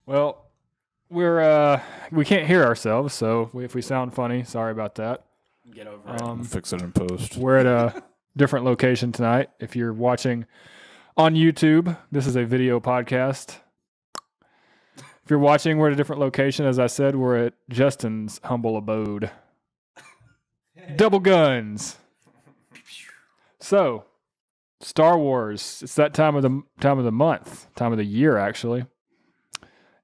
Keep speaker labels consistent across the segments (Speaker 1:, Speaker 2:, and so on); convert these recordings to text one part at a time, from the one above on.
Speaker 1: Well, we can't hear ourselves, so if we sound funny, sorry about that.
Speaker 2: Get over it.
Speaker 3: Fix it in post.
Speaker 1: We're at a different location tonight. If you're watching on YouTube, this is a video podcast. If you're watching, we're at a different location. As I said, we're at Justin's humble abode. Double guns. So, Star Wars. It's that time of the month, time of the year, actually.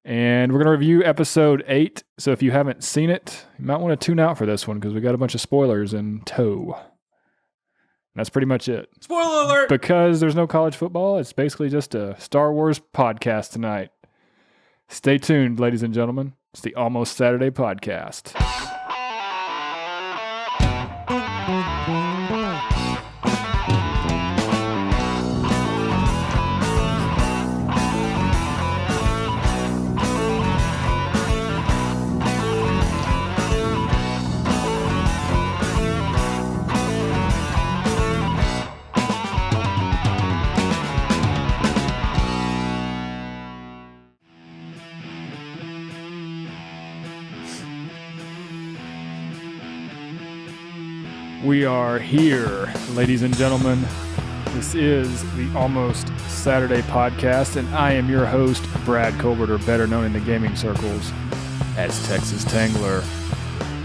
Speaker 1: And we're going to review episode 8. So if you haven't seen it, you might want to tune out for this one because we got a bunch of spoilers in tow. And that's pretty much it.
Speaker 2: Spoiler alert!
Speaker 1: Because there's no college football, it's basically just a Star Wars podcast tonight. Stay tuned, ladies and gentlemen. It's the Almost Saturday podcast. We are here, ladies and gentlemen. This is the Almost Saturday podcast, and I am your host, Brad Colbert, or better known in the gaming circles as Texas Tangler.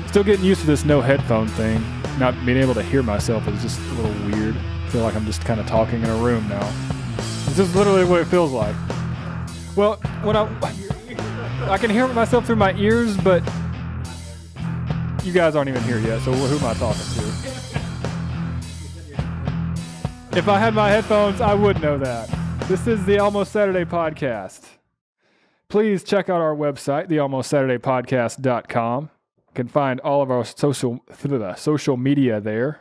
Speaker 1: Still getting used to this no headphone thing. Not being able to hear myself is just a little weird. I feel like I'm just kind of talking in a room now. This is literally what it feels like. Well, when I can hear myself through my ears, but you guys aren't even here yet, so who am I talking to? If I had my headphones, I would know that. This is the Almost Saturday podcast. Please check out our website, thealmostsaturdaypodcast.com. You can find all of our social media there.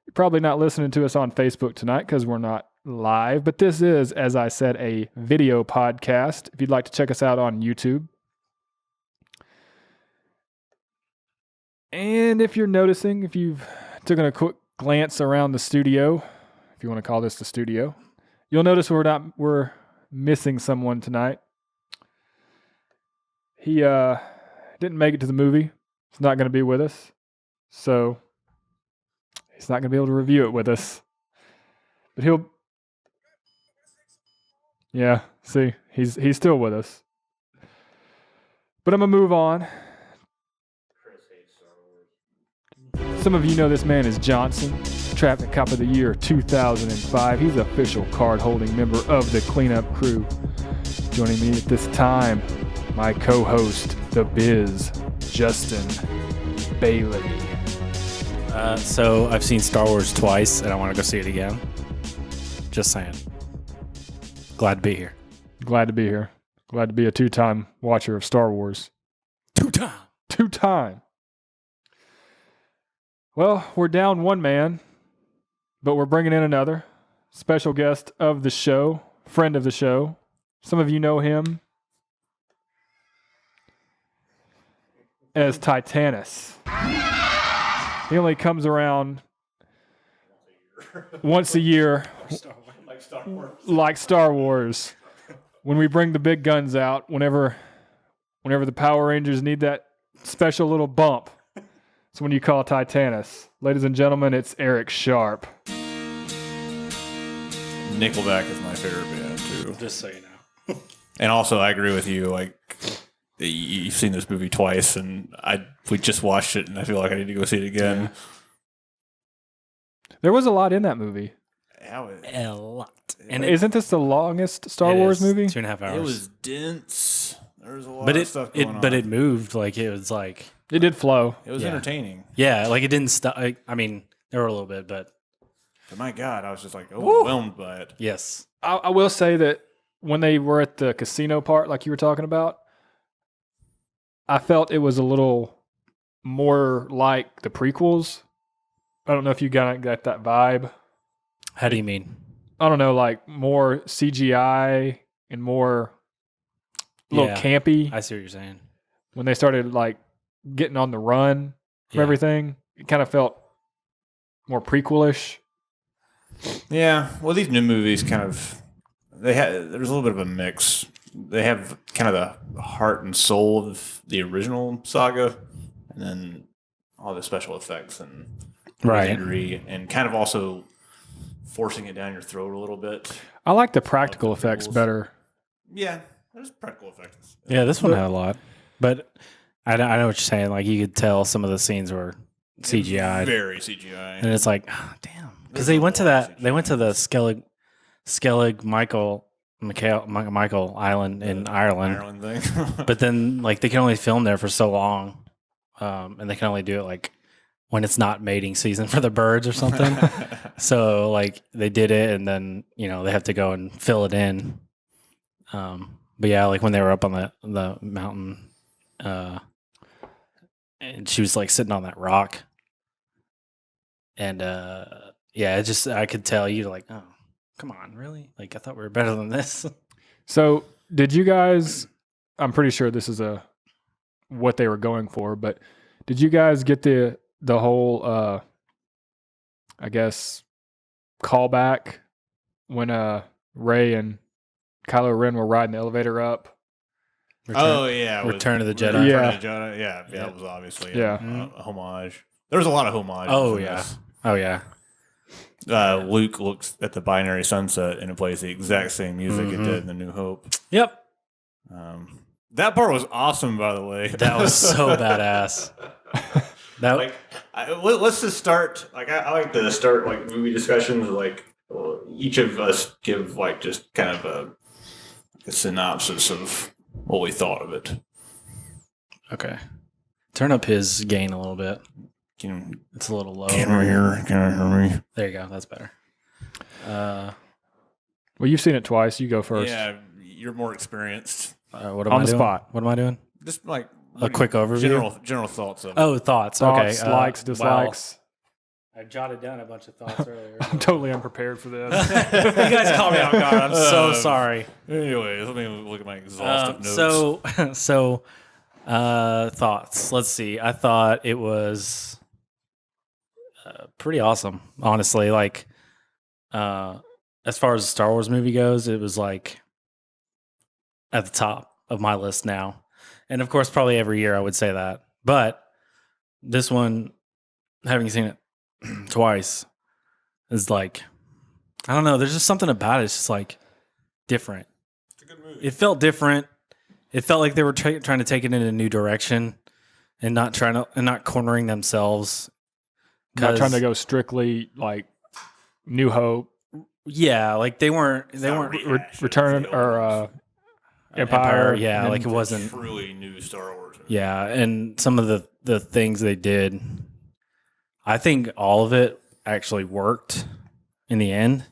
Speaker 1: You're probably not listening to us on Facebook tonight because we're not live, but this is, as I said, a video podcast. If you'd like to check us out on YouTube. And if you're noticing, if you've taken a quick glance around the studio, if you want to call this the studio, you'll notice we're missing someone tonight. He didn't make it to the movie. He's not going to be with us. So he's not going to be able to review it with us. But he's still with us. But I'm going to move on. Some of you know this man is Johnson, Traffic Cop of the Year 2005. He's an official card-holding member of the cleanup crew. Joining me at this time, my co-host, The Biz, Justin Bailey.
Speaker 2: So I've seen Star Wars twice, and I want to go see it again. Just saying. Glad to be here.
Speaker 1: Glad to be here. Glad to be a two-time watcher of Star Wars. Two-time. Well, we're down one man, but we're bringing in another special guest of the show, friend of the show. Some of you know him as Titanus. He only comes around once a year, like Star Wars. When we bring the big guns out, whenever the Power Rangers need that special little bump. It's when you call Titanus. Ladies and gentlemen, it's Eric Sharp.
Speaker 3: Nickelback is my favorite band, too.
Speaker 2: Just so you know.
Speaker 3: And also, I agree with you. Like, you've seen this movie twice, and we just watched it, and I feel like I need to go see it again.
Speaker 1: Yeah. There was a lot in that movie.
Speaker 2: A lot.
Speaker 1: And isn't this the longest Star Wars movie?
Speaker 2: 2.5 hours.
Speaker 3: It was dense. There was a lot of stuff going on.
Speaker 2: But it moved. Like, it was like...
Speaker 1: It did flow.
Speaker 3: It was entertaining.
Speaker 2: Yeah, like it didn't stop. I mean, there were a little bit, but
Speaker 3: my God, I was just like overwhelmed by it.
Speaker 2: Yes.
Speaker 1: I will say that when they were at the casino part, like you were talking about, I felt it was a little more like the prequels. I don't know if you got that vibe.
Speaker 2: How do you mean?
Speaker 1: I don't know, like more CGI and more a little campy.
Speaker 2: I see what you're saying.
Speaker 1: When they started like getting on the run from everything, it kind of felt more prequel-ish.
Speaker 3: Yeah, well, these new movies kind of there's a little bit of a mix they have kind of the heart and soul of the original saga, and then all the special effects and wizardry, and kind of also forcing it down your throat a little bit.
Speaker 1: I like the practical effects better.
Speaker 3: Yeah, there's practical effects.
Speaker 2: Yeah, this one had a lot, but I know what you're saying. Like you could tell some of the scenes were CGI,
Speaker 3: very CGI,
Speaker 2: and it's like, oh, damn, because they went to the Skellig Michael Island in Ireland
Speaker 3: thing.
Speaker 2: but then like they can only film there for so long, and they can only do it like when it's not mating season for the birds or something. So like they did it, and then they have to go and fill it in. But yeah, like when they were up on the mountain, and she was like sitting on that rock, and yeah, it just I could tell you like, oh, come on, really? Like I thought we were better than this.
Speaker 1: So did you guys? I'm pretty sure this is what they were going for, but did you guys get the whole I guess callback when Rey and Kylo Ren were riding the elevator up?
Speaker 2: Return of the Jedi.
Speaker 1: Yeah.
Speaker 3: That was obviously
Speaker 1: Yeah.
Speaker 3: a homage. There was a lot of homage.
Speaker 2: Oh yeah.
Speaker 3: Luke looks at the binary sunset and it plays the exact same music it did in The New Hope.
Speaker 2: Yep.
Speaker 3: That part was awesome, by the way.
Speaker 2: That was so badass.
Speaker 3: Let's just start. Like I like to start like movie discussions. Like each of us give like just kind of a synopsis of what we thought of it.
Speaker 2: Okay. Turn up his gain a little bit. It's a little low. Can you hear me? There you go. That's better.
Speaker 1: Well, you've seen it twice. You go first.
Speaker 3: Yeah, you're more experienced.
Speaker 2: What am
Speaker 1: on
Speaker 2: I
Speaker 1: the
Speaker 2: doing?
Speaker 1: spot.
Speaker 2: What am I doing?
Speaker 3: Just like
Speaker 2: A quick overview?
Speaker 3: General thoughts of it.
Speaker 2: Oh, thoughts.
Speaker 1: Thoughts,
Speaker 2: Okay.
Speaker 1: likes, dislikes.
Speaker 2: I jotted down a bunch of thoughts earlier.
Speaker 1: I'm totally unprepared for this.
Speaker 2: You guys caught me off guard. I'm so sorry.
Speaker 3: Anyways, let me look at my exhaustive notes.
Speaker 2: So thoughts. Let's see. I thought it was pretty awesome, honestly. Like, as far as a Star Wars movie goes, it was like at the top of my list now. And of course, probably every year I would say that. But this one, having seen it twice, is like, I don't know. There's just something about it. It's just like different.
Speaker 3: It's a good movie.
Speaker 2: It felt different. It felt like they were trying to take it in a new direction, and not cornering themselves.
Speaker 1: Not trying to go strictly like New Hope.
Speaker 2: Yeah, like they weren't
Speaker 1: Return or Empire.
Speaker 2: Yeah, like it wasn't
Speaker 3: truly new Star Wars.
Speaker 2: Yeah, and some of the things they did, I think all of it actually worked in the end.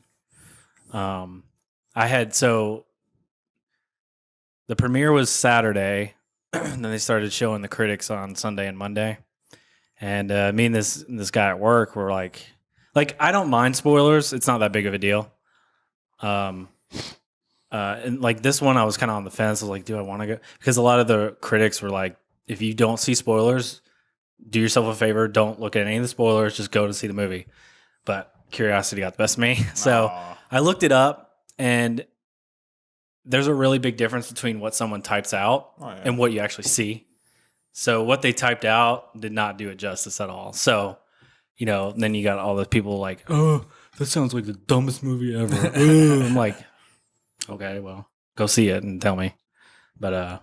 Speaker 2: The premiere was Saturday, and then they started showing the critics on Sunday and Monday. And me and this guy at work were like I don't mind spoilers; it's not that big of a deal. And like this one, I was kind of on the fence. I was like, do I want to go? Because a lot of the critics were like, if you don't see spoilers, do yourself a favor. Don't look at any of the spoilers. Just go to see the movie. But curiosity got the best of me. So I looked it up, and there's a really big difference between what someone types out and what you actually see. So what they typed out did not do it justice at all. So, then you got all the people like, oh, that sounds like the dumbest movie ever. I'm like, okay, well, go see it and tell me. But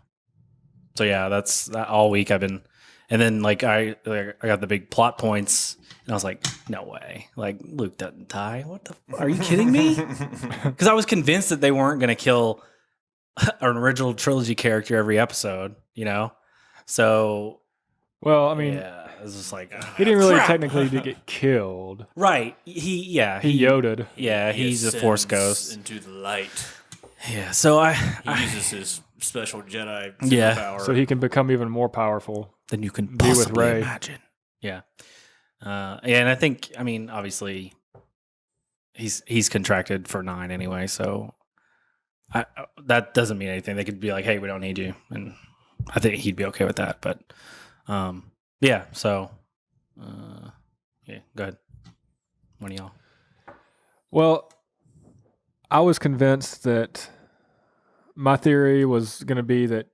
Speaker 2: so yeah, that's that all week I've been, and then like I got the big plot points, and I was like, no way, like Luke doesn't die. What the? Are you kidding me? Because I was convinced that they weren't going to kill an original trilogy character every episode, So,
Speaker 1: well, I mean,
Speaker 2: yeah, it was just like
Speaker 1: he didn't really technically get killed.
Speaker 2: Right? He
Speaker 1: Yodered.
Speaker 2: Yeah, he's a Force ghost
Speaker 3: into the light.
Speaker 2: Yeah, so
Speaker 3: he uses his special Jedi superpower.
Speaker 1: So he can become even more powerful
Speaker 2: than you can
Speaker 1: be with
Speaker 2: possibly
Speaker 1: Rey.
Speaker 2: imagine. Yeah, and I think, I mean, obviously, he's contracted for 9 anyway, so that doesn't mean anything. They could be like, "Hey, we don't need you," and I think he'd be okay with that. But yeah, so yeah, go ahead. One of y'all.
Speaker 1: Well, I was convinced that my theory was going to be that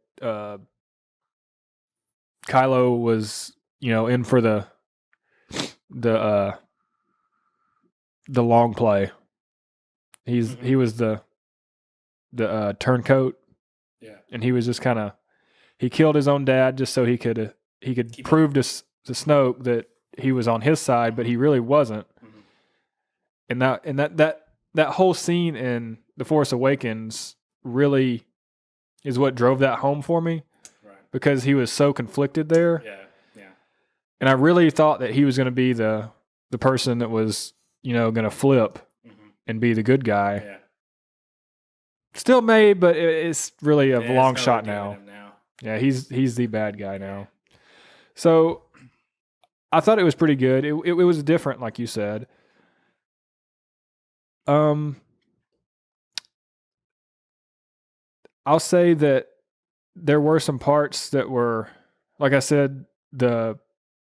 Speaker 1: Kylo was, in for the long play. He was the turncoat.
Speaker 2: Yeah.
Speaker 1: And he was just he killed his own dad just so he could prove to Snoke that he was on his side, but he really wasn't. Mm-hmm. And that whole scene in The Force Awakens really is what drove that home for me. Right. Because he was so conflicted there.
Speaker 2: Yeah.
Speaker 1: And I really thought that he was going to be the person that was, going to flip and be the good guy.
Speaker 2: Yeah.
Speaker 1: Still may, but it's really a long shot now.
Speaker 2: Now.
Speaker 1: Yeah, he's the bad guy now. So I thought it was pretty good. It was different, like you said. I'll say that there were some parts that were, like I said, the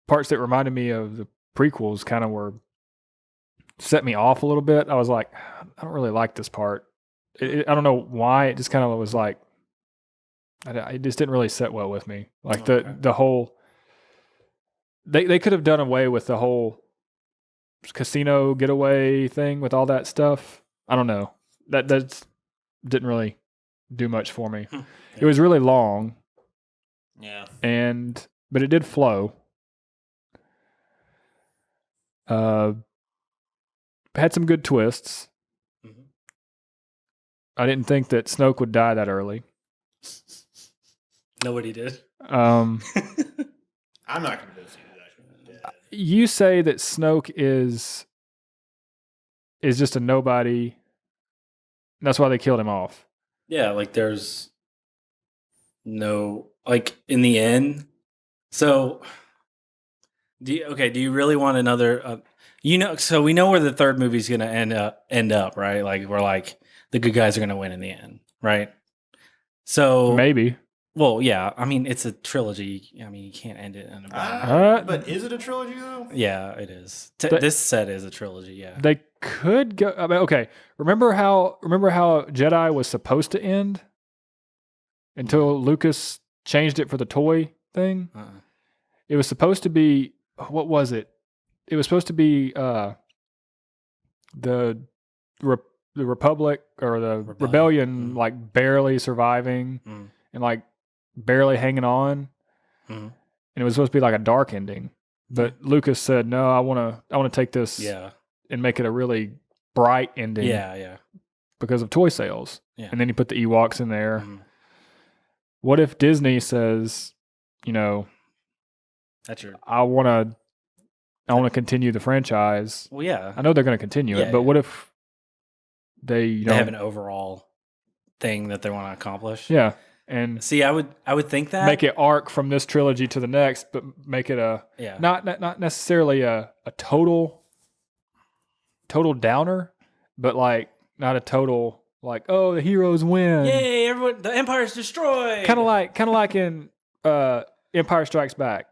Speaker 1: parts that reminded me of the prequels kind of set me off a little bit. I was like, I don't really like this part. I don't know why. It just kind of was like, it just didn't really sit well with me. Like the whole, they could have done away with the whole casino getaway thing with all that stuff. I don't know. That didn't really do much for me. Yeah. It was really long.
Speaker 3: Yeah.
Speaker 1: But it did flow. Had some good twists. Mm-hmm. I didn't think that Snoke would die that early.
Speaker 2: Nobody did.
Speaker 3: I'm not convinced he was actually dead.
Speaker 1: You say that Snoke is just a nobody. That's why they killed him off.
Speaker 2: Yeah, like there's no, like in the end. So, do you really want another? So we know where the third movie's gonna end up, right? Like we're like the good guys are gonna win in the end, right? So
Speaker 1: maybe.
Speaker 2: Well, yeah. I mean, it's a trilogy. I mean, you can't end it in a
Speaker 3: bad. But is it a trilogy though?
Speaker 2: Yeah, it is. This set is a trilogy. Yeah,
Speaker 1: they could go. I mean, okay. Remember how Jedi was supposed to end until Lucas changed it for the toy thing. It was supposed to be. What was it? It was supposed to be the Republic or the Rebellion like barely surviving and like barely hanging on, and it was supposed to be like a dark ending. But Lucas said, "No, I want to take this and make it a really bright ending."
Speaker 2: Yeah.
Speaker 1: Because of toy sales, and then he put the Ewoks in there. What if Disney says,
Speaker 2: that's your.
Speaker 1: I want to continue the franchise.
Speaker 2: Well, yeah.
Speaker 1: I know they're going to continue it, but what if they
Speaker 2: have an overall thing that they want to accomplish?
Speaker 1: Yeah. And
Speaker 2: see, I would think that
Speaker 1: make it arc from this trilogy to the next, but make it not necessarily a total downer, but like not a total like, oh, the heroes win.
Speaker 2: Yay, everyone, the Empire's destroyed.
Speaker 1: Kind of like in Empire Strikes Back.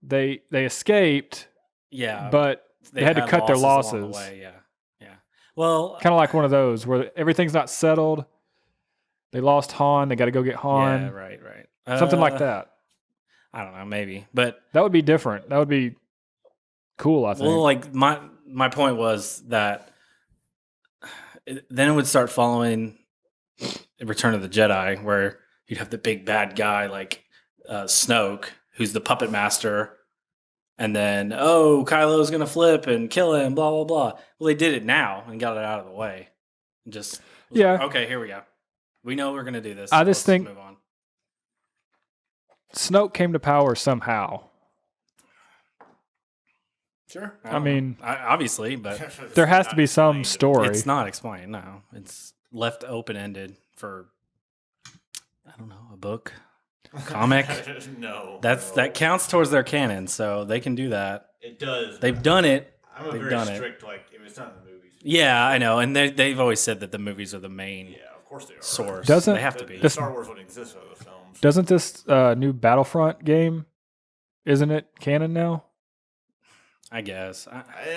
Speaker 1: They escaped.
Speaker 2: Yeah.
Speaker 1: But they had to cut their losses.
Speaker 2: Along the way. Yeah. Well,
Speaker 1: kind of like one of those where everything's not settled. They lost Han. They got to go get Han.
Speaker 2: Yeah, right.
Speaker 1: Something like that.
Speaker 2: I don't know, maybe, but
Speaker 1: that would be different. That would be cool, I think.
Speaker 2: Well, like my point was that then it would start following Return of the Jedi, where you'd have the big bad guy like Snoke, who's the puppet master, and then Kylo's gonna flip and kill him, blah blah blah. Well, they did it now and got it out of the way, and just like, okay, here we go. We know we're going to do this.
Speaker 1: I just think
Speaker 2: move on.
Speaker 1: Snoke came to power somehow.
Speaker 2: Sure.
Speaker 1: I mean,
Speaker 2: obviously, but
Speaker 1: there has to be some story.
Speaker 2: It's not explained. No, it's left open-ended for, I don't know, a book, a comic. That counts towards their canon, so they can do that.
Speaker 3: It does.
Speaker 2: They've done it.
Speaker 3: I'm very strict. Like if it's not in the movies.
Speaker 2: Yeah, I know, and they've always said that the movies are the main.
Speaker 3: Yeah. Of course they are.
Speaker 2: Source.
Speaker 1: They
Speaker 2: have to be.
Speaker 3: The Star Wars would exist without the films.
Speaker 1: Doesn't this new Battlefront game, isn't it canon now?
Speaker 2: I guess.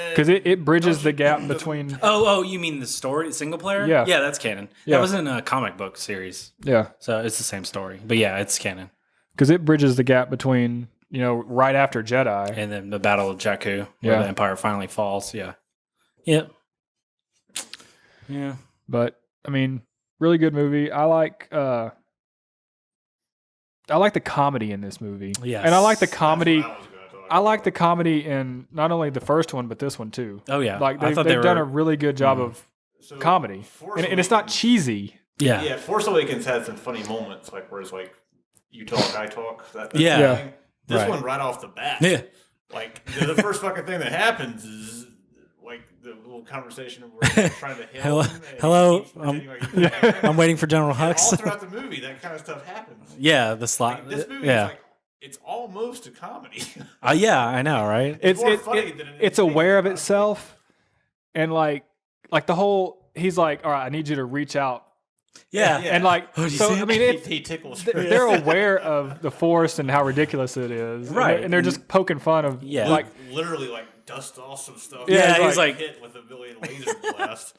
Speaker 1: Because it bridges the gap between.
Speaker 2: Oh, you mean the story, single player?
Speaker 1: Yeah.
Speaker 2: Yeah, that's canon.
Speaker 1: Yeah.
Speaker 2: That was in a comic book series.
Speaker 1: Yeah.
Speaker 2: So it's the same story. But yeah, it's canon.
Speaker 1: Because it bridges the gap between, right after Jedi.
Speaker 2: And then the Battle of Jakku, where
Speaker 1: Yeah.
Speaker 2: the Empire finally falls. Yeah. Yep. Yeah.
Speaker 1: But, I mean, really good movie. I like the comedy in this movie.
Speaker 2: Yes.
Speaker 1: And I like the comedy.
Speaker 3: That's what I was gonna talk
Speaker 1: I like
Speaker 3: about.
Speaker 1: the comedy in not only the first one, but this one too.
Speaker 2: Oh, yeah.
Speaker 1: Like
Speaker 2: I thought
Speaker 1: they've
Speaker 2: they
Speaker 1: done
Speaker 2: were-
Speaker 1: a really good job of
Speaker 3: So,
Speaker 1: comedy.
Speaker 3: Force
Speaker 1: And it's not
Speaker 3: Awakens-
Speaker 1: cheesy.
Speaker 2: Yeah.
Speaker 3: Yeah, Force Awakens had some funny moments, like where it's like you talk, I talk. That
Speaker 2: Yeah.
Speaker 1: Yeah.
Speaker 3: thing. This
Speaker 2: Right.
Speaker 3: one right off the bat.
Speaker 2: Yeah.
Speaker 3: Like the first fucking thing that happens is like the little conversation where we're trying to
Speaker 2: Hello-
Speaker 3: him. and he
Speaker 2: hello,
Speaker 3: keeps pretending like he's there.
Speaker 2: I'm waiting for General
Speaker 3: And all
Speaker 2: Hux.
Speaker 3: throughout the movie, that kind of stuff happens.
Speaker 2: Yeah, the slot.
Speaker 3: Like, this movie
Speaker 2: yeah.
Speaker 3: is like it's almost a comedy.
Speaker 2: Yeah, I know, right?
Speaker 1: It's
Speaker 3: more funny than
Speaker 1: it's
Speaker 3: anything
Speaker 1: aware of
Speaker 3: else.
Speaker 1: itself, and like the whole he's like, all right, I need you to reach out,
Speaker 2: Yeah.
Speaker 1: and like
Speaker 2: Oh, did you
Speaker 1: so.
Speaker 2: see
Speaker 1: I
Speaker 2: it?
Speaker 1: mean, it's
Speaker 3: he tickles.
Speaker 1: they're aware of the Force and how ridiculous it is,
Speaker 2: Right.
Speaker 1: And they're just poking fun of
Speaker 2: Yeah.
Speaker 1: like
Speaker 3: literally like dust off some stuff.
Speaker 1: Yeah,
Speaker 2: he's
Speaker 3: He's
Speaker 2: like-
Speaker 3: hit with a million laser blast.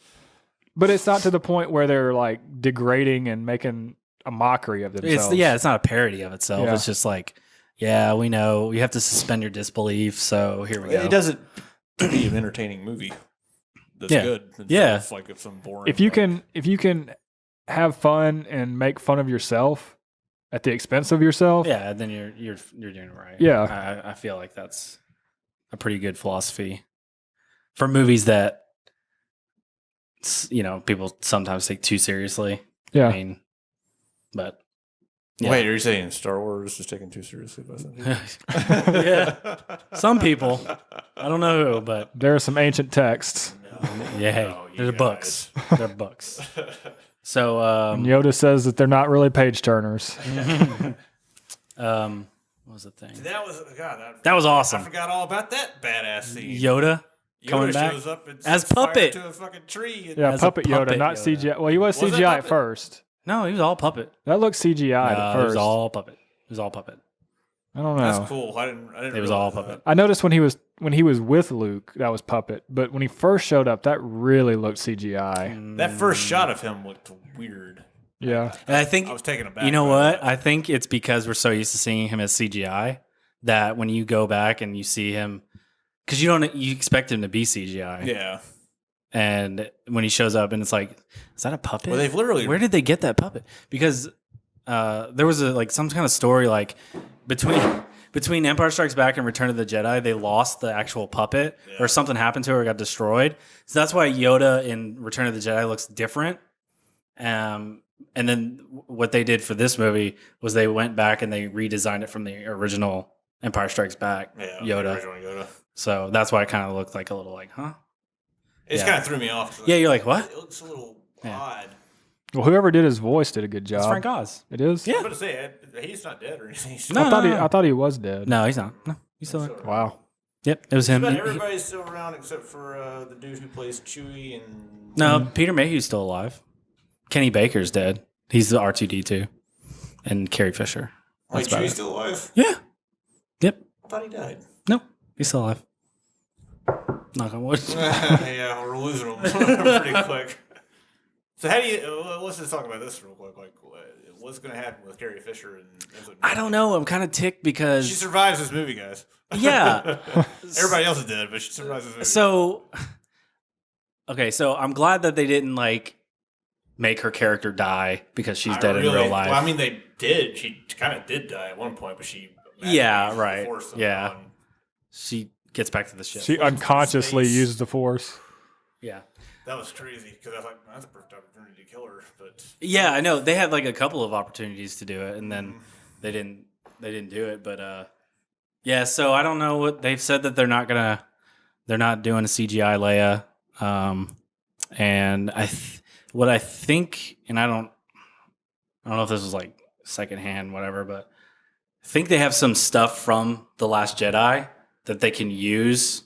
Speaker 1: but it's not to the point where they're like degrading and making a mockery of themselves.
Speaker 2: It's not a parody of itself.
Speaker 1: Yeah.
Speaker 2: It's just like, yeah, we know you have to suspend your disbelief. So here we go.
Speaker 3: It doesn't to be an entertaining movie. That's
Speaker 2: Yeah.
Speaker 3: good. instead
Speaker 2: Yeah.
Speaker 3: of, like if some boring.
Speaker 1: If you can have fun and make fun of yourself at the expense of yourself,
Speaker 2: Yeah, then you're doing it right.
Speaker 1: Yeah.
Speaker 2: I feel like that's a pretty good philosophy for movies that people sometimes take too seriously.
Speaker 1: yeah.
Speaker 2: I mean, but yeah.
Speaker 3: Wait, are you saying Star Wars is taken too seriously by some people?
Speaker 2: Yeah. Some people. I don't know who, but
Speaker 1: There are some ancient texts.
Speaker 2: yeah, hey,
Speaker 3: No, you
Speaker 2: they're
Speaker 3: guys.
Speaker 2: books. They're books. So
Speaker 1: And Yoda says that they're not really page turners.
Speaker 2: what was the thing?
Speaker 3: That was
Speaker 2: That was
Speaker 3: I
Speaker 2: awesome.
Speaker 3: forgot all about that badass scene.
Speaker 2: Yoda
Speaker 3: Yoda
Speaker 2: coming back
Speaker 3: shows up and
Speaker 2: as
Speaker 3: sets fire
Speaker 2: puppet.
Speaker 3: to a fucking tree. And
Speaker 1: Yeah,
Speaker 2: As a
Speaker 1: puppet Yoda,
Speaker 2: puppet
Speaker 1: not
Speaker 2: Yoda.
Speaker 1: CGI. Well, he was
Speaker 3: Was it
Speaker 1: CGI at
Speaker 3: puppet?
Speaker 1: first.
Speaker 2: No, he was all puppet.
Speaker 1: That looked CGI at
Speaker 2: No,
Speaker 1: first.
Speaker 2: it was all puppet. It was all puppet.
Speaker 1: I don't know.
Speaker 3: That's cool. I didn't.
Speaker 2: It was all
Speaker 3: realize that.
Speaker 2: puppet.
Speaker 1: I noticed when he was with Luke, that was puppet. But when he first showed up, that really looked CGI.
Speaker 3: That first shot of him looked weird.
Speaker 1: Yeah.
Speaker 2: And I think
Speaker 3: I was taken aback.
Speaker 2: you know
Speaker 3: by
Speaker 2: what?
Speaker 3: that.
Speaker 2: I think it's because we're so used to seeing him as CGI that when you go back and you see him, because you expect him to be CGI,
Speaker 3: Yeah.
Speaker 2: and when he shows up and it's like, is that a puppet?
Speaker 3: Well, they've literally.
Speaker 2: Where did they get that puppet? Because there was some kind of story like between Empire Strikes Back and Return of the Jedi, they lost the actual puppet
Speaker 3: Yeah.
Speaker 2: or something happened to her, or got destroyed. So that's why Yoda in Return of the Jedi looks different. And then what they did for this movie was they went back and they redesigned it from the original Empire Strikes Back
Speaker 3: Yeah,
Speaker 2: Yoda.
Speaker 3: the original Yoda.
Speaker 2: So that's why it kind of looked like a little like, huh?
Speaker 3: It just
Speaker 2: Yeah.
Speaker 3: kind of threw me off.
Speaker 2: Yeah, you're like, what?
Speaker 3: It looks a little
Speaker 2: Yeah.
Speaker 3: odd.
Speaker 1: Well, whoever did his voice did a good job.
Speaker 2: It's Frank Oz.
Speaker 1: It is?
Speaker 2: Yeah.
Speaker 3: I was about to say he's not dead or anything. He's
Speaker 2: No.
Speaker 1: I thought he was dead.
Speaker 2: No, he's not. No, he's still there.
Speaker 1: Wow.
Speaker 2: Yep, it was him.
Speaker 3: But
Speaker 2: He-
Speaker 3: everybody's still around except for the dude who plays Chewie and.
Speaker 2: No, Peter Mayhew's still alive. Kenny Baker's dead. He's the R2D2. And Carrie Fisher.
Speaker 3: Wait,
Speaker 2: That's about
Speaker 3: Chewie's
Speaker 2: it.
Speaker 3: still alive?
Speaker 2: Yeah. Yep.
Speaker 3: I thought he died.
Speaker 2: No, he's still alive. Knock on wood.
Speaker 3: Yeah, we're losing him pretty quick. So how do you? Let's just talk about this real quick. Like, what's going to happen with Carrie Fisher and?
Speaker 2: I don't know. I'm kind of ticked because
Speaker 3: She survives this movie, guys.
Speaker 2: yeah.
Speaker 3: Everybody else is dead, but she survives this movie.
Speaker 2: So okay, so I'm glad that they didn't like make her character die because she's
Speaker 3: I
Speaker 2: dead in
Speaker 3: really-
Speaker 2: real life.
Speaker 3: Well, I mean, they did. She kind of did die at one point, but she.
Speaker 2: Yeah,
Speaker 3: magically
Speaker 2: right.
Speaker 3: forced them
Speaker 2: Yeah.
Speaker 3: on.
Speaker 2: She gets back to the ship.
Speaker 1: She unconsciously
Speaker 3: Space.
Speaker 1: used the Force.
Speaker 2: yeah.
Speaker 3: That was crazy because I was like, that's a perfect opportunity to kill her. But
Speaker 2: Yeah, I know. They had like a couple of opportunities to do it and then they didn't do it, but yeah, so I don't know what they've said that they're not doing a CGI Leia. And what I think, and I don't know if this was like secondhand, whatever, but I think they have some stuff from The Last Jedi that they can use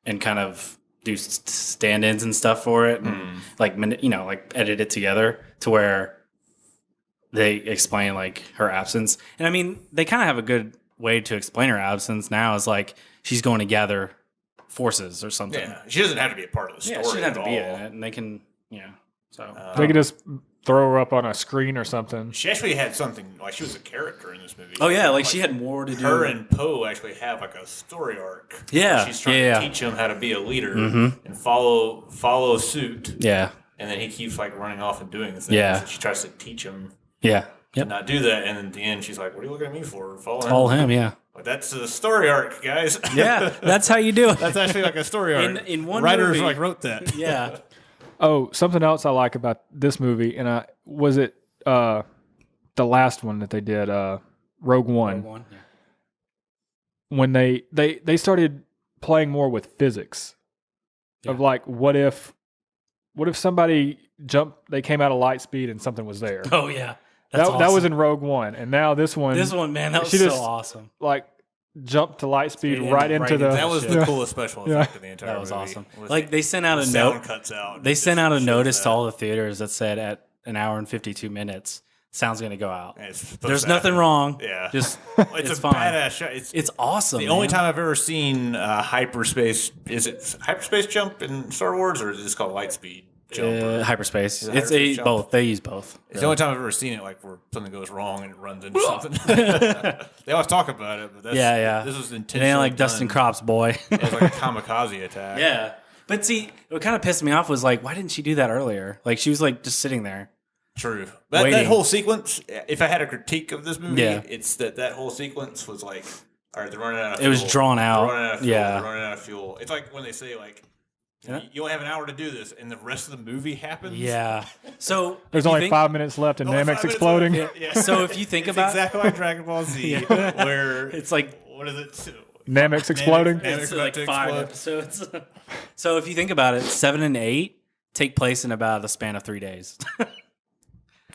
Speaker 2: and kind of do stand-ins and stuff for it, and like edit it together to where they explain like her absence. And I mean, they kind of have a good way to explain her absence now. Is like she's going to gather forces or something.
Speaker 3: Yeah, she doesn't have to be a part of the story.
Speaker 2: Yeah, she doesn't have to be in
Speaker 3: all.
Speaker 2: it, and they can, So
Speaker 1: They could just throw her up on a screen or something.
Speaker 3: She actually had something like she was a character in this movie.
Speaker 2: Oh yeah, like she had more to do.
Speaker 3: Her and Poe actually have like a story arc.
Speaker 2: Yeah,
Speaker 3: she's trying to teach him how to be a leader and follow suit.
Speaker 2: Yeah,
Speaker 3: and then he keeps like running off and doing things.
Speaker 2: Yeah,
Speaker 3: and she tries to teach him.
Speaker 2: Yeah,
Speaker 3: to not do that, and then at the end she's like, "What are you looking at me for?
Speaker 2: Follow him." Yeah.
Speaker 3: Like, that's a story arc, guys.
Speaker 2: Yeah, that's how you do it.
Speaker 3: That's actually like a story arc.
Speaker 2: In one
Speaker 3: writers
Speaker 2: movie,
Speaker 3: like wrote that.
Speaker 2: Yeah.
Speaker 1: Oh, something else I like about this movie, and was it the last one that they did, Rogue One.
Speaker 2: Yeah.
Speaker 1: When they started playing more with physics of like, what if somebody jumped, they came out of light speed and something was there.
Speaker 2: Oh yeah.
Speaker 1: That was in Rogue One, and now this one,
Speaker 2: man, that was
Speaker 1: she
Speaker 2: so
Speaker 1: just,
Speaker 2: awesome.
Speaker 1: Like, jumped to light speed right into the.
Speaker 3: That was the coolest special effect of the entire movie.
Speaker 2: That was awesome. Like they sent out a
Speaker 3: note. Cuts out.
Speaker 2: They sent out a notice to all the theaters that said at an hour and 52 minutes, sound's going to go out. There's nothing wrong.
Speaker 3: Yeah,
Speaker 2: just
Speaker 3: it's a
Speaker 2: fine.
Speaker 3: badass shot.
Speaker 2: It's awesome.
Speaker 3: The only time I've ever seen hyperspace, is it hyperspace jump in Star Wars, or is it just called light speed?
Speaker 2: Hyperspace. It's both. They use both.
Speaker 3: It's the only time I've ever seen it, like where something goes wrong and it runs into something. They always talk about it, but that's, this was intentional.
Speaker 2: It ain't like Dustin Crop's boy.
Speaker 3: It was like a kamikaze attack.
Speaker 2: Yeah, but see, what kind of pissed me off was like, why didn't she do that earlier? Like she was like just sitting there.
Speaker 3: True. That whole sequence. If I had a critique of this movie, it's that whole sequence was like, all right, they're running out of fuel.
Speaker 2: It was drawn out.
Speaker 3: They're running out of fuel.
Speaker 2: Yeah,
Speaker 3: they're running out of fuel. It's like when they say like. You only have an hour to do this, and the rest of the movie happens.
Speaker 2: Yeah. So
Speaker 1: there's only 5 minutes left, and Namek's exploding.
Speaker 3: Yeah.
Speaker 2: So if you think about
Speaker 3: exactly like Dragon Ball Z, where
Speaker 2: it's like
Speaker 3: what is it?
Speaker 1: Namek's exploding.
Speaker 2: It's like 5 episodes. So if you think about it, 7 and 8 take place in about the span of 3 days.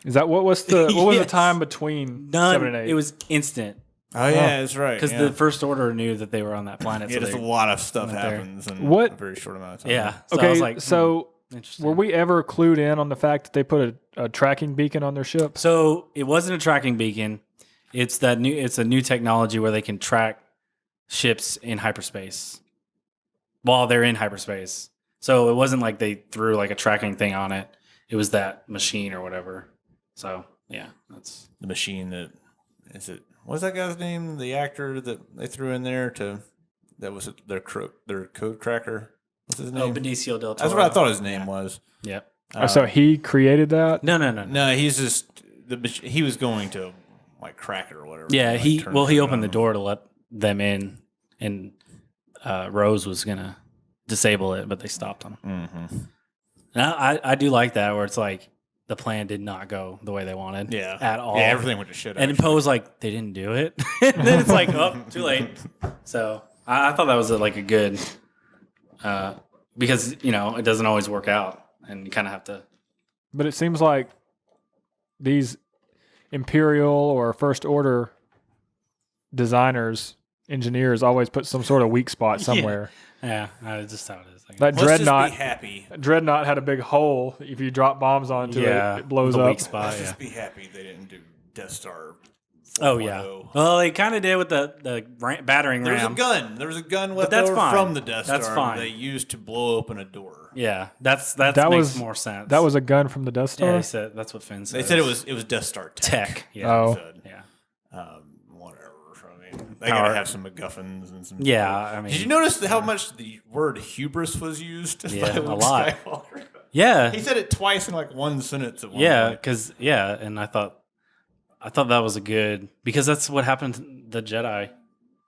Speaker 1: Is that what was the time between 7 and 8?
Speaker 2: It was instant.
Speaker 3: Oh yeah, that's right.
Speaker 2: Because the First Order knew that they were on that planet.
Speaker 3: Yeah,
Speaker 2: so
Speaker 3: just a lot of stuff happens in a very short amount of time.
Speaker 2: Yeah. So
Speaker 1: okay.
Speaker 2: I was like,
Speaker 1: were we ever clued in on the fact that they put a tracking beacon on their ship?
Speaker 2: So it wasn't a tracking beacon. It's a new technology where they can track ships in hyperspace while they're in hyperspace. So it wasn't like they threw like a tracking thing on it. It was that machine or whatever. So yeah, that's
Speaker 3: the machine that is it. What's that guy's name? The actor that they threw in there that was their code cracker. What's his name?
Speaker 2: Oh, Benicio del Toro.
Speaker 3: That's what I thought his name was.
Speaker 2: Yep.
Speaker 1: So he created that?
Speaker 2: No.
Speaker 3: No, he's just he was going to like crack it or whatever.
Speaker 2: Yeah, he opened the door to let them in, and Rose was gonna disable it, but they stopped him.
Speaker 3: Mm-hmm.
Speaker 2: Now I do like that where it's like. The plan did not go the way they wanted.
Speaker 3: Yeah.
Speaker 2: At all.
Speaker 3: Yeah, everything went to shit.
Speaker 2: And Poe was like, they didn't do it. And then it's like, oh, too late. So I thought that was a good, because, it doesn't always work out and you kind of have to.
Speaker 1: But it seems like these Imperial or First Order engineers always put some sort of weak spot somewhere.
Speaker 2: Yeah, that's just how it is.
Speaker 1: That Dreadnought,
Speaker 3: just be happy.
Speaker 1: Dreadnought had a big hole. If you drop bombs onto it blows up.
Speaker 2: Weak spot,
Speaker 3: Let's just be happy they didn't do Death Star 4.0.
Speaker 2: Oh, yeah. Well, they kind of did with the battering ram.
Speaker 3: There was a gun left over from the Death Star
Speaker 2: fine.
Speaker 3: that they used to blow open a door.
Speaker 2: Yeah, that makes more sense.
Speaker 1: That was a gun from the Death Star?
Speaker 2: Yeah, he said, that's what Finn said.
Speaker 3: They said it was Death Star tech.
Speaker 2: Yeah.
Speaker 1: Oh.
Speaker 2: Yeah.
Speaker 3: Whatever. I mean, they gotta have some MacGuffins and some.
Speaker 2: Yeah, I mean.
Speaker 3: Did you notice how much the word hubris was used?
Speaker 2: Yeah,
Speaker 3: by
Speaker 2: a lot.
Speaker 3: Skywalker?
Speaker 2: Yeah.
Speaker 3: He said it twice in like one sentence at one
Speaker 2: point. And I thought that was a good, because that's what happened to the Jedi.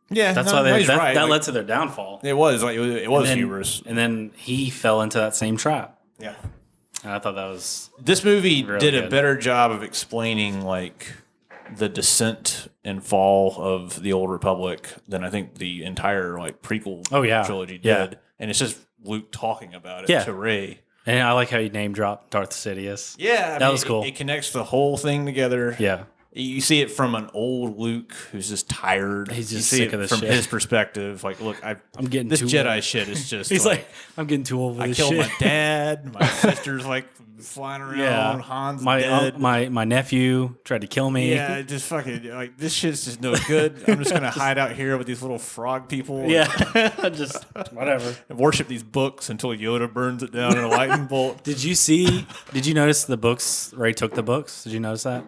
Speaker 3: Yeah,
Speaker 2: that's why that led to their downfall.
Speaker 3: It was hubris,
Speaker 2: and then he fell into that same trap.
Speaker 3: Yeah,
Speaker 2: and I thought that was
Speaker 3: this movie
Speaker 2: really
Speaker 3: did
Speaker 2: good.
Speaker 3: A better job of explaining like the descent and fall of the Old Republic than I think the entire like prequel trilogy did. And it's just Luke talking about it to Rey.
Speaker 2: And I like how you name dropped Darth Sidious.
Speaker 3: Yeah,
Speaker 2: that was cool.
Speaker 3: It connects the whole thing together.
Speaker 2: Yeah.
Speaker 3: You see it from an old Luke who's just tired.
Speaker 2: He's just
Speaker 3: you see
Speaker 2: sick of this
Speaker 3: from
Speaker 2: shit.
Speaker 3: his perspective. Like, look, I'm
Speaker 2: getting
Speaker 3: this
Speaker 2: too
Speaker 3: Jedi
Speaker 2: old.
Speaker 3: shit is just.
Speaker 2: He's like, I'm getting too old for
Speaker 3: I
Speaker 2: this
Speaker 3: killed
Speaker 2: shit.
Speaker 3: my dad. My sister's like flying around.
Speaker 2: Yeah.
Speaker 3: Han's
Speaker 2: my
Speaker 3: dead.
Speaker 2: my nephew tried to kill me.
Speaker 3: Yeah, just fucking like this shit's just no good. I'm just gonna hide out here with these little frog people.
Speaker 2: Yeah, just whatever.
Speaker 3: And worship these books until Yoda burns it down in a lightning bolt.
Speaker 2: Did you notice the books? Ray took the books. Did you notice that?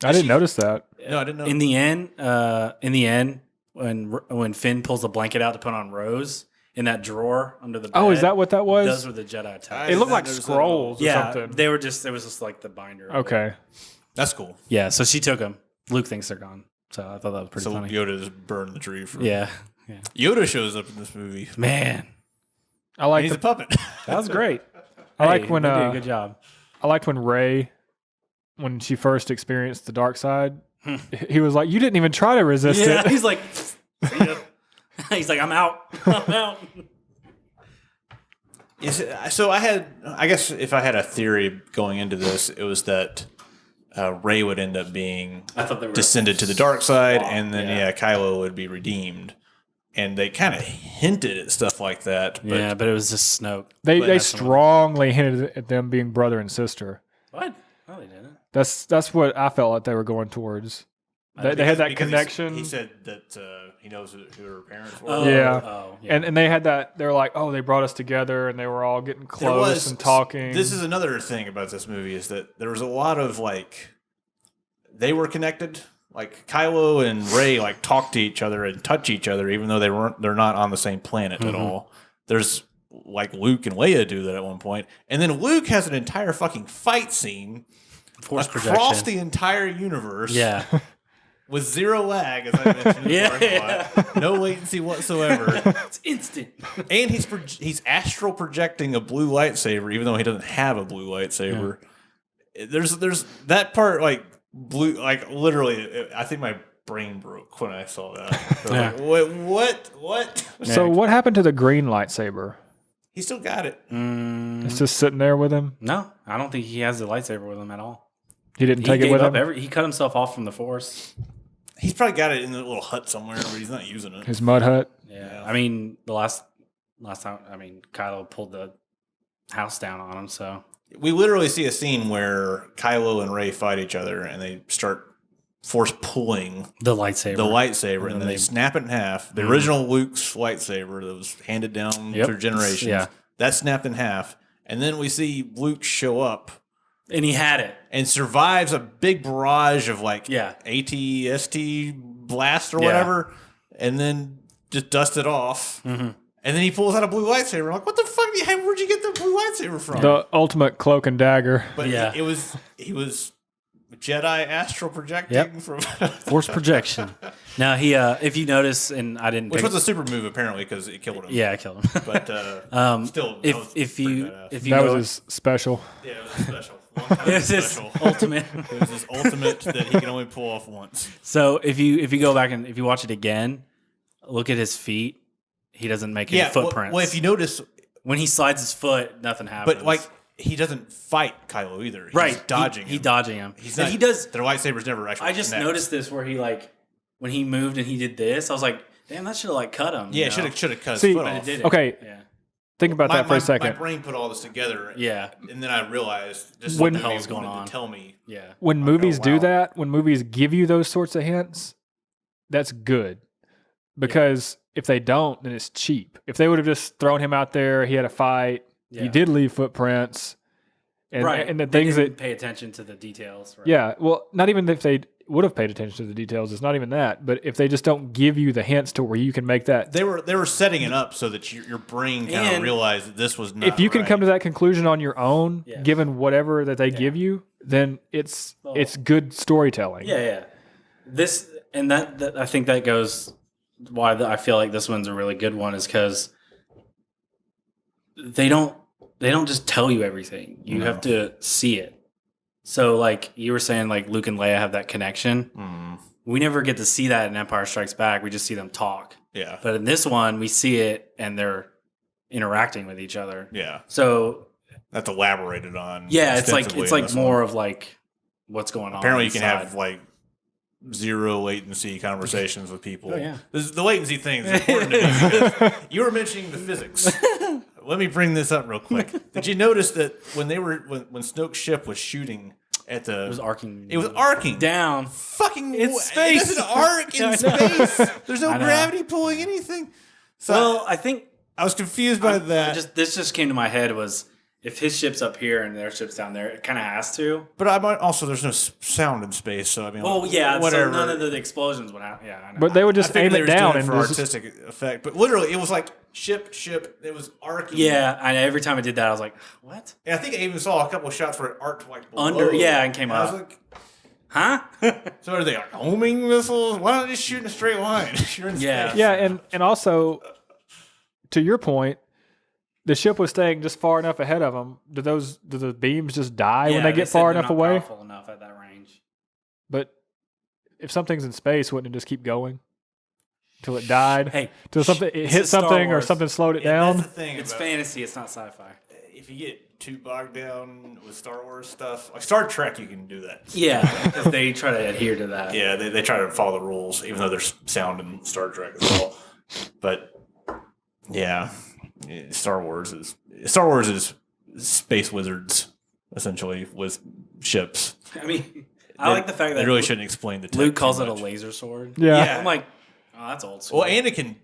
Speaker 1: I didn't notice that.
Speaker 3: No, I didn't know.
Speaker 2: In the end, when Finn pulls the blanket out to put on Rose in that drawer under the bed.
Speaker 1: Oh, is that what that was?
Speaker 2: Those were the Jedi attacks.
Speaker 1: It looked
Speaker 3: not
Speaker 1: like
Speaker 3: notice that
Speaker 1: scrolls or
Speaker 2: Yeah,
Speaker 1: something.
Speaker 2: they were just. It was just like the binder.
Speaker 1: Okay.
Speaker 3: That's cool.
Speaker 2: Yeah, so she took them. Luke thinks they're gone. So I thought that was pretty
Speaker 3: So
Speaker 2: funny.
Speaker 3: Yoda just burned the tree for
Speaker 2: Yeah.
Speaker 3: Yoda shows up in this movie.
Speaker 2: Man,
Speaker 1: I like
Speaker 3: He's a
Speaker 1: the,
Speaker 3: puppet.
Speaker 1: that was great. I
Speaker 2: Hey,
Speaker 1: like when
Speaker 2: they did a good job.
Speaker 1: I liked when Rey, when she first experienced the dark side, he was like, "You didn't even try to resist
Speaker 2: Yeah,
Speaker 1: it."
Speaker 2: he's like, see ya. He's like, I'm out. I'm out.
Speaker 3: So I guess if I had a theory going into this, it was that Rey would end up being
Speaker 2: I thought they were
Speaker 3: descended to the dark side,
Speaker 2: Swap,
Speaker 3: and then
Speaker 2: yeah.
Speaker 3: Kylo would be redeemed. And they kind of hinted at stuff like that. But
Speaker 2: Yeah, but it was just Snoke.
Speaker 1: They
Speaker 3: But that's
Speaker 1: strongly hinted at them being brother and sister.
Speaker 2: What? No, they didn't.
Speaker 1: That's what I felt like they were going towards. They had that
Speaker 3: because
Speaker 1: connection.
Speaker 3: He said that he knows who her parents were.
Speaker 2: Oh,
Speaker 1: Yeah.
Speaker 2: Oh, yeah.
Speaker 1: And they had that. They were like, "Oh, they brought us together," and they were all getting
Speaker 3: There
Speaker 1: close
Speaker 3: was
Speaker 1: and talking.
Speaker 3: This is another thing about this movie is that there was a lot of like they were connected. Like Kylo and Rey like talk to each other and touch each other, even though they're not on the same planet at all. There's like Luke and Leia do that at one point, and then Luke has an entire fucking fight scene
Speaker 2: Force
Speaker 3: across
Speaker 2: projection.
Speaker 3: the entire universe.
Speaker 2: Yeah.
Speaker 3: With zero lag, as I mentioned. In the parking lot. No latency whatsoever.
Speaker 2: It's instant.
Speaker 3: And he's astral projecting a blue lightsaber, even though he doesn't have a blue lightsaber. Yeah. There's that part, like blue, like literally. I think my brain broke when I saw that.
Speaker 2: Yeah.
Speaker 3: Like, what?
Speaker 1: So what happened to the green lightsaber?
Speaker 3: He still got it.
Speaker 1: It's just sitting there with him.
Speaker 2: No, I don't think he has the lightsaber with him at all.
Speaker 1: He didn't take it
Speaker 2: gave
Speaker 1: with
Speaker 2: up
Speaker 1: him.
Speaker 2: he cut himself off from the Force.
Speaker 3: He's probably got it in a little hut somewhere, but he's not using it.
Speaker 1: His mud hut.
Speaker 2: Yeah. I mean, the last time, Kylo pulled the house down on him, so.
Speaker 3: We literally see a scene where Kylo and Rey fight each other, and they start force pulling
Speaker 2: The lightsaber.
Speaker 3: and then they snap it in half. The original Luke's lightsaber that was handed down through generations,
Speaker 2: Yeah.
Speaker 3: that snapped in half. And then we see Luke show up
Speaker 2: And he had it.
Speaker 3: and survives a big barrage of like
Speaker 2: Yeah.
Speaker 3: AT-ST blast or
Speaker 2: Yeah.
Speaker 3: whatever, and then just dust it off. Mm-hmm. And then he pulls out a blue lightsaber. I'm like, what the fuck? Where'd you get the blue lightsaber from?
Speaker 1: The ultimate cloak and dagger.
Speaker 3: But
Speaker 2: Yeah.
Speaker 3: he was Jedi astral projecting from
Speaker 2: Force projection. Now, he, if you notice, and I didn't
Speaker 3: which
Speaker 2: pick
Speaker 3: was a super move apparently because it killed him.
Speaker 2: Yeah, I killed him.
Speaker 3: But still, that was
Speaker 2: if
Speaker 3: pretty
Speaker 2: you
Speaker 3: badass.
Speaker 2: if you
Speaker 1: That
Speaker 2: go,
Speaker 1: was his special.
Speaker 3: Yeah, it was special. One-time
Speaker 2: it was his
Speaker 3: special.
Speaker 2: ultimate.
Speaker 3: It was his ultimate that he can only pull off once.
Speaker 2: So if you go back and if you watch it again, look at his feet. He doesn't make any footprints.
Speaker 3: Well, if you notice,
Speaker 2: when he slides his foot, nothing happens.
Speaker 3: but like he doesn't fight Kylo either. He's
Speaker 2: right,
Speaker 3: dodging.
Speaker 2: He
Speaker 3: him.
Speaker 2: dodging him.
Speaker 3: He's
Speaker 2: And
Speaker 3: not.
Speaker 2: he does.
Speaker 3: Their lightsabers never actually.
Speaker 2: I just
Speaker 3: connect.
Speaker 2: noticed this where he like when he moved and he did this. I was like, damn, that should have like cut him.
Speaker 3: Yeah,
Speaker 2: you know?
Speaker 3: should have cut his
Speaker 1: See,
Speaker 3: foot
Speaker 2: But
Speaker 3: off.
Speaker 2: it didn't.
Speaker 1: Okay.
Speaker 2: Yeah.
Speaker 1: Think about that for a
Speaker 3: My
Speaker 1: second.
Speaker 3: brain put all this together.
Speaker 2: Yeah.
Speaker 3: And then I realized just
Speaker 1: When-
Speaker 3: what the
Speaker 2: hell's going
Speaker 3: wanted
Speaker 2: on?
Speaker 3: to tell me.
Speaker 2: Yeah.
Speaker 1: When movies
Speaker 3: wow.
Speaker 1: do that, when movies give you those sorts of hints, that's good. Because if they don't, then it's cheap. If they would have just thrown him out there, he had a fight, he
Speaker 2: Yeah.
Speaker 1: did leave footprints. And,
Speaker 2: Right.
Speaker 1: and the
Speaker 2: They
Speaker 1: things
Speaker 2: didn't
Speaker 1: that,
Speaker 2: pay attention to the details. Right?
Speaker 1: yeah, well, not even if they would have paid attention to the details, it's not even that. But if they just don't give you the hints to where you can make that.
Speaker 3: They were setting it up so that your brain kind of
Speaker 2: And-
Speaker 3: realized that this was not.
Speaker 1: If you can
Speaker 3: right.
Speaker 1: come to that conclusion on your own,
Speaker 2: Yeah.
Speaker 1: given whatever that they give you, then it's good storytelling.
Speaker 2: Yeah, yeah. This and that I think that goes why I feel like this one's a really good one is because they don't just tell you everything. You have to see it. So like you were saying, like Luke and Leia have that connection.
Speaker 3: Mm,
Speaker 2: We never get to see that in Empire Strikes Back. We just see them talk.
Speaker 3: yeah,
Speaker 2: But in this one, we see it and they're interacting with each other.
Speaker 3: yeah.
Speaker 2: So
Speaker 3: That's elaborated on.
Speaker 2: yeah, it's
Speaker 3: extensively
Speaker 2: like
Speaker 3: in this
Speaker 2: more
Speaker 3: one.
Speaker 2: of like what's going on.
Speaker 3: Apparently, you can
Speaker 2: inside.
Speaker 3: have like zero latency conversations with people.
Speaker 2: Oh, yeah.
Speaker 3: The latency thing is important to me because you were mentioning the physics. Let me bring this up real quick. Did you notice that when Snoke's ship was shooting at the...
Speaker 2: It was arcing.
Speaker 3: It was arcing.
Speaker 2: Down.
Speaker 3: Fucking...
Speaker 2: It's space.
Speaker 3: It doesn't arc in space. There's no gravity pulling anything. So
Speaker 2: well, I think...
Speaker 3: I was confused by that.
Speaker 2: This just came to my head was... If his ship's up here and their ship's down there, it kind of has to.
Speaker 3: But I might also, there's no sound in space, so I mean,
Speaker 2: well, yeah,
Speaker 3: whatever.
Speaker 2: So none of the explosions would happen. Yeah, I know.
Speaker 1: But they would just aim it down and
Speaker 3: for artistic effect. But literally, it was like ship. It was arcing.
Speaker 2: Yeah, and every time I did that, I was like, "What?"
Speaker 3: And I think I even saw a couple of shots where it arced like below.
Speaker 2: Under, yeah, and came up.
Speaker 3: I was like,
Speaker 2: "Huh?"
Speaker 3: So are they like homing missiles? Why don't they shoot in a straight line? You're in
Speaker 2: Yeah.
Speaker 3: space.
Speaker 1: Yeah, and also, to your point, the ship was staying just far enough ahead of them. Do the beams just die when they get far enough away?
Speaker 2: Powerful enough at that range.
Speaker 1: But if something's in space, wouldn't it just keep going till it died?
Speaker 2: Hey,
Speaker 1: till something it hit
Speaker 2: Star
Speaker 1: something or
Speaker 2: Wars.
Speaker 1: something slowed it
Speaker 3: Yeah,
Speaker 1: down?
Speaker 3: that's the thing.
Speaker 2: it's
Speaker 3: about
Speaker 2: fantasy. It's not sci-fi.
Speaker 3: If you get too bogged down with Star Wars stuff, like Star Trek, you can do that.
Speaker 2: Yeah, because they try to adhere to that.
Speaker 3: Yeah, they try to follow the rules, even though there's sound in Star Trek as well. But yeah, Star Wars is space wizards essentially with ships.
Speaker 2: I mean, I like the fact that
Speaker 3: they really shouldn't explain the tech
Speaker 2: Luke calls
Speaker 3: too
Speaker 2: it a
Speaker 3: much.
Speaker 2: laser sword.
Speaker 1: Yeah.
Speaker 2: I'm like, oh, that's old school.
Speaker 3: Well, Anakin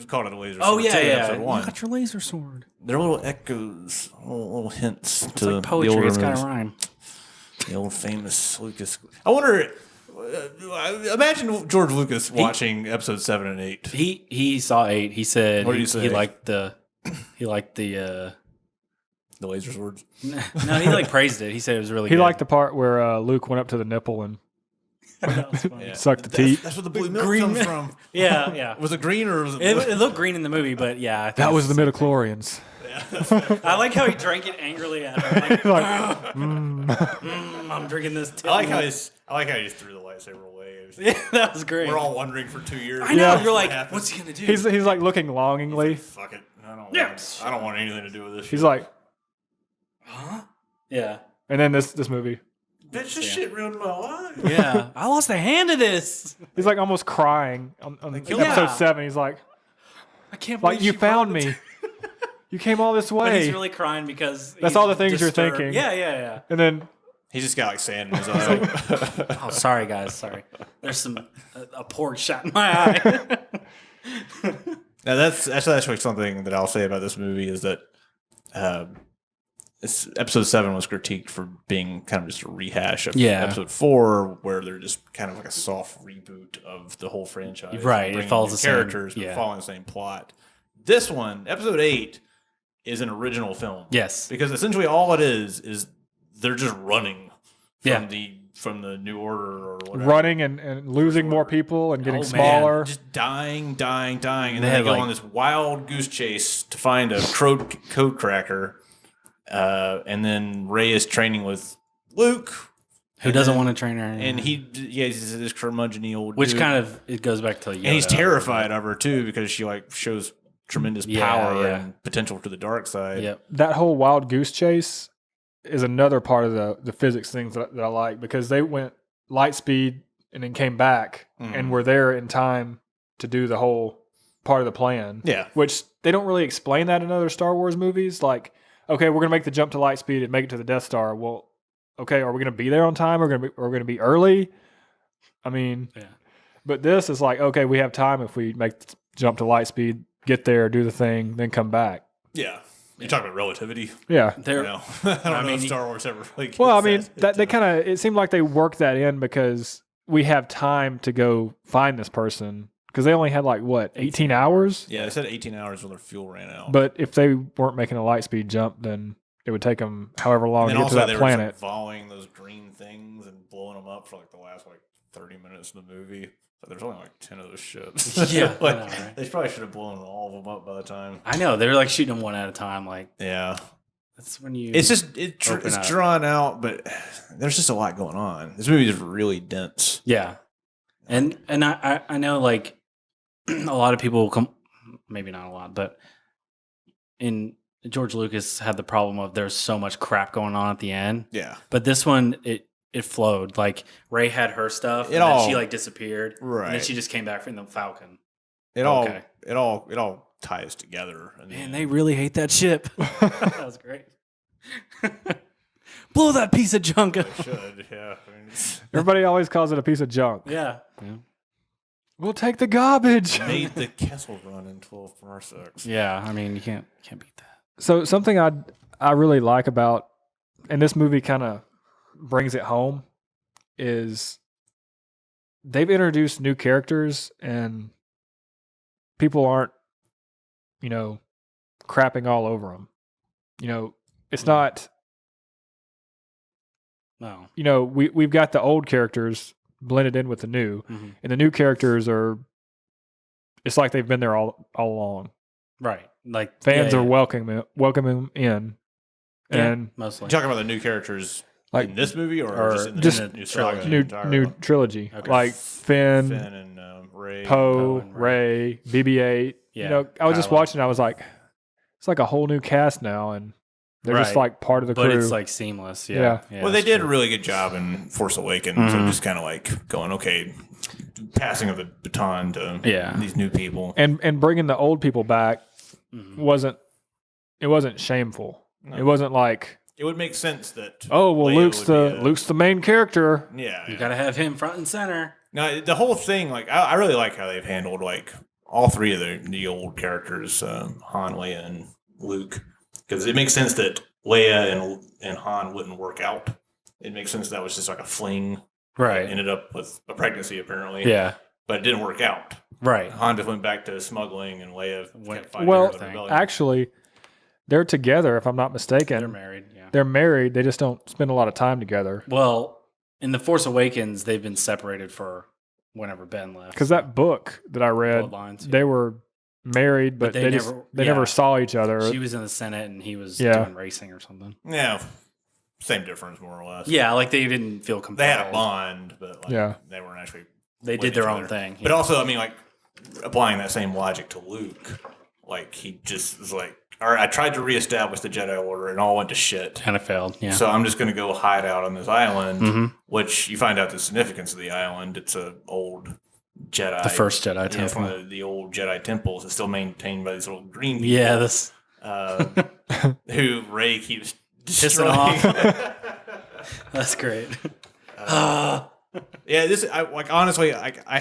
Speaker 3: called it a laser sword.
Speaker 2: oh yeah,
Speaker 3: too in
Speaker 2: yeah.
Speaker 3: episode
Speaker 2: You
Speaker 3: 1.
Speaker 2: got your laser sword.
Speaker 3: They're little echoes, little hints
Speaker 2: It's
Speaker 3: to
Speaker 2: like poetry.
Speaker 3: the
Speaker 2: It's
Speaker 3: old
Speaker 2: got
Speaker 3: movies.
Speaker 2: a rhyme.
Speaker 3: The old famous Lucas. I wonder. Imagine George Lucas watching episode 7 and 8.
Speaker 2: He saw 8. He said
Speaker 3: What did he say?
Speaker 2: he liked the
Speaker 3: The laser swords.
Speaker 2: no, he like praised it. He said it was really
Speaker 1: He
Speaker 2: good.
Speaker 1: liked the part where Luke went up to the nipple and
Speaker 2: That was funny.
Speaker 3: Yeah.
Speaker 1: sucked the teeth.
Speaker 3: That's where the blue milk
Speaker 2: Green-
Speaker 3: comes from.
Speaker 2: Yeah, yeah.
Speaker 3: Was it green or was it blue?
Speaker 2: It looked green in the movie, but yeah. I think
Speaker 1: That was the
Speaker 2: it's-
Speaker 1: midichlorians.
Speaker 2: I like how he drank it angrily at her. Like,
Speaker 1: Like,
Speaker 2: I'm drinking this.
Speaker 3: I like how he just threw the lightsaber away. It was-
Speaker 2: Yeah, that was great.
Speaker 3: We're all wondering for 2 years.
Speaker 2: I know.
Speaker 1: Yeah.
Speaker 2: You're like,
Speaker 3: What happened?
Speaker 2: what's he gonna do?
Speaker 1: he's like looking longingly.
Speaker 3: Fuck it. I
Speaker 2: Yeah.
Speaker 3: don't want anything to do with this.
Speaker 1: He's
Speaker 3: shit.
Speaker 1: like,
Speaker 2: huh? Yeah.
Speaker 1: and then this movie.
Speaker 3: bitch, this shit ruined my life.
Speaker 2: Yeah. I lost a hand to this.
Speaker 1: He's like almost crying on
Speaker 3: killed
Speaker 1: episode
Speaker 2: him.
Speaker 1: 7. He's like
Speaker 2: I can't believe
Speaker 1: you
Speaker 2: she
Speaker 1: found
Speaker 2: brought it
Speaker 1: me.
Speaker 2: to-
Speaker 1: You came all this
Speaker 2: But he's
Speaker 1: way.
Speaker 2: really crying because
Speaker 1: That's
Speaker 2: he's
Speaker 1: all the things you're
Speaker 2: disturbed.
Speaker 1: thinking.
Speaker 2: Yeah, yeah, yeah.
Speaker 1: And then
Speaker 3: He's just got like sand in his eye.
Speaker 2: Oh, sorry, guys. Sorry. There's a pork shot in my eye.
Speaker 3: Now that's actually something that I'll say about this movie is that episode 7 was critiqued for being kind of just a rehash of episode 4, where they're just kind of like a soft reboot of the whole franchise.
Speaker 2: Right, it
Speaker 3: Bringing
Speaker 2: follows
Speaker 3: new
Speaker 2: the same-
Speaker 3: characters, but
Speaker 2: yeah.
Speaker 3: following the same plot. This one, episode 8, is an original film.
Speaker 2: Yes.
Speaker 3: Because essentially all it is they're just running from
Speaker 2: Yeah.
Speaker 3: from the New Order or whatever.
Speaker 1: running and losing more people and getting
Speaker 2: Oh, man.
Speaker 1: smaller.
Speaker 3: Just dying, and
Speaker 2: They
Speaker 3: then they
Speaker 2: had,
Speaker 3: go
Speaker 2: like-
Speaker 3: on this wild goose chase to find a code cracker, and then Ray is training with Luke,
Speaker 2: Who doesn't want to train her?
Speaker 3: and he's this curmudgeon old
Speaker 2: Which
Speaker 3: dude.
Speaker 2: kind of, it goes back to Yoda.
Speaker 3: and he's terrified of her too because she like shows tremendous
Speaker 2: Yeah,
Speaker 3: power
Speaker 2: yeah.
Speaker 3: and potential to the dark side.
Speaker 2: Yep.
Speaker 1: That whole wild goose chase is another part of the physics things that I like, because they went light speed and then came back and were there in time to do the whole part of the plan.
Speaker 3: Yeah.
Speaker 1: Which they don't really explain that in other Star Wars movies. Like, okay, we're gonna make the jump to light speed and make it to the Death Star. Well, okay, are we gonna be there on time? Are we gonna be early? I mean,
Speaker 2: Yeah.
Speaker 1: but this is like, okay, we have time if we make the jump to light speed, get there, do the thing, then come back.
Speaker 3: Yeah. You talk about relativity.
Speaker 1: Yeah.
Speaker 2: There,
Speaker 3: You know? I don't know
Speaker 2: mean,
Speaker 3: if Star Wars ever really
Speaker 1: Well, I
Speaker 3: gets
Speaker 1: mean, that they
Speaker 3: into
Speaker 1: kind of, it seemed like they worked that in because we have time to go find this person, because they only had like what, 18 hours?
Speaker 3: Yeah, they said 18 hours when their fuel ran out.
Speaker 1: But if they weren't making a light speed jump, then it would take them however long
Speaker 3: and
Speaker 1: to
Speaker 3: then
Speaker 1: get to
Speaker 3: also
Speaker 1: that
Speaker 3: they
Speaker 1: planet.
Speaker 3: were just, like, volleying those green things and blowing them up for like the last like 30 minutes of the movie. So there's only like 10 of those ships.
Speaker 2: Yeah, I
Speaker 3: like,
Speaker 2: know, right?
Speaker 3: they probably should have blown all of them up by the time.
Speaker 2: I know. They're like shooting them one at a time. Like,
Speaker 3: Yeah,
Speaker 2: that's when you.
Speaker 3: it's just
Speaker 2: Open
Speaker 3: it's
Speaker 2: up.
Speaker 3: drawn out, but there's just a lot going on. This movie is really dense.
Speaker 2: Yeah. And I know like a lot of people come, maybe not a lot, but in George Lucas had the problem of there's so much crap going on at the end.
Speaker 3: Yeah,
Speaker 2: But this one, it it flowed. Like Rey had her stuff, and then she like disappeared,
Speaker 3: right,
Speaker 2: and then she just came back from the Falcon.
Speaker 3: It all ties together.
Speaker 2: Man, they really hate that ship. That was great. Blow that piece of junk.
Speaker 3: They should, yeah.
Speaker 1: Everybody always calls it a piece of junk.
Speaker 2: Yeah.
Speaker 1: We'll take the garbage.
Speaker 3: Made the Kessel Run in 12 parsecs.
Speaker 2: Yeah, I mean, you can't beat that.
Speaker 1: So something I really like about, and this movie kind of brings it home, is they've introduced new characters and people aren't, crapping all over them. It's not.
Speaker 2: No.
Speaker 1: We've got the old characters blended in with the new,
Speaker 2: Mm-hmm.
Speaker 1: and the new characters are. It's like they've been there all along.
Speaker 2: Right. Like
Speaker 1: Fans are welcoming in, and
Speaker 2: mostly.
Speaker 3: You talking about the new characters
Speaker 1: like
Speaker 3: in this movie, or just in the
Speaker 1: just
Speaker 3: new saga?
Speaker 1: new trilogy,
Speaker 3: Okay.
Speaker 1: like Finn
Speaker 3: and Rey,
Speaker 1: Poe,
Speaker 2: and
Speaker 1: Rey, BB-8.
Speaker 2: Yeah,
Speaker 1: I was just
Speaker 2: Kylo.
Speaker 1: watching. I was like, it's like a whole new cast now, and they're just
Speaker 2: Right.
Speaker 1: like part of the
Speaker 2: But
Speaker 1: crew.
Speaker 2: it's like seamless.
Speaker 1: Yeah.
Speaker 3: well, they did a really good job in Force Awakens. So just kind of like going, okay, passing of the baton to these new people,
Speaker 1: and bringing the old people back
Speaker 2: Mm-hmm.
Speaker 1: wasn't shameful.
Speaker 3: No.
Speaker 1: It wasn't like,
Speaker 3: it would make sense that
Speaker 1: Leia Luke's the main character.
Speaker 3: Yeah,
Speaker 2: You got to have him front and center.
Speaker 3: Now the whole thing, like I really like how they've handled like all three of the old characters, Han, Leia, and Luke, because it makes sense that Leia and Han wouldn't work out. It makes sense that was just like a fling.
Speaker 2: Right.
Speaker 3: Ended up with a pregnancy apparently.
Speaker 2: Yeah.
Speaker 3: But it didn't work out.
Speaker 2: Right.
Speaker 3: Han just went back to smuggling, and Leia kept fighting
Speaker 1: Well,
Speaker 3: the rebellion.
Speaker 1: actually, they're together. If I'm not mistaken,
Speaker 2: They're married. Yeah.
Speaker 1: They're married. They just don't spend a lot of time together.
Speaker 2: Well, in The Force Awakens, they've been separated for whenever Ben left.
Speaker 1: Because that book that I read,
Speaker 2: Bloodlines, yeah.
Speaker 1: they were married, but they never saw each other.
Speaker 2: She was in the Senate, and he was
Speaker 1: Yeah.
Speaker 2: doing racing or something.
Speaker 3: Yeah, same difference more or less.
Speaker 2: Yeah, like they didn't feel compelled.
Speaker 3: They had a bond, but like, they weren't actually.
Speaker 2: They
Speaker 3: with
Speaker 2: did their
Speaker 3: each
Speaker 2: own
Speaker 3: other.
Speaker 2: thing.
Speaker 3: But also, I mean, like applying that same logic to Luke, like he just was like, all right, I tried to reestablish the Jedi Order, and all went to shit.
Speaker 2: Kind of failed. Yeah.
Speaker 3: So I'm just going to go hide out on this island,
Speaker 2: Mhm.
Speaker 3: which you find out the significance of the island. It's a old Jedi,
Speaker 2: The first Jedi
Speaker 3: It's
Speaker 2: temple.
Speaker 3: one of the old Jedi temples. It's still maintained by these little green people.
Speaker 2: Yeah, this
Speaker 3: Who Rey keeps
Speaker 2: pissing
Speaker 3: destroying.
Speaker 2: off. That's great.
Speaker 3: Yeah, honestly, I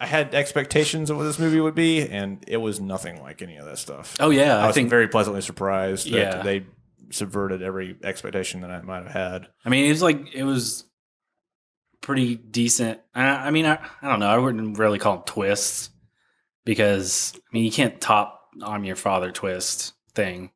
Speaker 3: had expectations of what this movie would be, and it was nothing like any of that stuff.
Speaker 2: Oh yeah,
Speaker 3: I was
Speaker 2: think
Speaker 3: very pleasantly surprised that
Speaker 2: Yeah.
Speaker 3: they subverted every expectation that I might have had.
Speaker 2: I mean, it was pretty decent. I mean, I don't know. I wouldn't really call them twists because I mean, you can't top "I'm your father" twist thing,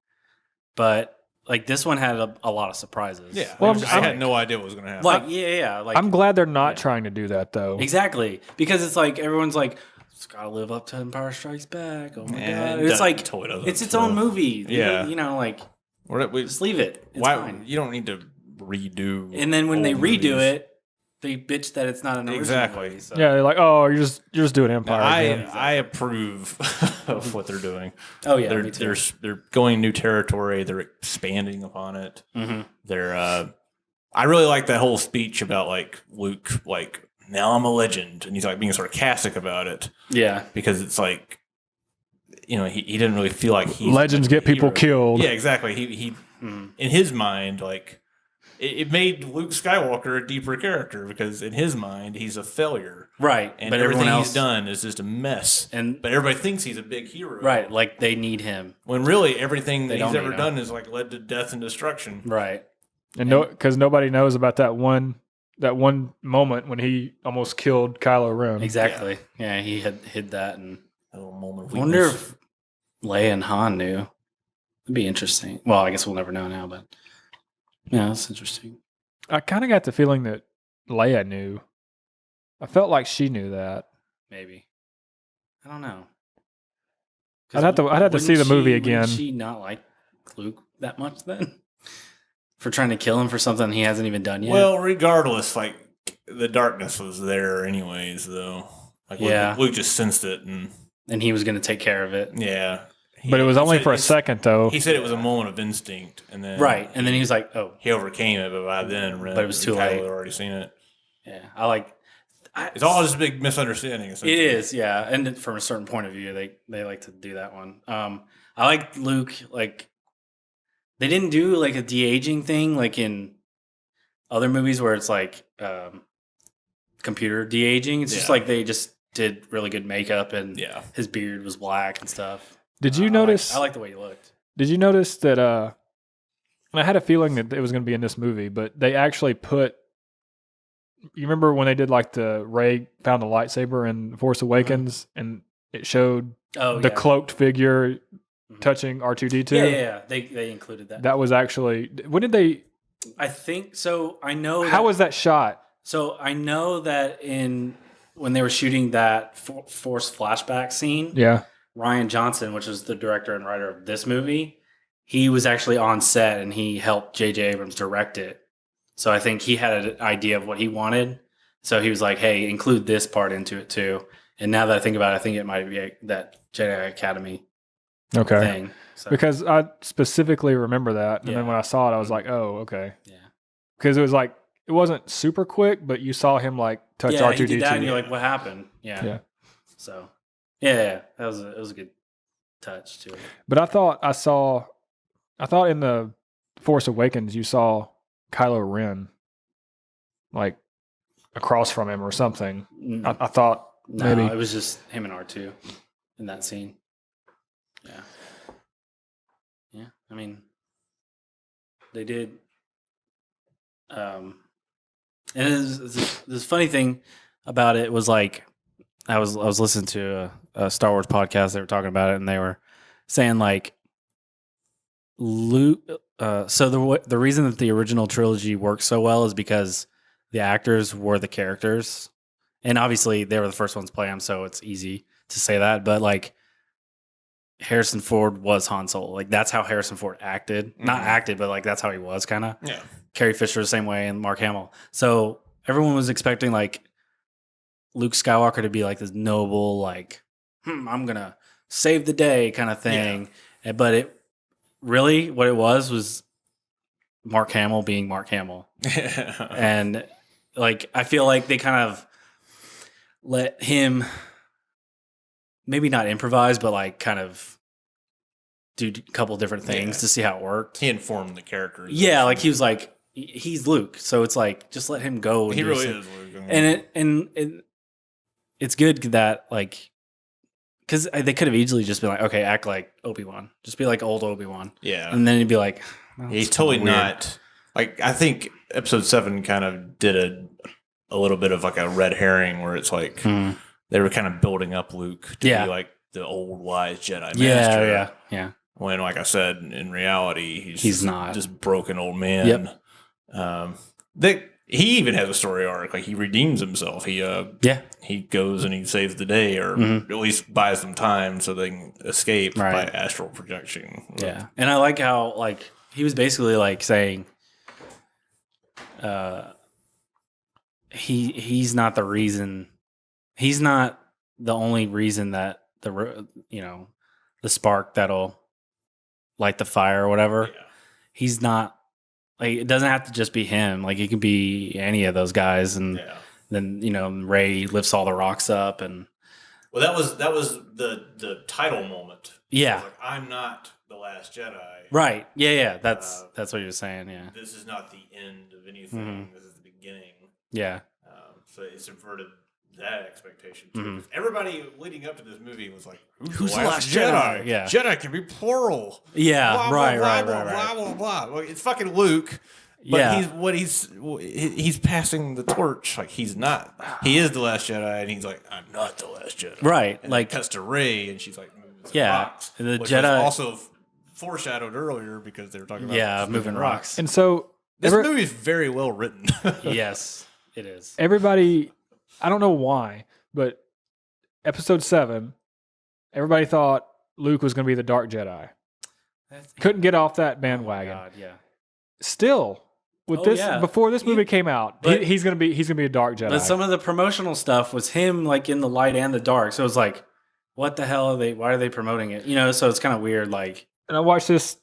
Speaker 2: but like this one had a lot of surprirised.
Speaker 3: Yeah,
Speaker 1: Well,
Speaker 3: I had no idea what was going to happen.
Speaker 2: Like yeah. Like
Speaker 1: I'm glad they're not
Speaker 2: Yeah.
Speaker 1: trying to do that though.
Speaker 2: exactly because it's like everyone's like, it's got to live up to Empire Strikes Back. Oh my
Speaker 3: Man,
Speaker 2: god! It's like
Speaker 3: totally doesn't,
Speaker 2: it's its own movie.
Speaker 3: Yeah.
Speaker 2: you know, like
Speaker 3: We,
Speaker 2: just leave it. It's
Speaker 3: why
Speaker 2: fine.
Speaker 3: you don't need to redo.
Speaker 2: And then when they
Speaker 3: old
Speaker 2: redo
Speaker 3: movies.
Speaker 2: it, they bitch that it's not an original
Speaker 3: Exactly.
Speaker 2: movie, so.
Speaker 1: Yeah, they're like, oh, you're just doing Empire again.
Speaker 3: I approve of what they're doing.
Speaker 2: Oh yeah, me too.
Speaker 3: They're going new territory. They're expanding upon it.
Speaker 2: Mm-hmm.
Speaker 3: They're I really like that whole speech about like Luke, like now I'm a legend, and he's like being sarcastic about it
Speaker 2: Yeah,
Speaker 3: because it's like, you know, he didn't really feel like he's
Speaker 1: Legends
Speaker 3: a
Speaker 1: get people
Speaker 3: hero.
Speaker 1: killed.
Speaker 3: Yeah, exactly. He in his mind, like it made Luke Skywalker a deeper character because in his mind he's a failure,
Speaker 2: right.
Speaker 3: and
Speaker 2: but
Speaker 3: everything
Speaker 2: everyone
Speaker 3: he's
Speaker 2: else
Speaker 3: done is just a mess.
Speaker 2: and
Speaker 3: But everybody thinks he's a big hero,
Speaker 2: right, like they need him,
Speaker 3: When really everything that
Speaker 2: They
Speaker 3: he's
Speaker 2: don't
Speaker 3: ever
Speaker 2: need
Speaker 3: done is like led to death and destruction.
Speaker 2: right?
Speaker 1: And because nobody knows about that one moment when he almost killed Kylo Ren.
Speaker 2: Exactly. Yeah, he had hid that, and
Speaker 3: A little moment of
Speaker 2: I wonder
Speaker 3: weakness.
Speaker 2: if Leia and Han knew. It'd be interesting. Well, I guess we'll never know now, but yeah, that's interesting.
Speaker 1: I kind of got the feeling that Leia knew. I felt like she knew that.
Speaker 2: Maybe I don't know.
Speaker 1: I'd have to see the movie again.
Speaker 2: Wouldn't she not like Luke that much then? For trying to kill him for something he hasn't even done yet.
Speaker 3: Well, regardless, like the darkness was there anyways, though. Like
Speaker 2: Yeah.
Speaker 3: Luke just sensed it, and
Speaker 2: and he was going to take care of it.
Speaker 3: yeah,
Speaker 1: But it was only for a second, though.
Speaker 3: He said it was a moment of instinct, and then
Speaker 2: and then he was like, "Oh,
Speaker 3: he overcame it." But by then,
Speaker 2: but it was too late.
Speaker 3: Had already seen it.
Speaker 2: Yeah,
Speaker 3: it's all just a big misunderstanding.
Speaker 2: It is, yeah, and from a certain point of view, they like to do that one. I like Luke. Like, they didn't do like a de-aging thing like in other movies where it's like computer de-aging. It's just like they just did really good makeup, and his beard was black and stuff.
Speaker 1: Did you notice?
Speaker 2: I like the way he looked.
Speaker 1: Did you notice that? And I had a feeling that it was going to be in this movie, but they actually put. You remember when they did like the Rey found the lightsaber in Force Awakens, and it showed the cloaked figure touching R2-D2?
Speaker 2: Yeah. They included that.
Speaker 1: That was actually. When did they?
Speaker 2: I think so. I know.
Speaker 1: How was that shot?
Speaker 2: So I know that when they were shooting that Force flashback scene, Rian Johnson, which is the director and writer of this movie, he was actually on set and he helped J.J. Abrams direct it. So I think he had an idea of what he wanted. So he was like, hey, include this part into it too. And now that I think about it, I think it might be that Jedi Academy thing. So.
Speaker 1: Because I specifically remember that. And then when I saw it, I was like, oh, okay.
Speaker 2: Yeah.
Speaker 1: Because it was like, it wasn't super quick, but you saw him like touch R2-D2.
Speaker 2: He did that and you're like, what happened? Yeah. So, it was a good touch to it.
Speaker 1: But I thought in the Force Awakens, you saw Kylo Ren like across from him or something. I thought maybe
Speaker 2: it was just him and R2 in that scene. Yeah. I mean, they did. And this funny thing about it was like I was listening to a Star Wars podcast. They were talking about it, and they were saying like Luke. So the reason that the original trilogy worked so well is because the actors were the characters, and obviously they were the first ones to play them, so it's easy to say that. But like Harrison Ford was Han Solo, like that's how Harrison Ford acted, not acted, but like that's how he was kind of.
Speaker 3: Yeah.
Speaker 2: Carrie Fisher the same way, and Mark Hamill. So everyone was expecting like Luke Skywalker to be like this noble, like I'm gonna save the day kind of thing. Yeah. But it really what it was Mark Hamill being Mark Hamill. And like I feel like they kind of let him maybe not improvise, but like kind of do a couple different things to see how it worked.
Speaker 3: He informed the characters.
Speaker 2: Yeah, like he was like he's Luke, so it's like just let him go.
Speaker 3: He really is Luke.
Speaker 2: And it's good that like because they could have easily just been like, okay, act like Obi-Wan, just be like old Obi-Wan.
Speaker 3: Yeah,
Speaker 2: and then he'd be like,
Speaker 3: he's totally not. Like I think Episode 7 kind of did a little bit of like a red herring where it's like they were kind of building up Luke to be like the old wise Jedi master.
Speaker 2: Yeah.
Speaker 3: When, like I said, in reality,
Speaker 2: he's not
Speaker 3: just broken old man. Yep. He even has a story arc. Like he redeems himself. He goes and he saves the day, or at least buys them time so they can escape by astral projection.
Speaker 2: Yeah, and I like how like he was basically like saying, he's not the reason. He's not the only reason that the spark that'll light the fire or whatever. Yeah. He's not. Like it doesn't have to just be him. Like it could be any of those guys, and then Rey lifts all the rocks up, and
Speaker 3: that was the title moment.
Speaker 2: Yeah,
Speaker 3: like, I'm not the Last Jedi.
Speaker 2: Right. Yeah. That's what you're saying. Yeah.
Speaker 3: This is not the end of anything. Mm-hmm. This is the beginning.
Speaker 2: Yeah.
Speaker 3: So it subverted that expectation too. Mm-hmm. Everybody leading up to this movie was like, "Who's the last Jedi?
Speaker 2: Yeah,
Speaker 3: Jedi can be plural.
Speaker 2: Yeah,
Speaker 3: blah,
Speaker 2: right.
Speaker 3: Blah blah. Well, it's fucking Luke, but he's passing the torch. Like he's not. He is the last Jedi, and he's like, I'm not the last Jedi.
Speaker 2: Right.
Speaker 3: And
Speaker 2: like
Speaker 3: cuts to Rey, and she's like, moving rocks.
Speaker 2: And the
Speaker 3: which
Speaker 2: Jedi
Speaker 3: was also foreshadowed earlier because they were talking about
Speaker 2: moving rocks.
Speaker 1: And so
Speaker 3: this movie is very well written.
Speaker 2: Yes, it is.
Speaker 1: Everybody. I don't know why, but Episode 7, everybody thought Luke was going to be the Dark Jedi. Couldn't get off that bandwagon.
Speaker 2: Oh God, yeah.
Speaker 1: Still, with before this movie came out, he's going to be a Dark Jedi.
Speaker 2: But some of the promotional stuff was him like in the light and the dark. So it was like, what the hell are they? Why are they promoting it? You know, so it's kind of weird. Like,
Speaker 1: And I watched this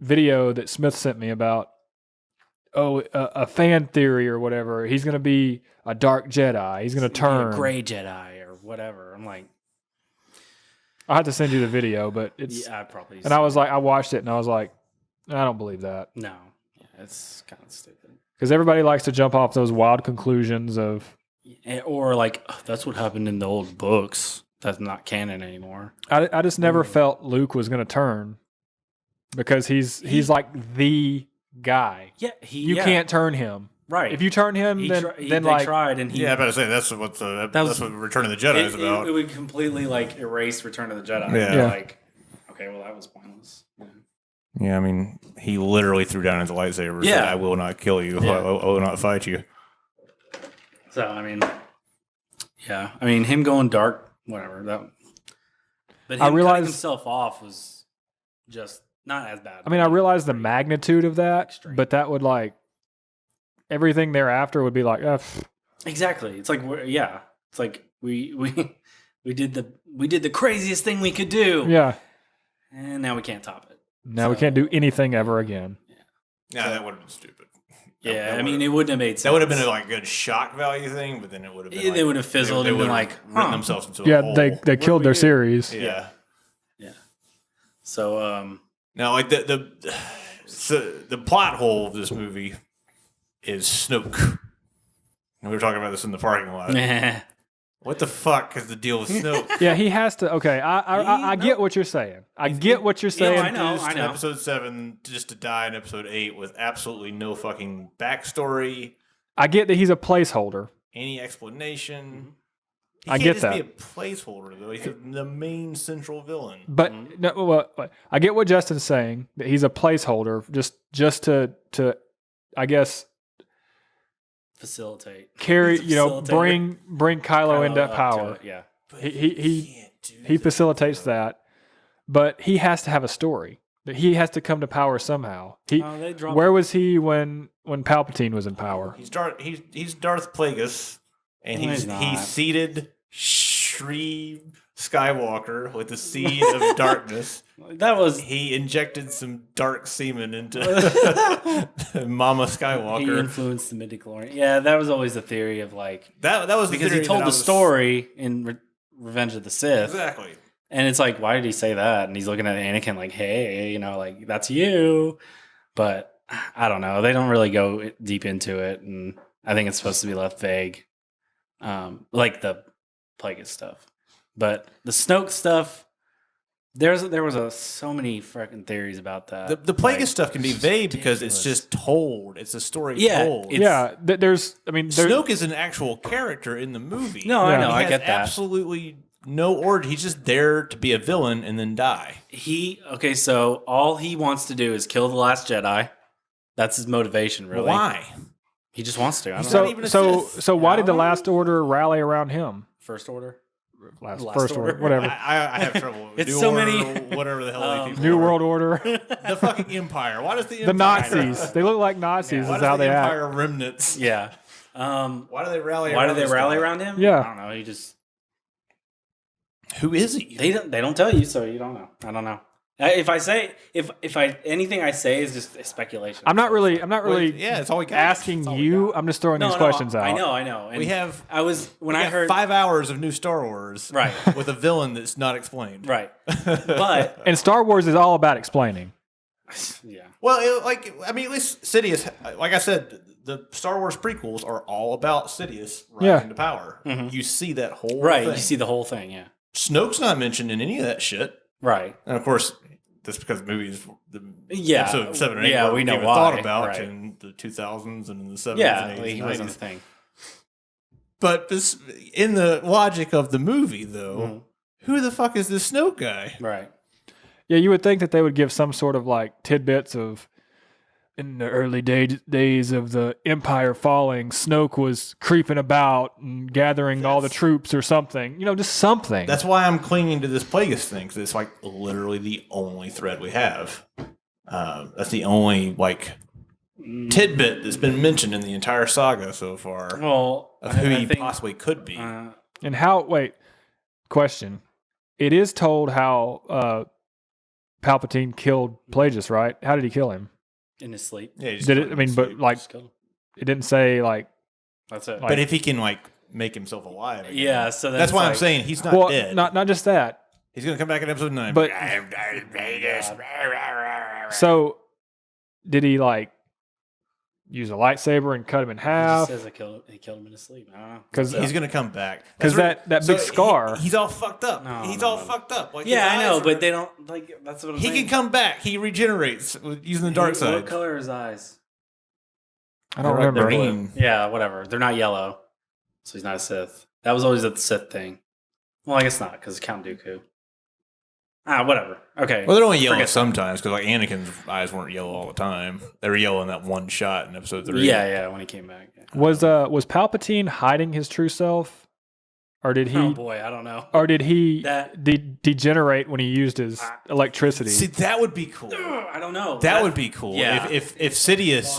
Speaker 1: video that Smith sent me about a fan theory or whatever. He's going to be a dark Jedi. He's going to turn
Speaker 2: a gray Jedi or whatever. I'm like,
Speaker 1: I'll have to send you the video, but it's
Speaker 2: I probably.
Speaker 1: and I was like, I watched it and I was like, I don't believe that.
Speaker 2: No, yeah, it's kind of stupid.
Speaker 1: Because everybody likes to jump off those wild conclusions of,
Speaker 2: or like, oh, that's what happened in the old books. That's not canon anymore.
Speaker 1: I just never felt Luke was going to turn because he's like the guy.
Speaker 2: Yeah,
Speaker 1: you can't turn him.
Speaker 2: Right.
Speaker 1: If you turn him, then
Speaker 2: they
Speaker 1: like
Speaker 2: tried and he.
Speaker 3: Yeah, I better say that's what Return of the Jedi is about.
Speaker 2: It would completely like erase Return of the Jedi.
Speaker 3: Yeah.
Speaker 2: Like, okay, well that was pointless.
Speaker 3: Yeah, I mean, he literally threw down his lightsaber.
Speaker 2: Yeah.
Speaker 3: Said, I will not kill you.
Speaker 2: Yeah.
Speaker 3: I will not fight you.
Speaker 2: So I mean, yeah, I mean him going dark, whatever. But him cutting himself off was just not as bad.
Speaker 1: I mean, I realize the magnitude of that,
Speaker 2: Extreme.
Speaker 1: but that would like everything thereafter would be like,
Speaker 2: exactly. It's like it's like we did the craziest thing we could do.
Speaker 1: yeah.
Speaker 2: And now we can't top it.
Speaker 1: Now we can't do anything ever again.
Speaker 3: Yeah, that would have been stupid.
Speaker 2: Yeah, I mean, it wouldn't have made sense.
Speaker 3: That would have been a like good shock value thing, but then it would have been.
Speaker 2: They would have fizzled and been like,
Speaker 3: written themselves into a
Speaker 1: Yeah,
Speaker 3: hole.
Speaker 1: they killed their series.
Speaker 3: Yeah.
Speaker 2: So
Speaker 3: Now, like the plot hole of this movie is Snoke. And we were talking about this in the parking lot. What the fuck is the deal with Snoke?
Speaker 1: Yeah, he has to. Okay, I get what you're saying. I get what you're saying.
Speaker 2: I know.
Speaker 3: In episode 7, just to die in episode 8 with absolutely no fucking backstory,
Speaker 1: I get that he's a placeholder.
Speaker 3: any explanation. He
Speaker 1: I
Speaker 3: can't
Speaker 1: get
Speaker 3: just
Speaker 1: that.
Speaker 3: be a placeholder though. He's the main central villain.
Speaker 1: But no, well, I get what Justin's saying, that he's a placeholder just to I guess
Speaker 2: facilitate.
Speaker 1: carry,
Speaker 2: He's a facilitator.
Speaker 1: bring Kylo into
Speaker 2: up to
Speaker 1: power.
Speaker 2: it, yeah.
Speaker 3: But
Speaker 1: He
Speaker 3: can't do
Speaker 1: he
Speaker 3: that,
Speaker 1: facilitates
Speaker 3: though.
Speaker 1: that, but he has to have a story. That he has to come to power somehow.
Speaker 2: They dropped
Speaker 1: Where was he when Palpatine was in power?
Speaker 3: He's Darth Plagueis, and
Speaker 2: No,
Speaker 3: he's
Speaker 2: he's not.
Speaker 3: he seeded Shri Skywalker with the seed of darkness.
Speaker 2: That was
Speaker 3: He injected some dark semen into Mama
Speaker 2: he
Speaker 3: Skywalker.
Speaker 2: influenced the midichlorian. Yeah, that was always the theory of like
Speaker 3: That was the
Speaker 2: because he
Speaker 3: theory
Speaker 2: told
Speaker 3: that
Speaker 2: the
Speaker 3: I was-
Speaker 2: story in Revenge of the Sith.
Speaker 3: Exactly.
Speaker 2: And it's like, why did he say that? And he's looking at Anakin like, hey, you know, like, that's you. But I don't know. They don't really go deep into it. And I think it's supposed to be left vague. Like the Plagueis stuff. But the Snoke stuff, there was so many freaking theories about that.
Speaker 3: The Plagueis stuff can be vague because it's just told. It's a story told.
Speaker 1: There's
Speaker 3: Snoke is an actual character in the movie.
Speaker 2: No, I know.
Speaker 3: He
Speaker 2: I
Speaker 3: has
Speaker 2: get that.
Speaker 3: absolutely no origin. He's just there to be a villain and then die.
Speaker 2: So all he wants to do is kill the Last Jedi. That's his motivation, really.
Speaker 3: Why?
Speaker 2: He just wants to. I don't
Speaker 3: He's
Speaker 2: know.
Speaker 3: not even a
Speaker 1: so
Speaker 3: Sith.
Speaker 1: why did the Last Order rally around him?
Speaker 2: First Order. Last
Speaker 1: First
Speaker 2: Order.
Speaker 1: Order, whatever.
Speaker 3: I have trouble with
Speaker 2: It's
Speaker 3: New
Speaker 2: so
Speaker 3: Order,
Speaker 2: many-
Speaker 3: whatever the hell these people
Speaker 1: New
Speaker 3: are.
Speaker 1: World Order,
Speaker 3: The fucking Empire. Why does the
Speaker 1: the
Speaker 3: Empire
Speaker 1: Nazis. They look like Nazis.
Speaker 3: Why
Speaker 1: Is
Speaker 3: does
Speaker 1: how
Speaker 3: the
Speaker 1: they act.
Speaker 3: Empire remnants?
Speaker 2: Yeah.
Speaker 3: Why do they rally?
Speaker 2: Why do
Speaker 3: around
Speaker 2: they
Speaker 3: this
Speaker 2: rally
Speaker 3: guy?
Speaker 2: around him?
Speaker 1: Yeah.
Speaker 2: I don't know. He just
Speaker 3: Who is he?
Speaker 2: they don't tell you, so you don't know. I don't know. If anything I say is just speculation.
Speaker 1: I'm not really
Speaker 3: Yeah, it's all we got.
Speaker 1: asking
Speaker 3: It's all we
Speaker 1: you.
Speaker 3: got.
Speaker 1: I'm just throwing these questions out.
Speaker 2: I know. And
Speaker 3: We have.
Speaker 2: I was when
Speaker 3: we
Speaker 2: I
Speaker 3: got
Speaker 2: heard
Speaker 3: 5 hours of new Star Wars,
Speaker 2: Right.
Speaker 3: with a villain that's not explained,
Speaker 2: right, but
Speaker 1: And Star Wars is all about explaining.
Speaker 2: yeah,
Speaker 3: Well, at least Sidious, like I said, the Star Wars prequels are all about Sidious rising to power.
Speaker 2: Mhm.
Speaker 3: You see that whole
Speaker 2: right.
Speaker 3: thing.
Speaker 2: You see the whole thing, yeah,
Speaker 3: Snoke's not mentioned in any of that shit.
Speaker 2: right.
Speaker 3: And of course, that's because the movies,
Speaker 2: Yeah.
Speaker 3: episode 7 and 8,
Speaker 2: Yeah,
Speaker 3: were
Speaker 2: we know
Speaker 3: even
Speaker 2: why,
Speaker 3: thought about
Speaker 2: right.
Speaker 3: in the 2000s and in the 70s
Speaker 2: Yeah,
Speaker 3: and 80s
Speaker 2: he
Speaker 3: and
Speaker 2: wasn't
Speaker 3: 90s.
Speaker 2: the thing.
Speaker 3: But this, in the logic of the movie, though,
Speaker 2: Mhm.
Speaker 3: who the fuck is this Snoke guy?
Speaker 2: Right.
Speaker 1: Yeah, you would think that they would give some sort of like tidbits of in the early days of the Empire falling, Snoke was creeping about and gathering all the troops or something. You know, just something.
Speaker 3: That's why I'm clinging to this Plagueis thing, because it's like literally the only thread we have. That's the only tidbit that's been mentioned in the entire saga so far
Speaker 2: Well,
Speaker 3: of who
Speaker 2: I
Speaker 3: he
Speaker 2: think,
Speaker 3: possibly could be.
Speaker 1: and how? Wait, question. It is told how Palpatine killed Plagueis, right? How did he kill him?
Speaker 2: In his sleep.
Speaker 3: Yeah, he just
Speaker 1: Did
Speaker 3: killed
Speaker 1: it? I
Speaker 3: him
Speaker 1: mean,
Speaker 3: in
Speaker 1: but
Speaker 3: sleep.
Speaker 1: like,
Speaker 2: Just killed him.
Speaker 1: it didn't say like.
Speaker 2: That's it.
Speaker 3: But if he can like make himself alive, again,
Speaker 2: Yeah, so
Speaker 3: that's why I'm
Speaker 2: like-
Speaker 3: saying he's not
Speaker 1: Well,
Speaker 3: dead.
Speaker 1: not just that,
Speaker 3: He's gonna come back in episode 9.
Speaker 1: but
Speaker 3: I'm Darth Vader.
Speaker 1: so did he like use a lightsaber and cut him in
Speaker 2: He
Speaker 1: half?
Speaker 2: just says he killed him in his sleep. I don't know.
Speaker 1: 'Cause
Speaker 3: he's gonna come back
Speaker 1: Because
Speaker 3: That's
Speaker 1: that big scar.
Speaker 3: He's all fucked up.
Speaker 2: No,
Speaker 3: He's
Speaker 2: no,
Speaker 3: all
Speaker 2: no.
Speaker 3: fucked up. Like
Speaker 2: Yeah,
Speaker 3: his
Speaker 2: I know,
Speaker 3: eyes
Speaker 2: but
Speaker 3: are-
Speaker 2: they don't like. That's what I'm
Speaker 3: he
Speaker 2: saying.
Speaker 3: can come back. He regenerates using the dark
Speaker 2: What
Speaker 3: side.
Speaker 2: color are his eyes?
Speaker 1: I don't
Speaker 3: They're
Speaker 1: remember.
Speaker 3: green.
Speaker 2: Yeah, whatever. They're not yellow, so he's not a Sith. That was always the Sith thing. Well, I guess not because Count Dooku. Whatever. Okay.
Speaker 3: Well, they're only yellow
Speaker 2: Forget
Speaker 3: sometimes because like Anakin's eyes weren't yellow all the time. They were yellow in that one shot in episode 3.
Speaker 2: Yeah, when he came back. Yeah.
Speaker 1: Was Palpatine hiding his true self, or did he?
Speaker 2: Oh boy, I don't know.
Speaker 1: Or did he
Speaker 2: That-
Speaker 1: degenerate when he used his electricity?
Speaker 3: See, that would be cool.
Speaker 2: I don't know.
Speaker 3: That would be cool.
Speaker 2: Yeah.
Speaker 3: If Sidious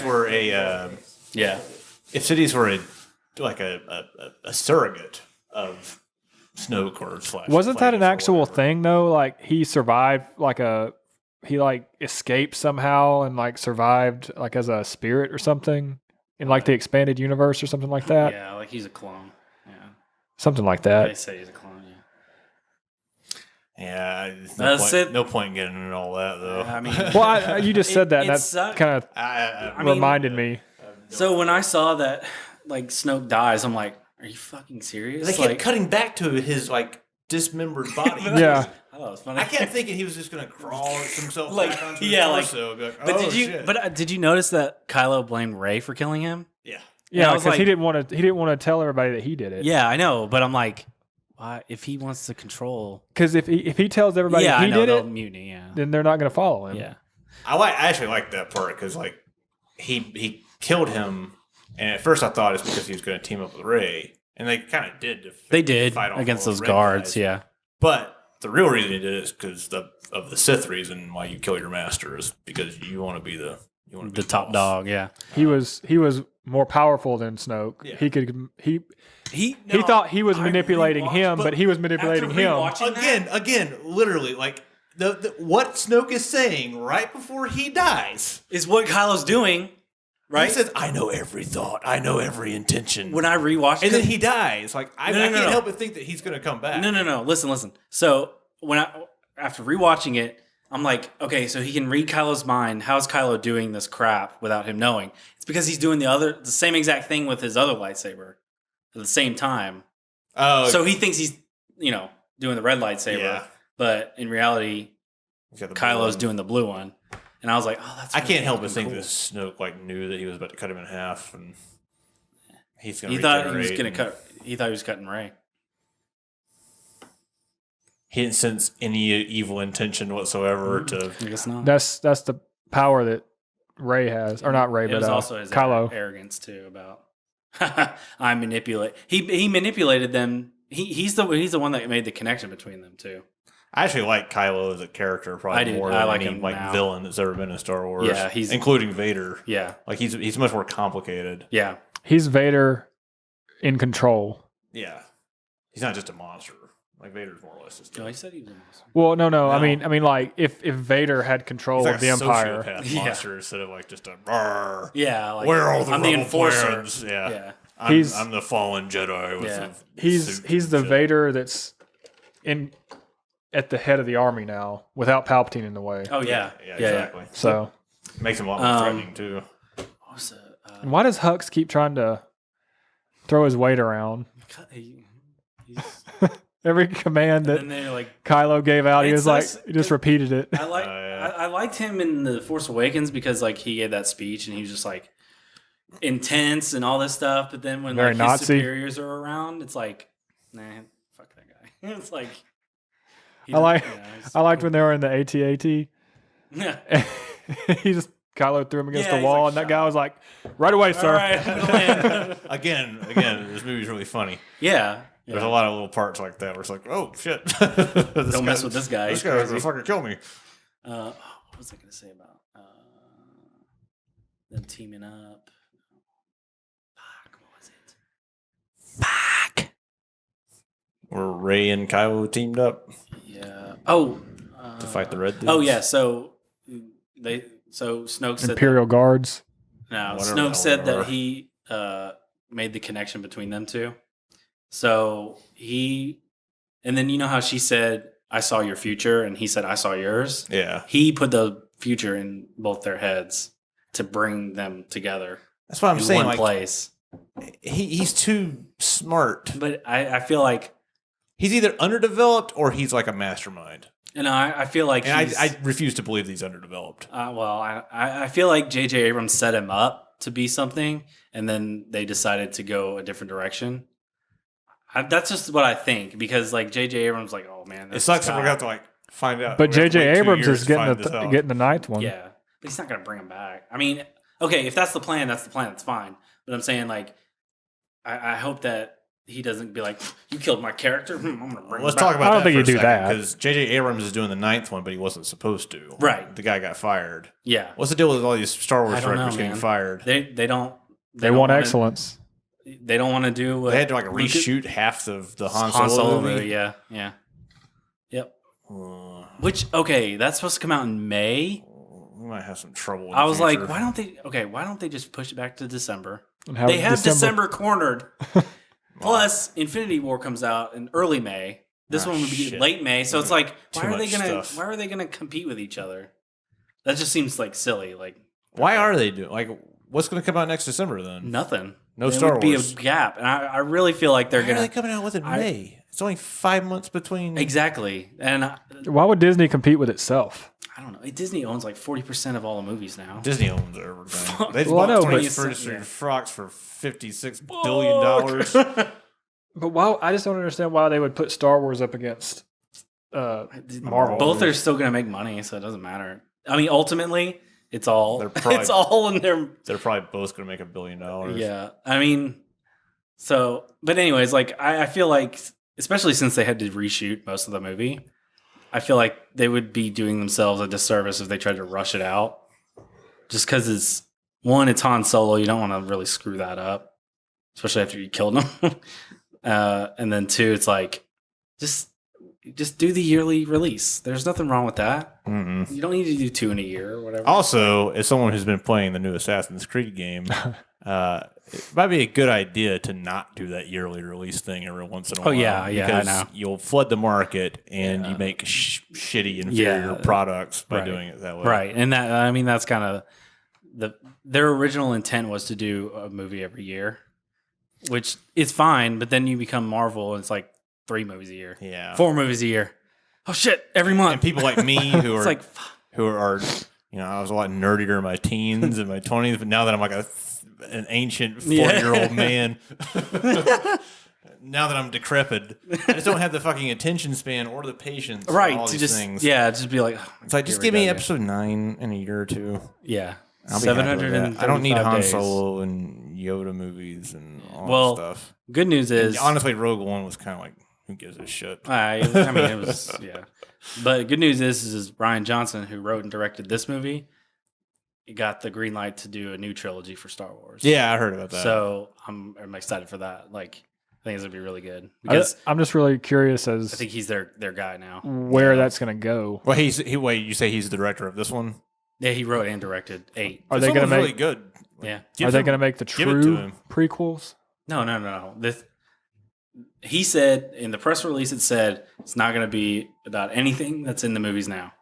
Speaker 3: were a
Speaker 2: Yeah.
Speaker 3: if Sidious were a surrogate of Snoke or /
Speaker 1: Wasn't that an
Speaker 3: Plagueis or
Speaker 1: actual
Speaker 3: whatever.
Speaker 1: thing though? Like he survived, he escaped somehow and like survived like as a spirit or something in like the expanded universe or something like that.
Speaker 2: Yeah, like he's a clone. Yeah.
Speaker 1: Something like
Speaker 2: They
Speaker 1: that.
Speaker 2: say he's a clone. Yeah.
Speaker 3: Yeah, there's
Speaker 2: That's it.
Speaker 3: no point in getting into all that though.
Speaker 2: I mean,
Speaker 1: Well, you just said that. And
Speaker 2: it
Speaker 1: that
Speaker 2: sucked.
Speaker 1: kind of
Speaker 3: I
Speaker 2: mean-
Speaker 1: reminded me.
Speaker 2: So when I saw that like Snoke dies, I'm like, are you fucking serious?
Speaker 3: they kept
Speaker 2: Like,
Speaker 3: cutting back to his like dismembered body.
Speaker 1: Yeah.
Speaker 2: I thought it was funny.
Speaker 3: I kept thinking he was just gonna crawl himself
Speaker 2: Like,
Speaker 3: back onto
Speaker 2: yeah, like-
Speaker 3: his torso. And be like,
Speaker 2: But
Speaker 3: oh,
Speaker 2: did you?
Speaker 3: shit.
Speaker 2: But did you notice that Kylo blamed Rey for killing him?
Speaker 3: yeah.
Speaker 1: Yeah,
Speaker 2: I was
Speaker 1: because he
Speaker 2: like-
Speaker 1: didn't want to. He didn't want to tell everybody that he did it.
Speaker 2: Yeah, I know, but I'm like, why? If he wants to control,
Speaker 1: Because if he tells everybody
Speaker 2: yeah,
Speaker 1: he
Speaker 2: I know
Speaker 1: did
Speaker 2: they'll
Speaker 1: it,
Speaker 2: mutiny. Yeah,
Speaker 1: then they're not going to follow him.
Speaker 2: yeah,
Speaker 3: I actually like that part because like he killed him, and at first I thought it's because he was going to team up with Rey, and they kind of did.
Speaker 2: they did
Speaker 3: fight off
Speaker 2: against
Speaker 3: all
Speaker 2: those
Speaker 3: red
Speaker 2: guards.
Speaker 3: guys.
Speaker 2: Yeah,
Speaker 3: But the real reason he did it is because of the Sith reason why you kill your master is because you want to be the
Speaker 2: top
Speaker 3: boss.
Speaker 2: dog. Yeah,
Speaker 1: He was more powerful than Snoke.
Speaker 3: Yeah.
Speaker 1: He thought he was manipulating him, but he was manipulating him.
Speaker 3: Again, literally, like the what Snoke is saying right before he dies.
Speaker 2: is what Kylo's doing. Right?
Speaker 3: He says, "I know every thought. I know every intention."
Speaker 2: When I rewatched
Speaker 3: and
Speaker 2: it,
Speaker 3: then he dies. Like I
Speaker 2: No,
Speaker 3: can't
Speaker 2: no.
Speaker 3: help but think that he's going to come back.
Speaker 2: No. Listen. So after rewatching it, I'm like, okay, so he can read Kylo's mind. How's Kylo doing this crap without him knowing? It's because he's doing the same exact thing with his other lightsaber at the same time.
Speaker 3: Oh,
Speaker 2: So he thinks he's, doing the red lightsaber,
Speaker 3: Yeah.
Speaker 2: but in reality,
Speaker 3: he's got the
Speaker 2: Kylo's
Speaker 3: blue one.
Speaker 2: doing the blue one. And I was like, oh, that's.
Speaker 3: I
Speaker 2: really
Speaker 3: can't help but
Speaker 2: fucking
Speaker 3: think
Speaker 2: cool.
Speaker 3: that Snoke like knew that he was about to cut him in half, and he's going to.
Speaker 2: He thought he was going to cut. He thought he was cutting Rey.
Speaker 3: He didn't sense any evil intention whatsoever. To
Speaker 2: I guess not.
Speaker 1: That's the power that Rey has, or not Rey,
Speaker 2: It
Speaker 1: but
Speaker 2: was also his
Speaker 1: Kylo.
Speaker 2: arrogance too about I manipulate. He manipulated them. He's the one that made the connection between them too.
Speaker 3: I actually like Kylo as a character probably
Speaker 2: I do.
Speaker 3: more
Speaker 2: I
Speaker 3: than
Speaker 2: like
Speaker 3: any
Speaker 2: him
Speaker 3: like
Speaker 2: now.
Speaker 3: villain that's ever been in Star Wars.
Speaker 2: Yeah, he's-
Speaker 3: including Vader.
Speaker 2: Yeah,
Speaker 3: Like he's much more complicated.
Speaker 2: yeah.
Speaker 1: He's Vader in control.
Speaker 3: Yeah, he's not just a monster. Like Vader's more or less just.
Speaker 2: No, he said he was a monster.
Speaker 1: Well, no.
Speaker 3: No.
Speaker 1: I mean, like if Vader had control
Speaker 3: He's like
Speaker 1: of the
Speaker 3: a
Speaker 1: Empire,
Speaker 3: sociopath
Speaker 2: Yeah.
Speaker 3: monster instead of like just a. "Rrr,
Speaker 2: Yeah, like
Speaker 3: where are all the
Speaker 2: I'm the
Speaker 3: rebel
Speaker 2: enforcer.
Speaker 3: plans?" Yeah,
Speaker 2: Yeah,
Speaker 3: I'm the fallen Jedi. With
Speaker 2: Yeah.
Speaker 3: the
Speaker 1: he's
Speaker 3: suit
Speaker 1: he's
Speaker 3: and
Speaker 1: the
Speaker 3: shit.
Speaker 1: Vader that's at the head of the army now, without Palpatine in the way.
Speaker 2: Oh yeah,
Speaker 3: Yeah, exactly.
Speaker 1: So,
Speaker 3: Makes him a lot more threatening too.
Speaker 2: What was it?
Speaker 1: and why does Hux keep trying to throw his weight around?
Speaker 2: He's,
Speaker 1: Every command that
Speaker 2: and then they're like,
Speaker 1: Kylo gave out, he
Speaker 2: It
Speaker 1: was like,
Speaker 2: sucks
Speaker 1: he just repeated it.
Speaker 2: I like
Speaker 3: yeah.
Speaker 2: I liked him in the Force Awakens because like he gave that speech and he was just like intense and all this stuff. But then when
Speaker 1: Very
Speaker 2: like his
Speaker 1: Nazi.
Speaker 2: superiors are around, it's like, nah, fuck that guy. It's like
Speaker 1: I liked when they were in the AT-AT.
Speaker 2: Yeah.
Speaker 1: He just Kylo threw him against
Speaker 2: Yeah,
Speaker 1: the
Speaker 2: he's
Speaker 1: wall,
Speaker 2: like,
Speaker 1: and that
Speaker 2: "Shut
Speaker 1: guy
Speaker 2: up."
Speaker 1: was like, "Right away,
Speaker 2: All
Speaker 1: sir."
Speaker 2: right.
Speaker 3: Again, this movie's really funny.
Speaker 2: Yeah.
Speaker 3: There's a lot of little parts like that where it's like, oh shit, don't
Speaker 2: mess with this guy.
Speaker 3: This
Speaker 2: He's
Speaker 3: guy's
Speaker 2: crazy.
Speaker 3: gonna fucking kill me.
Speaker 2: What was I going to say about them teaming up? Fuck, what was it? Fuck.
Speaker 3: Where Rey and Kylo teamed up.
Speaker 2: Yeah.
Speaker 3: To fight the Red Dudes.
Speaker 2: Oh yeah. So Snoke said
Speaker 1: Imperial Guards.
Speaker 2: no.
Speaker 3: Whatever
Speaker 2: Snoke
Speaker 3: the
Speaker 2: said
Speaker 3: hell they
Speaker 2: that he made the connection between them two. So and then you know how she said, "I saw your future," and he said, "I saw yours."
Speaker 3: Yeah.
Speaker 2: He put the future in both their heads to bring them together.
Speaker 3: That's what I'm
Speaker 2: in
Speaker 3: saying.
Speaker 2: one
Speaker 3: Like,
Speaker 2: place.
Speaker 3: he's too smart.
Speaker 2: But I feel like,
Speaker 3: He's either underdeveloped or he's like a mastermind.
Speaker 2: and I feel like,
Speaker 3: And I refuse to believe that he's underdeveloped.
Speaker 2: I feel like J.J. Abrams set him up to be something, and then they decided to go a different direction. That's just what I think, because like J.J. Abrams, like, oh man,
Speaker 3: It sucks that we're going to have to find out.
Speaker 1: But
Speaker 3: We have to
Speaker 1: J.J.
Speaker 3: wait 2
Speaker 1: Abrams
Speaker 3: years
Speaker 1: is
Speaker 3: to find this out.
Speaker 1: getting the ninth one.
Speaker 2: yeah, but he's not going to bring him back. I mean, okay, if that's the plan, that's the plan. That's fine. But I'm saying, like, I hope that he doesn't be like, you killed my character. I'm going to bring him
Speaker 3: Let's
Speaker 2: back.
Speaker 3: talk about
Speaker 1: I don't
Speaker 3: that
Speaker 1: think
Speaker 3: for
Speaker 1: he'd
Speaker 3: a
Speaker 1: do
Speaker 3: second,
Speaker 1: that.
Speaker 3: because J.J. Abrams is doing the 9th one, but he wasn't supposed to.
Speaker 2: Right.
Speaker 3: The guy got fired.
Speaker 2: Yeah,
Speaker 3: What's the deal with all these Star Wars
Speaker 2: I don't know,
Speaker 3: directors getting
Speaker 2: man.
Speaker 3: fired?
Speaker 2: they don't.
Speaker 1: They
Speaker 2: don't
Speaker 1: want
Speaker 2: wanna-
Speaker 1: excellence.
Speaker 2: They don't want to do what
Speaker 3: They had to like
Speaker 2: Lucas-
Speaker 3: reshoot half of the Han Solo movie.
Speaker 2: Yeah. Yep. Which, okay, that's supposed to come out in May.
Speaker 3: We might have some trouble. In
Speaker 2: I
Speaker 3: the
Speaker 2: was like,
Speaker 3: future.
Speaker 2: why don't they just push it back to December?
Speaker 1: And how
Speaker 2: They have December cornered. Plus, Infinity War comes out in early May. This
Speaker 3: Ah,
Speaker 2: one would be
Speaker 3: shit.
Speaker 2: late May. So it's like,
Speaker 3: Too
Speaker 2: why
Speaker 3: much stuff.
Speaker 2: are they gonna compete with each other? That just seems like silly. Like,
Speaker 3: Why are they doing like what's going to come out next December then?
Speaker 2: nothing.
Speaker 3: No
Speaker 2: There
Speaker 3: Star
Speaker 2: would be
Speaker 3: Wars.
Speaker 2: a gap, and I really feel like they're
Speaker 3: Why are
Speaker 2: gonna
Speaker 3: they coming out with it in May? It's only 5 months between.
Speaker 2: exactly. And
Speaker 1: Why would Disney compete with itself?
Speaker 2: I don't know. Disney owns like 40% of all the movies now.
Speaker 3: Disney owns everything. They
Speaker 1: Well, I know,
Speaker 3: bought
Speaker 1: but-
Speaker 3: 20th Century
Speaker 2: Yeah.
Speaker 3: Fox for $56 billion.
Speaker 1: But why? I just don't understand why they would put Star Wars up against Marvel.
Speaker 2: Both are still going to make money, so it doesn't matter. I mean, ultimately, it's all
Speaker 3: They're probably-
Speaker 2: it's all in their
Speaker 3: They're probably both going to make $1 billion.
Speaker 2: yeah. I mean, so but anyways, like I feel like, especially since they had to reshoot most of the movie, I feel like they would be doing themselves a disservice if they tried to rush it out. Just because it's Han Solo, you don't want to really screw that up, especially after you killed him. And then 2, it's like just do the yearly release. There's nothing wrong with that.
Speaker 3: Mm-mm.
Speaker 2: You don't need to do 2 in a year or whatever.
Speaker 3: Also, as someone who's been playing the new Assassin's Creed game, it might be a good idea to not do that yearly release thing every once in a while.
Speaker 2: Yeah,
Speaker 3: because
Speaker 2: I know.
Speaker 3: you'll flood the market and
Speaker 2: Yeah.
Speaker 3: you make shitty, inferior products by
Speaker 2: right.
Speaker 3: doing it that way.
Speaker 2: Right. And that, I mean, that's kind of their original intent was to do a movie every year, which is fine. But then you become Marvel and it's like 3 movies a year,
Speaker 3: Yeah.
Speaker 2: 4 movies a year. Oh shit! Every month.
Speaker 3: And people like me who
Speaker 2: it's
Speaker 3: are
Speaker 2: like,
Speaker 3: I was a lot nerdier in my teens and my 20s, but now that I'm like an ancient 40-year-old man, now that I'm decrepit, I just don't have the fucking attention span or the patience for
Speaker 2: right
Speaker 3: all
Speaker 2: to
Speaker 3: these
Speaker 2: just
Speaker 3: things.
Speaker 2: just be like,
Speaker 3: It's like, just give me episode 9 in a year or two.
Speaker 2: yeah,
Speaker 3: I'll be happy with
Speaker 2: 735
Speaker 3: that. I don't need Han
Speaker 2: days.
Speaker 3: Solo and Yoda movies and all
Speaker 2: Well,
Speaker 3: that stuff.
Speaker 2: Good news is,
Speaker 3: And honestly, Rogue One was kind of like, who gives a shit?
Speaker 2: I mean, it was yeah. But good news is Ryan Johnson, who wrote and directed this movie, he got the green light to do a new trilogy for Star Wars.
Speaker 3: Yeah, I heard about that.
Speaker 2: So I'm excited for that. Like, I think it's gonna be really good because
Speaker 1: I'm just really curious
Speaker 2: I
Speaker 1: as
Speaker 2: think he's their guy now.
Speaker 1: where that's going to go.
Speaker 3: well, wait, you say he's the director of this one?
Speaker 2: Yeah, he wrote and directed 8.
Speaker 1: Are
Speaker 3: This
Speaker 1: they
Speaker 3: one
Speaker 1: going
Speaker 3: was
Speaker 1: to
Speaker 3: really
Speaker 1: make?
Speaker 3: good.
Speaker 2: Yeah.
Speaker 3: Give
Speaker 1: Are they
Speaker 3: him-
Speaker 1: going to make the
Speaker 3: give it to
Speaker 1: true
Speaker 3: him.
Speaker 1: prequels?
Speaker 2: No. He said in the press release, it said it's not going to be about anything that's in the movies now.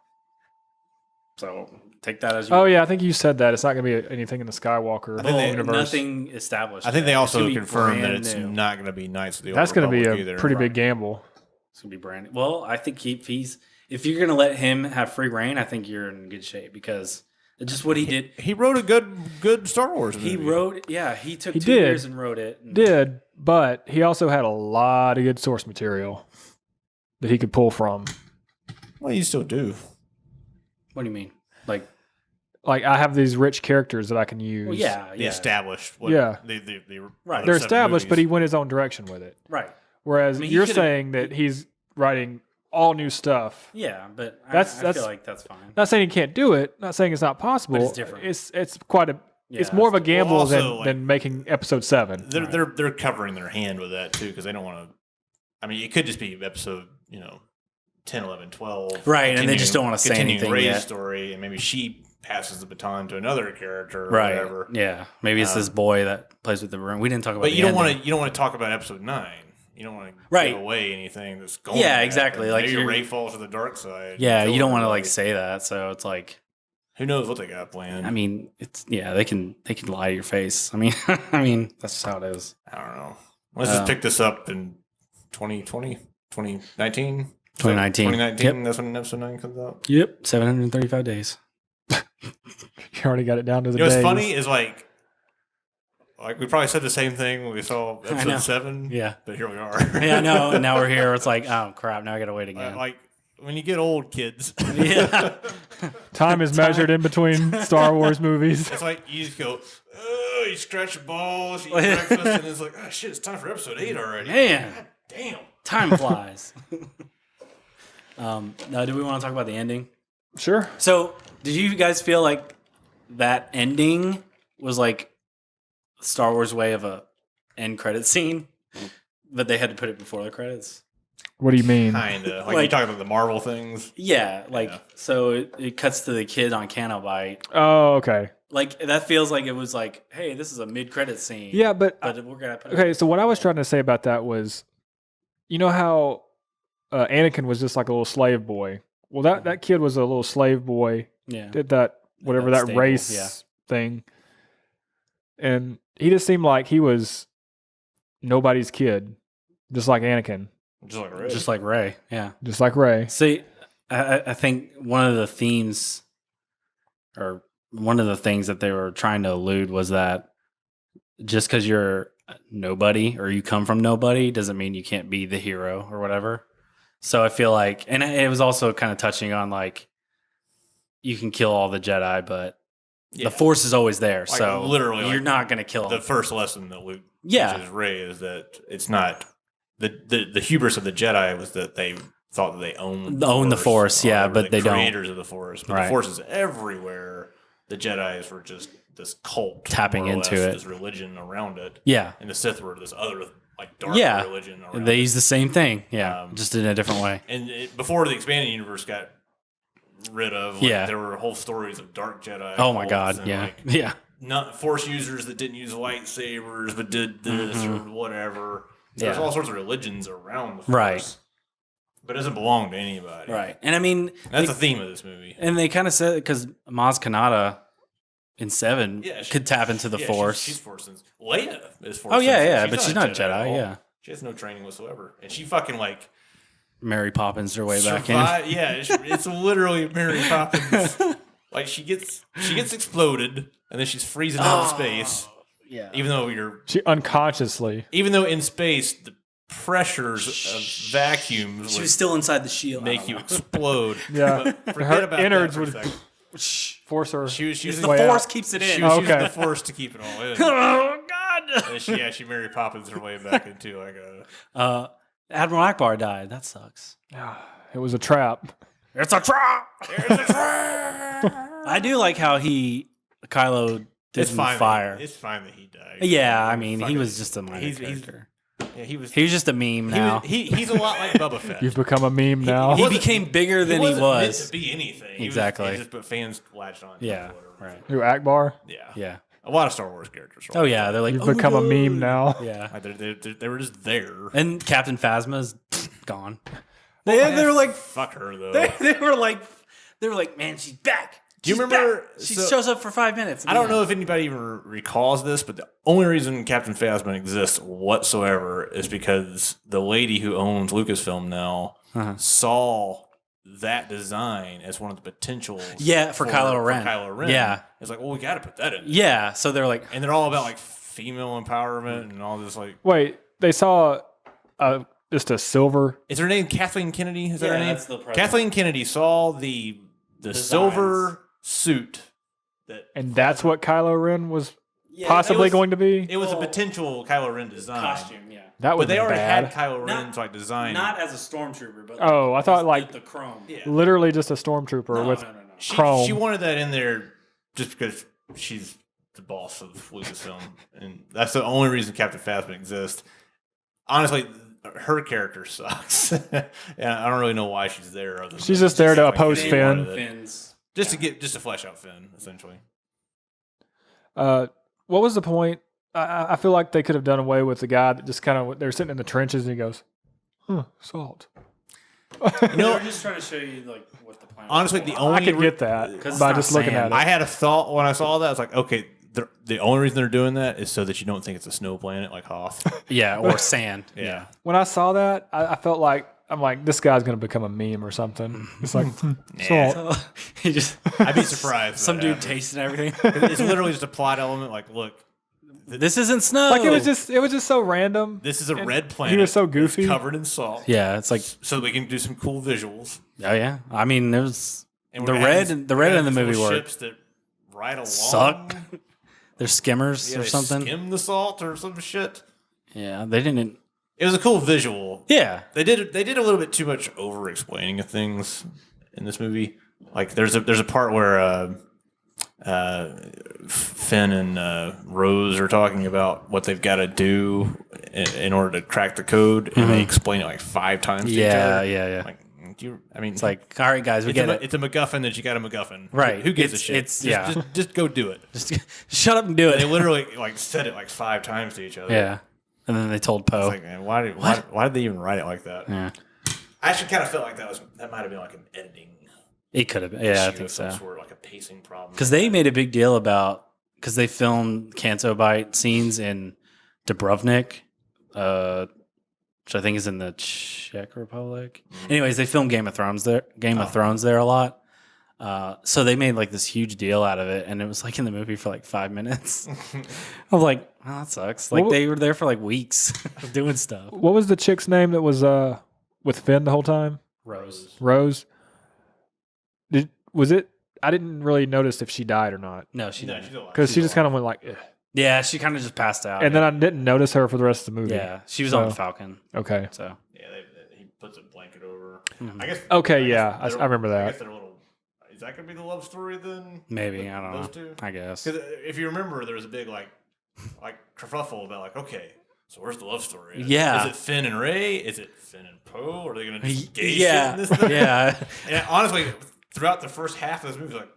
Speaker 2: So take that as you
Speaker 1: Oh yeah, I think you said that it's not going to be anything in the Skywalker
Speaker 3: I think they-
Speaker 1: universe.
Speaker 2: nothing established.
Speaker 3: I think they
Speaker 2: yet. It's
Speaker 3: also
Speaker 2: gonna be
Speaker 3: confirmed that
Speaker 2: brand
Speaker 3: it's
Speaker 2: new.
Speaker 3: not going to be Knights of the Old
Speaker 1: That's going to be
Speaker 3: Republic
Speaker 1: a
Speaker 3: either.
Speaker 1: pretty
Speaker 2: Right.
Speaker 1: big gamble.
Speaker 2: It's gonna be brand. Well, I think if you're gonna let him have free reign, I think you're in good shape because it's just what he did.
Speaker 3: He wrote a good Star Wars movie.
Speaker 2: He wrote, yeah, he took
Speaker 1: He
Speaker 2: 2
Speaker 1: did.
Speaker 2: years and wrote it. And
Speaker 1: Did, but he also had a lot of good source material that he could pull from.
Speaker 3: Well, you still do.
Speaker 2: What do you mean? Like,
Speaker 1: Like I have these rich characters that I can use.
Speaker 2: well, yeah,
Speaker 3: The established.
Speaker 1: Yeah.
Speaker 2: Right.
Speaker 3: other
Speaker 1: They're
Speaker 3: 7
Speaker 1: established, but he
Speaker 3: movies.
Speaker 1: went his own direction with it.
Speaker 2: right.
Speaker 1: Whereas
Speaker 2: I mean, he
Speaker 1: you're
Speaker 2: could've-
Speaker 1: saying that he's writing all new stuff.
Speaker 2: Yeah, but I
Speaker 1: That's-
Speaker 2: feel like that's fine.
Speaker 1: Not saying he can't do it. Not saying it's not possible.
Speaker 2: But it's different.
Speaker 1: It's quite a. It's
Speaker 2: Yeah,
Speaker 1: more of a
Speaker 2: that's-
Speaker 1: gamble
Speaker 3: Well, also,
Speaker 1: than making episode 7.
Speaker 3: They're covering their hand with that too because they don't want to. I mean, it could just be episode, 10, 11, 12.
Speaker 2: Right, and they just don't want to say anything
Speaker 3: Rey's
Speaker 2: yet.
Speaker 3: story, and maybe she passes the baton to another character or
Speaker 2: Right.
Speaker 3: whatever.
Speaker 2: Yeah. Maybe it's this boy that plays with the room. We didn't talk about
Speaker 3: But
Speaker 2: the
Speaker 3: you don't
Speaker 2: ending.
Speaker 3: want to talk about episode 9. You don't want to
Speaker 2: Right.
Speaker 3: give away anything that's going
Speaker 2: Yeah,
Speaker 3: to
Speaker 2: exactly.
Speaker 3: happen.
Speaker 2: Like
Speaker 3: Maybe
Speaker 2: you're-
Speaker 3: Rey falls to the dark side.
Speaker 2: Yeah, you don't want to
Speaker 3: everybody.
Speaker 2: say that. So it's like,
Speaker 3: Who knows what they got planned?
Speaker 2: I mean, they can lie to your face. I mean, that's just how it is.
Speaker 3: I don't know. Let's just pick this up in 2020, 2019.
Speaker 2: 2019.
Speaker 3: 2019,
Speaker 2: Yep.
Speaker 3: that's when episode 9 comes out.
Speaker 2: Yep, 735 days.
Speaker 1: You already got it down to the
Speaker 3: What's
Speaker 1: days.
Speaker 3: funny is like we probably said the same thing when we saw
Speaker 2: know.
Speaker 3: episode 7.
Speaker 2: Yeah.
Speaker 3: But here we are.
Speaker 2: Yeah, I know. And now we're here. It's like, oh crap! Now I gotta wait again.
Speaker 3: Like when you get old, kids.
Speaker 2: Yeah.
Speaker 1: Time is measured in between Star Wars movies.
Speaker 3: It's like you just go, oh, you scratch your balls, you eat breakfast, and it's like, oh shit, it's time for episode 8 already.
Speaker 2: Man,
Speaker 3: God damn.
Speaker 2: time flies. Now, do we want to talk about the ending?
Speaker 1: Sure.
Speaker 2: So, did you guys feel like that ending was like Star Wars way of a end credit scene, but they had to put it before the credits?
Speaker 1: What do you mean?
Speaker 3: Kinda. Like you talking about the Marvel things.
Speaker 2: Yeah, like
Speaker 3: Yeah.
Speaker 2: so it cuts to the kid on Canobite.
Speaker 1: Oh, okay.
Speaker 2: Like that feels like it was like, hey, this is a mid-credit scene.
Speaker 1: Yeah, but
Speaker 2: we're gonna put it.
Speaker 1: okay. So what I was trying to say about that was, you know how Anakin was just like a little slave boy. Well, that kid was a little slave boy.
Speaker 2: Yeah,
Speaker 1: Did that whatever
Speaker 2: That
Speaker 1: that
Speaker 2: stable,
Speaker 1: race
Speaker 2: yeah.
Speaker 1: thing, and he just seemed like he was nobody's kid, just like Anakin,
Speaker 2: just like Rey. Yeah.
Speaker 1: just like Rey.
Speaker 2: See, I think one of the themes, or one of the things that they were trying to allude was that just because you're nobody or you come from nobody doesn't mean you can't be the hero or whatever. So I feel like, and it was also kind of touching on like, you can kill all the Jedi, but
Speaker 3: Yeah.
Speaker 2: the Force is always there. So
Speaker 3: literally,
Speaker 2: you're
Speaker 3: like,
Speaker 2: not going to kill
Speaker 3: The
Speaker 2: them.
Speaker 3: first lesson that Luke
Speaker 2: Yeah.
Speaker 3: teaches Rey is that it's not the hubris of the Jedi was that they thought that they owned
Speaker 2: the Force,
Speaker 3: or
Speaker 2: yeah,
Speaker 3: were
Speaker 2: but
Speaker 3: the
Speaker 2: they don't.
Speaker 3: creators of the Force. But
Speaker 2: Right.
Speaker 3: the Force is everywhere. The Jedi's were just this cult
Speaker 2: Tapping
Speaker 3: more or
Speaker 2: into
Speaker 3: less,
Speaker 2: it.
Speaker 3: this religion around it,
Speaker 2: Yeah.
Speaker 3: and the Sith were this other like dark
Speaker 2: Yeah.
Speaker 3: religion around
Speaker 2: They
Speaker 3: it.
Speaker 2: use the same thing. Yeah.
Speaker 3: Um,
Speaker 2: Just in a different way.
Speaker 3: And before the expanded universe got rid of, like,
Speaker 2: Yeah.
Speaker 3: there were whole stories of dark Jedi.
Speaker 2: Oh my
Speaker 3: cults
Speaker 2: God.
Speaker 3: and,
Speaker 2: Yeah.
Speaker 3: like,
Speaker 2: Yeah.
Speaker 3: not Force users that didn't use lightsabers but did this or whatever. There's
Speaker 2: Yeah.
Speaker 3: all sorts of religions around the Force,
Speaker 2: Right.
Speaker 3: but it doesn't belong to anybody.
Speaker 2: Right. And I mean,
Speaker 3: That's the theme of this movie.
Speaker 2: and they kind of said, because Maz Kanata in 7
Speaker 3: Yeah, she-
Speaker 2: could tap into the
Speaker 3: Yeah,
Speaker 2: Force.
Speaker 3: She's Force sensitive. Leia is Force
Speaker 2: Oh, yeah,
Speaker 3: sensitive.
Speaker 2: yeah, but she's not
Speaker 3: at
Speaker 2: Jedi,
Speaker 3: all.
Speaker 2: yeah.
Speaker 3: She has no training whatsoever, and she fucking like
Speaker 2: Mary Poppins her way back in.
Speaker 3: Yeah, it's literally Mary Poppins. Like she gets exploded, and then she's freezing out in space.
Speaker 2: Yeah.
Speaker 3: Even though
Speaker 1: She unconsciously.
Speaker 3: in space the pressures of vacuums
Speaker 2: She
Speaker 3: would
Speaker 2: was still inside the shield.
Speaker 3: make you explode.
Speaker 1: Yeah.
Speaker 3: But forget
Speaker 1: Her
Speaker 3: about
Speaker 1: innards
Speaker 3: that for a
Speaker 1: would
Speaker 3: second.
Speaker 1: force her.
Speaker 3: She was
Speaker 2: It's
Speaker 3: using
Speaker 2: the
Speaker 1: way
Speaker 2: Force
Speaker 1: out.
Speaker 2: keeps it
Speaker 3: She
Speaker 2: in.
Speaker 3: was
Speaker 1: Okay.
Speaker 3: using the Force to keep it all in.
Speaker 2: Oh, God.
Speaker 3: And she Mary Poppins her way back into like a.
Speaker 2: Admiral Akbar died. That sucks.
Speaker 1: It was a trap.
Speaker 2: It's a trap. I do like how Kylo
Speaker 3: It's
Speaker 2: didn't
Speaker 3: fine.
Speaker 2: fire.
Speaker 3: It's fine that he died.
Speaker 2: Yeah, I mean, he
Speaker 3: Fucking-
Speaker 2: was just a minor
Speaker 3: he's-
Speaker 2: character.
Speaker 3: Yeah, he was.
Speaker 2: He was just a meme now.
Speaker 3: He's a lot like Boba Fett.
Speaker 1: You've become a meme now.
Speaker 2: He
Speaker 3: wasn't-
Speaker 2: became bigger than he
Speaker 3: wasn't meant
Speaker 2: was.
Speaker 3: to be anything.
Speaker 2: Exactly.
Speaker 3: He just but fans latched on. to
Speaker 2: Yeah,
Speaker 3: it or whatever.
Speaker 2: right.
Speaker 1: Who, Akbar?
Speaker 3: Yeah.
Speaker 2: Yeah.
Speaker 3: A lot of Star Wars characters.
Speaker 2: Oh, yeah. They're like,
Speaker 1: You've
Speaker 2: oh my
Speaker 1: become a
Speaker 2: God.
Speaker 1: meme now.
Speaker 2: Yeah.
Speaker 3: They were just there.
Speaker 2: And Captain Phasma's gone. They were like,
Speaker 3: Fuck her though.
Speaker 2: they were like, man, she's back.
Speaker 3: Do you
Speaker 2: She's
Speaker 3: remember-
Speaker 2: back. She
Speaker 3: so-
Speaker 2: shows up for 5 minutes.
Speaker 3: I don't know if anybody even recalls this, but the only reason Captain Phasma exists whatsoever is because the lady who owns Lucasfilm now saw that design as one of the potentials.
Speaker 2: Yeah, for Kylo Ren.
Speaker 3: Kylo Ren.
Speaker 2: Yeah.
Speaker 3: It's like, well, we got to put that in.
Speaker 2: Yeah. So they're like,
Speaker 3: And they're all about like female empowerment and all this. Like,
Speaker 1: Wait, they saw just a silver.
Speaker 3: is her name Kathleen Kennedy? Is that
Speaker 2: Yeah,
Speaker 3: her name?
Speaker 2: that's the president.
Speaker 3: Kathleen Kennedy saw the silver suit that
Speaker 1: And that's what Kylo Ren was
Speaker 2: yeah,
Speaker 1: possibly
Speaker 3: was-
Speaker 1: going to be?
Speaker 3: it was a
Speaker 2: Well,
Speaker 3: potential Kylo Ren design.
Speaker 2: costume. Yeah.
Speaker 1: That would
Speaker 3: But they
Speaker 1: be
Speaker 3: already
Speaker 1: bad.
Speaker 3: had Kylo
Speaker 2: Not-
Speaker 3: Ren's like design.
Speaker 2: Not as a stormtrooper, but
Speaker 1: Oh, I thought, like-
Speaker 2: the chrome.
Speaker 3: Yeah.
Speaker 1: Literally just a stormtrooper
Speaker 2: No,
Speaker 1: with
Speaker 2: no.
Speaker 1: chrome.
Speaker 3: She wanted that in there just because she's the boss of Lucasfilm, and that's the only reason Captain Phasma exists. Honestly, her character sucks. And I don't really know why she's there. Other
Speaker 1: She's
Speaker 3: than
Speaker 1: just there to
Speaker 3: like,
Speaker 1: oppose
Speaker 3: they
Speaker 1: Finn.
Speaker 3: wanted it. Just to flesh out Finn, essentially.
Speaker 1: What was the point? I feel like they could have done away with the guy that just kind of they're sitting in the trenches and he goes, salt.
Speaker 2: You know, we're just trying to show you like what the plan.
Speaker 3: Honestly, the only
Speaker 1: I could get that by just looking at it.
Speaker 3: I had a thought when I saw that. I was like, okay, the only reason they're doing that is so that you don't think it's a snow planet like Hoth.
Speaker 2: Yeah, or sand.
Speaker 3: Yeah.
Speaker 1: When I saw that, I felt like I'm like, this guy's gonna become a meme or something. It's like salt.
Speaker 2: He just
Speaker 3: I'd be surprised.
Speaker 2: some dude tasting everything.
Speaker 3: It's literally just a plot element. Like, look,
Speaker 2: This isn't snow.
Speaker 1: Like it was just so random.
Speaker 3: this is a red planet.
Speaker 1: He was so goofy.
Speaker 3: It's covered in salt.
Speaker 2: Yeah, it's like
Speaker 3: So we can do some cool visuals.
Speaker 2: oh yeah. I mean, there's
Speaker 3: And
Speaker 2: the
Speaker 3: we're
Speaker 2: red
Speaker 3: adding-
Speaker 2: the
Speaker 3: we're
Speaker 2: red in
Speaker 3: adding
Speaker 2: the
Speaker 3: these
Speaker 2: movie
Speaker 3: little
Speaker 2: work.
Speaker 3: ships that ride along.
Speaker 2: Suck. They're skimmers
Speaker 3: Yeah,
Speaker 2: or
Speaker 3: they
Speaker 2: something.
Speaker 3: skim the salt or some shit.
Speaker 2: Yeah, they didn't.
Speaker 3: It was a cool visual.
Speaker 2: Yeah,
Speaker 3: They did a little bit too much over explaining of things in this movie. Like there's a part where Finn and Rose are talking about what they've got to do in order to crack the code, and they explain it like 5 times. To each
Speaker 2: yeah,
Speaker 3: other.
Speaker 2: yeah.
Speaker 3: Like, I mean,
Speaker 2: It's like, all right, guys, we get it.
Speaker 3: It's a MacGuffin that you got a MacGuffin.
Speaker 2: Right.
Speaker 3: Who gives a
Speaker 2: It's-
Speaker 3: shit?
Speaker 2: yeah.
Speaker 3: Just go do it.
Speaker 2: Just shut up and do
Speaker 3: They
Speaker 2: it.
Speaker 3: literally like said it like 5 times to each other.
Speaker 2: Yeah, and then they told Poe.
Speaker 3: It's like, man, why did they even write it like that?
Speaker 2: Yeah,
Speaker 3: I actually kind of felt like that might have been like an editing.
Speaker 2: it could have. Yeah, I
Speaker 3: issue
Speaker 2: think
Speaker 3: of some
Speaker 2: so.
Speaker 3: sort, like a pacing problem.
Speaker 2: Because they made a big deal about because they filmed Canto Bite scenes in Dubrovnik, which I think is in the Czech Republic. Anyways, they filmed Game of Thrones there. Game of Thrones there a lot. So they made like this huge deal out of it, and it was like in the movie for like 5 minutes. I'm like, oh, that sucks. Like they were there for like weeks doing stuff.
Speaker 1: What was the chick's name that was with Finn the whole time? Rose. Was it? I didn't really notice if she died or not
Speaker 2: No, she
Speaker 3: No,
Speaker 2: didn't.
Speaker 3: she's alive.
Speaker 1: because she
Speaker 3: She's
Speaker 1: just kind of went like, eh.
Speaker 2: Yeah, she kind of just passed out.
Speaker 1: And then I didn't notice her for the rest of the movie.
Speaker 2: yeah, she was
Speaker 1: So-
Speaker 2: on the Falcon.
Speaker 1: Okay.
Speaker 2: So
Speaker 3: Yeah, he puts a blanket over.
Speaker 2: Mhm.
Speaker 3: I guess.
Speaker 1: Okay,
Speaker 3: I
Speaker 1: yeah,
Speaker 3: guess
Speaker 1: I remember that.
Speaker 3: I guess they're a little. Is that gonna be the love story then?
Speaker 2: maybe I don't
Speaker 3: Those
Speaker 2: know.
Speaker 3: two?
Speaker 2: I guess.
Speaker 3: Because if you remember, there was a big like kerfuffle about like, okay, so where's the love story?
Speaker 2: Yeah.
Speaker 3: Is it Finn and Rey? Is it Finn and Poe? Are they gonna do gay
Speaker 2: Yeah,
Speaker 3: shit in this thing?
Speaker 2: yeah.
Speaker 3: And honestly, throughout the first half of this movie, like,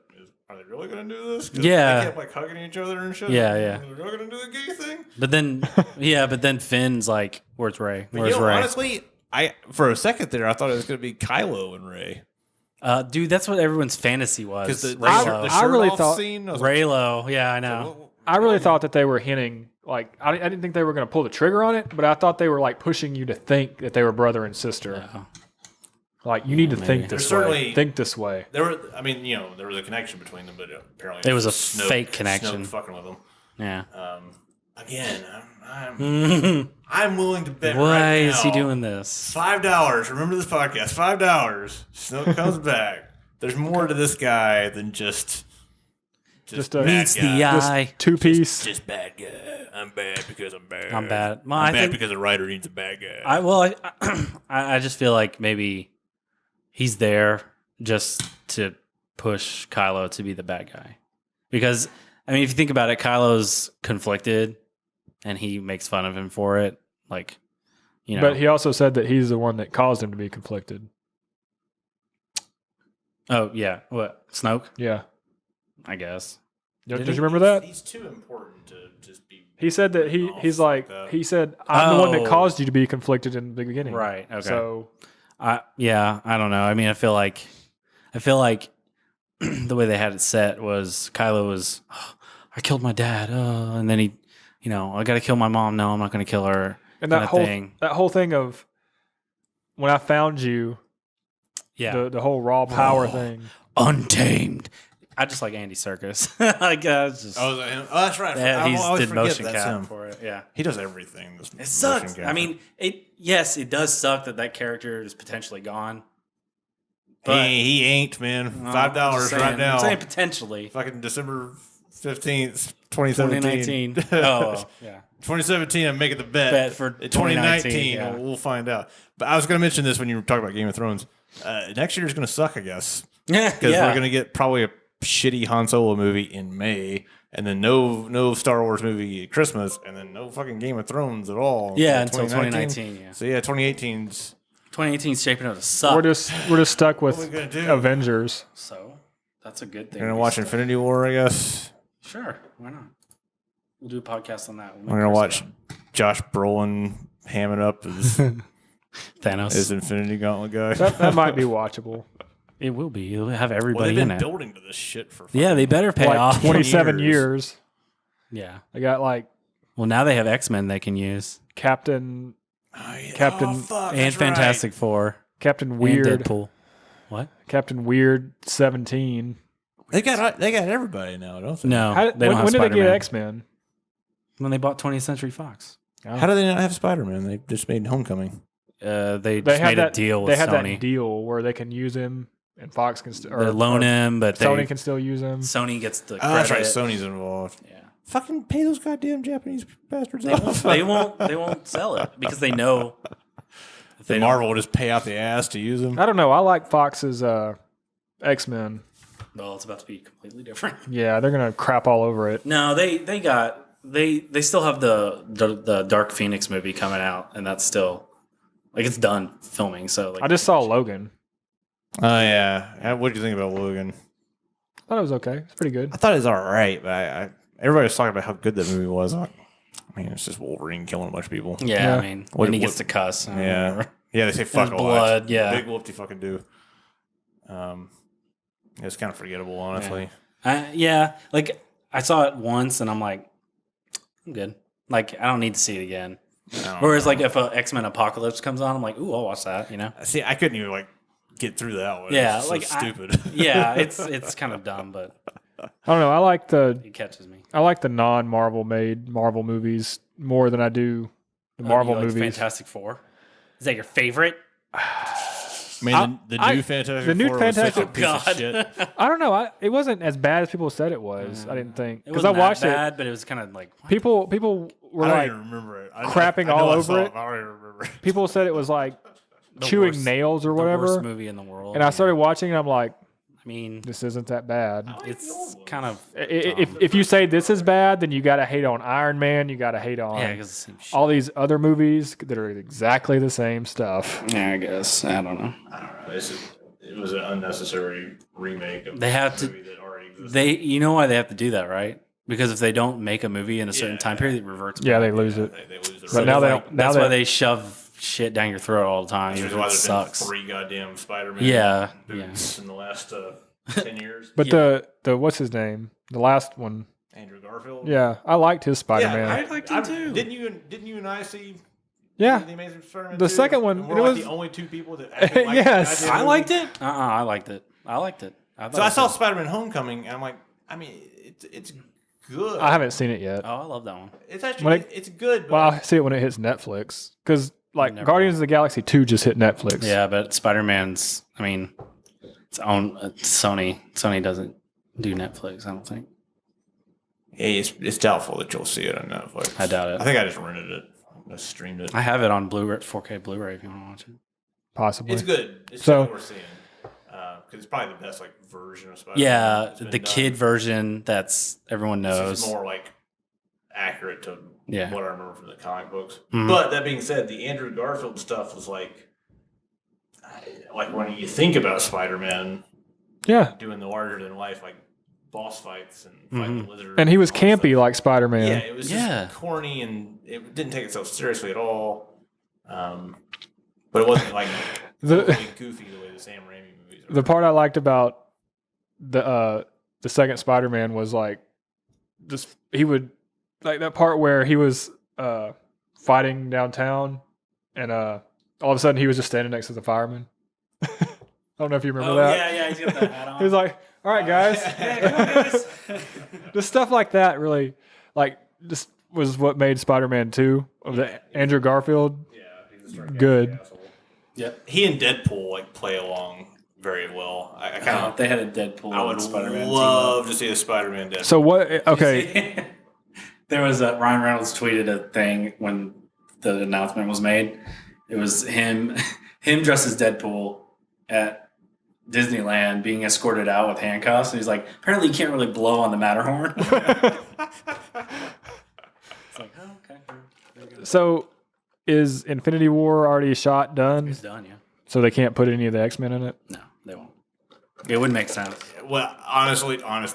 Speaker 3: are they really gonna do this? 'Cause
Speaker 2: Yeah.
Speaker 3: They kept like hugging each other and shit.
Speaker 2: Yeah, yeah.
Speaker 3: They're really gonna do the gay thing.
Speaker 2: But then Finn's like, "Where's Ray?
Speaker 3: But,
Speaker 2: Where's Ray?"
Speaker 3: honestly, for a second there, I thought it was gonna be Kylo and Rey.
Speaker 2: Dude, that's what everyone's fantasy was.
Speaker 3: Because the
Speaker 2: Raylo.
Speaker 1: I really
Speaker 3: shirt-off
Speaker 1: thought-
Speaker 3: scene, I was like,
Speaker 2: Raylo, yeah, I know.
Speaker 3: what-
Speaker 1: I really thought that they were hinting. Like I didn't think they were going to pull the trigger on it, but I thought they were like pushing you to think that they were brother and sister.
Speaker 2: Yeah.
Speaker 1: Like you need to
Speaker 2: maybe.
Speaker 1: think this
Speaker 3: There's
Speaker 1: way.
Speaker 3: certainly-
Speaker 1: Think this way.
Speaker 3: There were, I mean, there was a connection between them, but apparently
Speaker 2: It was a
Speaker 3: Snoke-
Speaker 2: fake connection.
Speaker 3: Snoke fucking with them.
Speaker 2: Yeah.
Speaker 3: Again, I'm willing to bet.
Speaker 2: Why
Speaker 3: right
Speaker 2: is he
Speaker 3: now,
Speaker 2: doing this?
Speaker 3: $5? Remember this podcast? $5. Snoke comes back. There's more to this guy than just
Speaker 1: Just a-
Speaker 3: bad
Speaker 2: Meets
Speaker 3: guy.
Speaker 2: the eye.
Speaker 1: Two piece.
Speaker 3: Just bad guy. I'm bad because I'm bad.
Speaker 2: I'm bad. Well,
Speaker 3: I'm
Speaker 2: I
Speaker 3: bad
Speaker 2: think-
Speaker 3: because a writer needs a bad guy.
Speaker 2: I just feel like maybe he's there just to push Kylo to be the bad guy. Because I mean, if you think about it, Kylo's conflicted, and he makes fun of him for it. Like, you know,
Speaker 1: But he also said that he's the one that caused him to be conflicted.
Speaker 2: oh yeah, what Snoke?
Speaker 1: Yeah.
Speaker 2: I guess.
Speaker 1: Did you remember that?
Speaker 3: He's too important to just be.
Speaker 1: He said that he's like
Speaker 3: that.
Speaker 1: he said I'm the one that
Speaker 2: Oh.
Speaker 1: caused you to be conflicted in the beginning.
Speaker 2: Right. Okay.
Speaker 1: So
Speaker 2: I don't know. I mean, I feel like the way they had it set was Kylo was, "Oh, I killed my dad, and then he, I got to kill my mom. No, I'm not going to kill her.
Speaker 1: and that
Speaker 2: kinda
Speaker 1: whole thing of when I found you,
Speaker 2: yeah,
Speaker 1: the whole raw power thing.
Speaker 2: Untamed. I just like Andy Serkis. Like, it's just
Speaker 3: Oh, is that him? Oh, that's right.
Speaker 2: yeah,
Speaker 3: I
Speaker 2: he's
Speaker 3: always
Speaker 2: did
Speaker 3: forget
Speaker 2: motion
Speaker 3: that's
Speaker 2: cap
Speaker 3: him.
Speaker 2: for it. Yeah,
Speaker 3: He does everything. This
Speaker 2: it
Speaker 3: motion
Speaker 2: sucks.
Speaker 3: cap.
Speaker 2: I mean, it does suck that character is potentially gone. But
Speaker 3: he ain't, man. $5 right now.
Speaker 2: I'm saying potentially.
Speaker 3: Fucking December 15th, 2017.
Speaker 2: 2019. Oh, yeah.
Speaker 3: 2017, I'm making the bet.
Speaker 2: Bet for
Speaker 3: 2019,
Speaker 2: yeah.
Speaker 3: we'll find out. But I was going to mention this when you were talking about Game of Thrones. Next year's going to suck, I guess.
Speaker 2: Yeah,
Speaker 3: Because we're going to get probably a shitty Han Solo movie in May. and then no Star Wars movie at Christmas, and then no fucking Game of Thrones at all.
Speaker 2: Yeah, until 2019. Yeah,
Speaker 3: So yeah, 2018's
Speaker 2: 2018's shaping up to suck.
Speaker 1: We're just stuck with
Speaker 3: What are we gonna do?
Speaker 1: Avengers.
Speaker 2: So that's a good thing.
Speaker 3: We're gonna watch Infinity War, I guess.
Speaker 2: Sure, why not? We'll do a podcast on that.
Speaker 3: We're gonna watch Josh Brolin hamming up as
Speaker 2: Thanos.
Speaker 3: Infinity Gauntlet guy.
Speaker 1: That might be watchable.
Speaker 2: It will be. It'll have
Speaker 3: Well,
Speaker 2: everybody
Speaker 3: they've
Speaker 2: in
Speaker 3: been
Speaker 2: it.
Speaker 3: building to this shit for
Speaker 2: Yeah, they better pay
Speaker 1: Like
Speaker 2: off.
Speaker 1: 27 years.
Speaker 2: Yeah.
Speaker 1: They got like
Speaker 2: Well, now they have X-Men they can use.
Speaker 1: Captain
Speaker 3: Captain
Speaker 2: And Fantastic Four.
Speaker 1: Captain Weird.
Speaker 2: And Deadpool. What?
Speaker 1: Captain Weird 17.
Speaker 3: They got everybody now, don't they?
Speaker 2: No,
Speaker 1: How,
Speaker 2: they don't have
Speaker 1: when did they
Speaker 2: Spider-Man.
Speaker 1: get X-Men?
Speaker 2: When they bought 20th Century Fox.
Speaker 3: How do they not have Spider-Man? They just made Homecoming.
Speaker 2: They just
Speaker 1: had
Speaker 2: made a deal with
Speaker 1: They had
Speaker 2: Sony.
Speaker 1: that deal where they can use him and Fox can still
Speaker 2: They loan him, but
Speaker 1: Sony can still use him.
Speaker 2: Sony gets the
Speaker 3: Oh,
Speaker 2: credit.
Speaker 3: that's right. Sony's involved.
Speaker 2: Yeah.
Speaker 3: Fucking pay those goddamn Japanese bastards
Speaker 2: They
Speaker 3: off.
Speaker 2: won't sell it because they know if
Speaker 3: Then Marvel will just pay out the ass to use them.
Speaker 1: I don't know. I like Fox's X-Men.
Speaker 2: well, it's about to be completely different.
Speaker 1: Yeah, they're gonna crap all over it.
Speaker 2: No, they still have the Dark Phoenix movie coming out, and that's still like it's done filming. So like
Speaker 1: I just saw Logan.
Speaker 3: Oh yeah. What do you think about Logan?
Speaker 1: I thought it was okay. It's pretty good.
Speaker 3: I thought it was all right, but everybody was talking about how good that movie was. I mean, it's just Wolverine killing a bunch of people.
Speaker 2: yeah,
Speaker 1: Yeah.
Speaker 2: I mean when he gets to cuss,
Speaker 3: Yeah. Yeah, they say fuck a lot.
Speaker 2: blood, yeah.
Speaker 3: Big whoop they fucking do. It's kind of forgettable, honestly.
Speaker 2: Yeah, like I saw it once, and I'm like, I'm good. Like I don't need to see it again. Whereas like if a X-Men Apocalypse comes on, I'm like, ooh, I'll watch that. You know?
Speaker 3: See, I couldn't even like get through that one.
Speaker 2: Yeah,
Speaker 3: It's
Speaker 2: like,
Speaker 3: so stupid.
Speaker 2: Yeah, it's kind of dumb, but
Speaker 1: I don't know. I like
Speaker 2: it catches me.
Speaker 1: the non-Marvel made Marvel movies more than I do the Marvel
Speaker 2: You like
Speaker 1: movies.
Speaker 2: Fantastic Four. Is that your favorite?
Speaker 3: I mean, the new Fantastic
Speaker 1: the new
Speaker 3: Four was such a
Speaker 1: Fantastic-
Speaker 3: piece of
Speaker 2: God.
Speaker 3: shit.
Speaker 1: I don't know. It wasn't as bad as people said it was. I didn't think
Speaker 2: It
Speaker 1: because I
Speaker 2: wasn't
Speaker 1: watched
Speaker 2: that bad, but it was kind of like what?
Speaker 1: it. People were
Speaker 3: I don't
Speaker 1: like
Speaker 3: even remember it.
Speaker 1: crapping
Speaker 3: I know
Speaker 1: all
Speaker 3: I
Speaker 1: over
Speaker 3: saw
Speaker 1: it.
Speaker 3: I don't even remember it.
Speaker 1: people said it was like
Speaker 2: The
Speaker 1: chewing
Speaker 2: worst-
Speaker 1: nails or
Speaker 2: the worst
Speaker 1: whatever.
Speaker 2: movie in the world.
Speaker 1: And I started watching and I'm like,
Speaker 2: I mean,
Speaker 1: this isn't that bad.
Speaker 2: it's kind of
Speaker 1: If you say this is bad, then you got to hate on Iron Man. You got to hate on
Speaker 2: yeah, because the same shit.
Speaker 1: all these other movies that are exactly the same stuff.
Speaker 2: Yeah, I guess I don't know.
Speaker 3: I don't know. It was an unnecessary remake of
Speaker 2: They have
Speaker 3: a
Speaker 2: to-
Speaker 3: movie that already existed.
Speaker 2: You know why they have to do that, right? Because if they don't make a movie in a certain time period, it reverts.
Speaker 1: Yeah,
Speaker 2: back.
Speaker 1: they lose it.
Speaker 3: They lose the
Speaker 1: But now they don't. Now
Speaker 2: That's why
Speaker 1: they
Speaker 2: they shove shit down your throat all the time.
Speaker 3: That's
Speaker 2: It
Speaker 3: why there's
Speaker 2: sucks.
Speaker 3: been 3 goddamn Spider-Man
Speaker 2: Yeah,
Speaker 3: boots in the last 10 years.
Speaker 1: But the what's his name? The last one.
Speaker 3: Andrew Garfield.
Speaker 1: Yeah, I liked his Spider-Man.
Speaker 2: I liked him too.
Speaker 3: Didn't you and I see
Speaker 1: Yeah,
Speaker 3: the Amazing Spider-Man?
Speaker 1: The
Speaker 3: 2?
Speaker 1: second one,
Speaker 3: And we're
Speaker 1: it
Speaker 3: like
Speaker 1: was-
Speaker 3: the only 2 people that actually liked
Speaker 1: Yes.
Speaker 3: the
Speaker 2: I
Speaker 3: goddamn
Speaker 2: liked
Speaker 3: movie.
Speaker 2: it. I liked it. I liked it. thought
Speaker 3: So I
Speaker 2: it
Speaker 3: saw
Speaker 2: was good.
Speaker 3: Spider-Man: Homecoming, and I'm like, I mean, it's good.
Speaker 1: I haven't seen it yet.
Speaker 2: Oh, I love that one.
Speaker 3: It's actually
Speaker 1: When
Speaker 3: it's good. But
Speaker 1: Well, I'll see it when it hits Netflix because like
Speaker 2: Never
Speaker 1: Guardians of the Galaxy 2 just hit Netflix.
Speaker 2: Yeah, but Spider-Man's. I mean, its own Sony. Sony doesn't do Netflix. I don't think.
Speaker 3: hey, it's doubtful that you'll see it on Netflix.
Speaker 2: I doubt it.
Speaker 3: I think I just rented it. I streamed it.
Speaker 2: I have it on Blu-ray, 4K Blu-ray. If you want to watch it.
Speaker 1: Possibly.
Speaker 3: It's good. It's
Speaker 1: So-
Speaker 3: what we're seeing because it's probably the best like version of Spider-Man.
Speaker 2: Yeah,
Speaker 3: that's been
Speaker 2: the
Speaker 3: done.
Speaker 2: kid version that's everyone
Speaker 3: This
Speaker 2: knows.
Speaker 3: is more like accurate to
Speaker 2: Yeah.
Speaker 3: what I remember from the comic books.
Speaker 2: Mhm.
Speaker 3: But that being said, the Andrew Garfield stuff was like when you think about Spider-Man
Speaker 1: Yeah,
Speaker 3: doing the larger than life like boss fights and fighting the lizard,
Speaker 1: and he was
Speaker 3: all that
Speaker 1: campy
Speaker 3: stuff.
Speaker 1: like Spider-Man.
Speaker 3: Yeah, it was
Speaker 2: Yeah.
Speaker 3: just corny and it didn't take itself seriously at all. But it wasn't like
Speaker 1: The-
Speaker 3: totally goofy the way the Sam Raimi movies are.
Speaker 1: The part I liked about the second Spider-Man was like just he would like that part where he was fighting downtown and all of a sudden he was just standing next to the fireman. I don't know if you remember that.
Speaker 2: yeah, he's got that hat on.
Speaker 1: He was like, "All right, guys." Just stuff like that really like just was what made Spider-Man 2 of the Andrew Garfield
Speaker 3: Yeah, he's a straight
Speaker 1: good.
Speaker 3: asshole.
Speaker 2: Yep.
Speaker 3: He and Deadpool like play along very well. I kind of
Speaker 2: They had a Deadpool.
Speaker 3: I would
Speaker 2: and Spider-Man
Speaker 3: love to see a Spider-Man Deadpool.
Speaker 1: So what okay,
Speaker 2: There was a Ryan Reynolds tweeted a thing when the announcement was made. It was him dressed as Deadpool at Disneyland being escorted out with handcuffs, and he's like, apparently you can't really blow on the Matterhorn. It's like, oh, okay.
Speaker 1: So, is Infinity War already shot, done?
Speaker 2: It's done, yeah.
Speaker 1: So they can't put any of the X-Men in it?
Speaker 2: No, they won't. It wouldn't make sense.
Speaker 3: Well, honest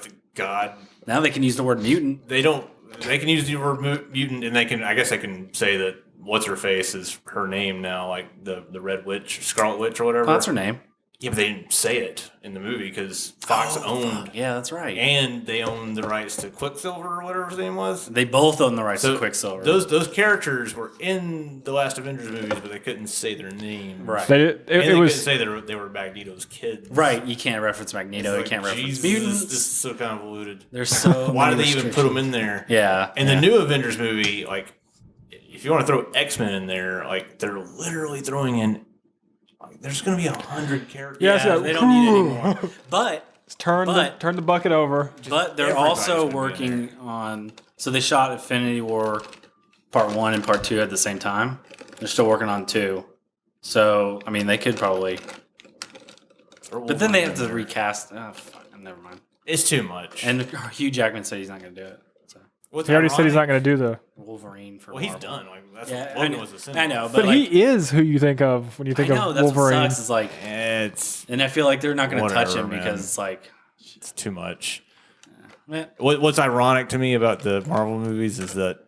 Speaker 3: to God,
Speaker 2: Now they can use the word mutant.
Speaker 3: they don't. They can use the word mutant, and they can. I guess they can say that what's her face is her name now, like the Red Witch, Scarlet Witch, or whatever.
Speaker 2: Oh, that's her name.
Speaker 3: Yeah, but they didn't say it in the movie because Fox owned.
Speaker 2: Fuck. Yeah, that's right.
Speaker 3: And they own the rights to Quicksilver or whatever his name was.
Speaker 2: They both own the rights to Quicksilver.
Speaker 3: Those characters were in the last Avengers movies, but they couldn't say their names.
Speaker 2: Right.
Speaker 3: They couldn't say that they were Magneto's kids.
Speaker 2: Right. You can't reference Magneto.
Speaker 3: Like,
Speaker 2: you can't reference
Speaker 3: Jesus,
Speaker 2: mutants.
Speaker 3: This is so convoluted.
Speaker 2: There's so
Speaker 3: Why
Speaker 2: many
Speaker 3: do they even put them in there?
Speaker 2: Yeah.
Speaker 3: And the new Avengers movie, like, if you want to throw X-Men in there, like, they're literally throwing in. There's going to be 100 characters.
Speaker 2: Yeah, they don't need any more. But
Speaker 1: turn the bucket over.
Speaker 2: But they're also working on. So they shot Infinity War Part 1 and Part 2 at the same time. They're still working on 2. So I mean, they could probably. But then they have to recast. Oh, fuck, never mind.
Speaker 3: It's too much.
Speaker 2: And Hugh Jackman said he's not going to do it. So.
Speaker 1: He already said he's not going to do the
Speaker 2: Wolverine for.
Speaker 3: Well, he's
Speaker 2: Marvel.
Speaker 3: done. Like that's
Speaker 2: Yeah,
Speaker 3: what Logan was assuming.
Speaker 2: I know,
Speaker 1: but
Speaker 2: like,
Speaker 1: he is who you think of when you think of
Speaker 2: that's
Speaker 1: Wolverine.
Speaker 2: What sucks is like
Speaker 3: it's,
Speaker 2: and I feel like they're not going to touch him
Speaker 3: man.
Speaker 2: because it's like
Speaker 3: it's too much.
Speaker 2: Yeah.
Speaker 3: What's ironic to me about the Marvel movies is that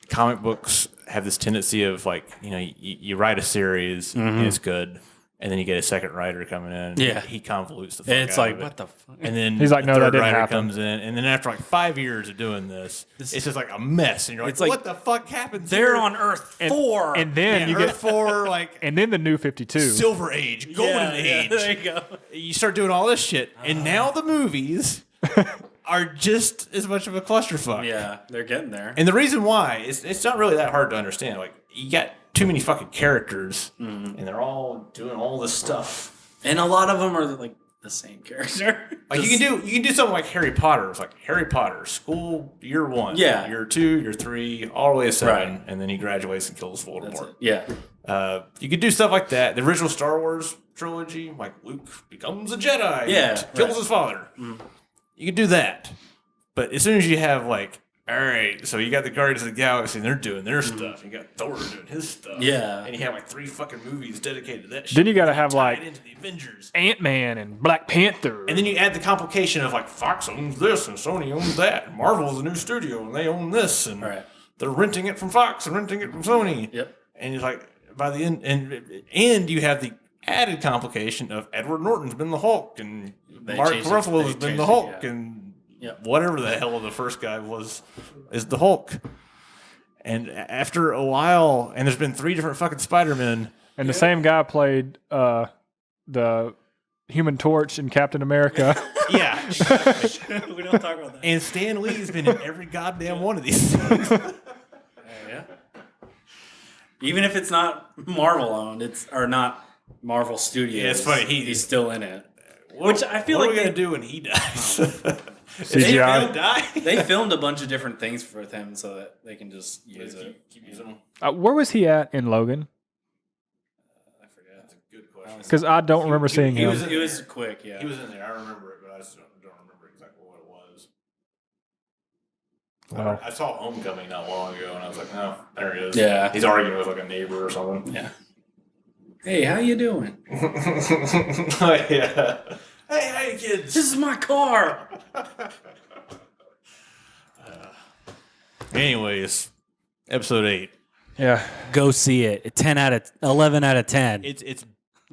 Speaker 3: comic books have this tendency of like, you know, you write a series and it's good, and then you get a second writer coming in. And
Speaker 2: Yeah.
Speaker 3: he convolutes the fuck
Speaker 2: it's
Speaker 3: out
Speaker 2: like
Speaker 3: of it.
Speaker 2: what the fuck?
Speaker 3: And then
Speaker 1: he's like,
Speaker 3: the
Speaker 1: no, that
Speaker 3: third
Speaker 1: didn't
Speaker 3: writer
Speaker 1: happen.
Speaker 3: comes in, and then after like 5 years of doing this, it's just like a mess. And you're like,
Speaker 2: It's like,
Speaker 3: what the fuck happened?
Speaker 2: They're
Speaker 3: here?
Speaker 2: on Earth 4,
Speaker 1: and then you
Speaker 3: Earth
Speaker 1: get
Speaker 3: 4, like
Speaker 1: and then the New 52.
Speaker 3: Silver Age, Golden Age.
Speaker 2: There you go.
Speaker 3: You start doing all this shit, and now the movies are just as much of a clusterfuck.
Speaker 2: Yeah, they're getting there.
Speaker 3: And the reason why is it's not really that hard to understand. Like, you got too many fucking characters, and they're all doing all this stuff.
Speaker 2: And a lot of them are like the same character.
Speaker 3: Like you can do something like Harry Potter. It's like Harry Potter, school year 1,
Speaker 2: Yeah.
Speaker 3: year 2, year 3, all the way to 7,
Speaker 2: Right.
Speaker 3: and then he graduates and kills Voldemort.
Speaker 2: Yeah.
Speaker 3: You could do stuff like that. The original Star Wars trilogy, like Luke becomes a Jedi,
Speaker 2: Yeah,
Speaker 3: and kills his father. You could do that, but as soon as you have like, all right, so you got the Guardians of the Galaxy and they're doing their stuff. You got Thor doing his stuff.
Speaker 2: Yeah.
Speaker 3: And you have like 3 fucking movies dedicated to that shit.
Speaker 1: Then you got to have
Speaker 3: tied
Speaker 1: like
Speaker 3: into the Avengers.
Speaker 1: Ant-Man and Black Panther.
Speaker 3: And then you add the complication of like Fox owns this and Sony owns that. And Marvel's a new studio and they own this. And they're renting it from Fox and renting it from Sony.
Speaker 2: Yep.
Speaker 3: And it's like, by the end, and you have the added complication of Edward Norton's been the Hulk and Mark Ruffalo has been the Hulk and whatever the hell the first guy was is the Hulk. And after a while, and there's been 3 different fucking Spider-Men.
Speaker 1: And the same guy played the Human Torch in Captain America.
Speaker 3: Yeah.
Speaker 2: We don't talk about that.
Speaker 3: And Stan Lee's been in every goddamn one of these things.
Speaker 2: Yeah. Even if it's not Marvel owned, or not Marvel Studios.
Speaker 3: Yeah, it's funny.
Speaker 2: He's still in it. Which I feel like
Speaker 3: what are we going to do when he dies?
Speaker 1: CGI.
Speaker 2: They filmed a bunch of different things with him so that they can just use it.
Speaker 3: Keep using them.
Speaker 1: Where was he at in Logan?
Speaker 2: I forget.
Speaker 3: That's a good question.
Speaker 1: Because I don't remember seeing him.
Speaker 2: He was quick, yeah.
Speaker 3: He was in there. I remember it, but I just don't remember exactly what it was.
Speaker 1: Wow.
Speaker 3: I saw Homecoming not long ago, and I was like, oh, there he is.
Speaker 2: Yeah.
Speaker 3: He's arguing with like a neighbor or something.
Speaker 2: Yeah. Hey, how you doing?
Speaker 3: Oh, yeah. Hey, kids.
Speaker 2: This is my car.
Speaker 3: Anyways, episode 8.
Speaker 1: Yeah.
Speaker 2: Go see it. 11 out of 10.
Speaker 3: It's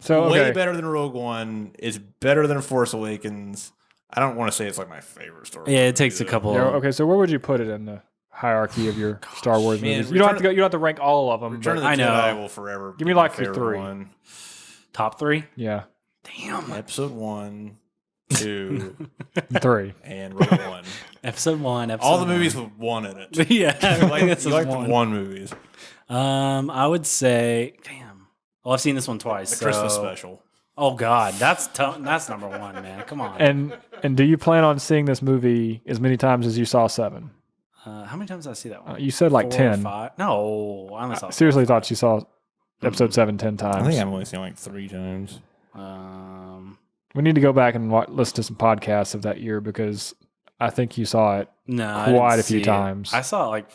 Speaker 1: So
Speaker 3: way
Speaker 1: okay.
Speaker 3: better than Rogue One. It's better than Force Awakens. I don't want to say it's like my favorite story.
Speaker 2: Yeah, it takes a couple.
Speaker 1: Yeah, okay, so where would you put it in the hierarchy of your Star Wars
Speaker 3: man,
Speaker 1: movies? You don't have to go. You don't have to rank all of them.
Speaker 3: Return of
Speaker 1: But,
Speaker 3: the
Speaker 2: I know.
Speaker 3: Jedi will forever.
Speaker 1: Give me
Speaker 3: be my
Speaker 1: like your
Speaker 3: favorite
Speaker 1: 3.
Speaker 3: One.
Speaker 2: Top 3?
Speaker 1: yeah,
Speaker 2: Damn.
Speaker 3: Episode 1, 2,
Speaker 1: 3.
Speaker 3: and Rogue One.
Speaker 2: Episode 1.
Speaker 3: All the movies with 1 in it.
Speaker 2: Yeah.
Speaker 3: You like the 1 movies.
Speaker 2: I would say, damn. Well, I've seen this one twice.
Speaker 3: The Christmas
Speaker 2: so-
Speaker 3: special.
Speaker 2: Oh God, that's number 1, man. Come on.
Speaker 1: And do you plan on seeing this movie as many times as you saw 7?
Speaker 2: How many times did I see that one?
Speaker 1: You said like
Speaker 2: 4 or
Speaker 1: 10.
Speaker 2: 5? No, I only saw.
Speaker 1: I seriously thought you saw episode 7 10 times.
Speaker 3: I think I've only seen like 3 times.
Speaker 1: We need to go back and listen to some podcasts of that year because I think you saw it quite a few times.
Speaker 2: I saw it like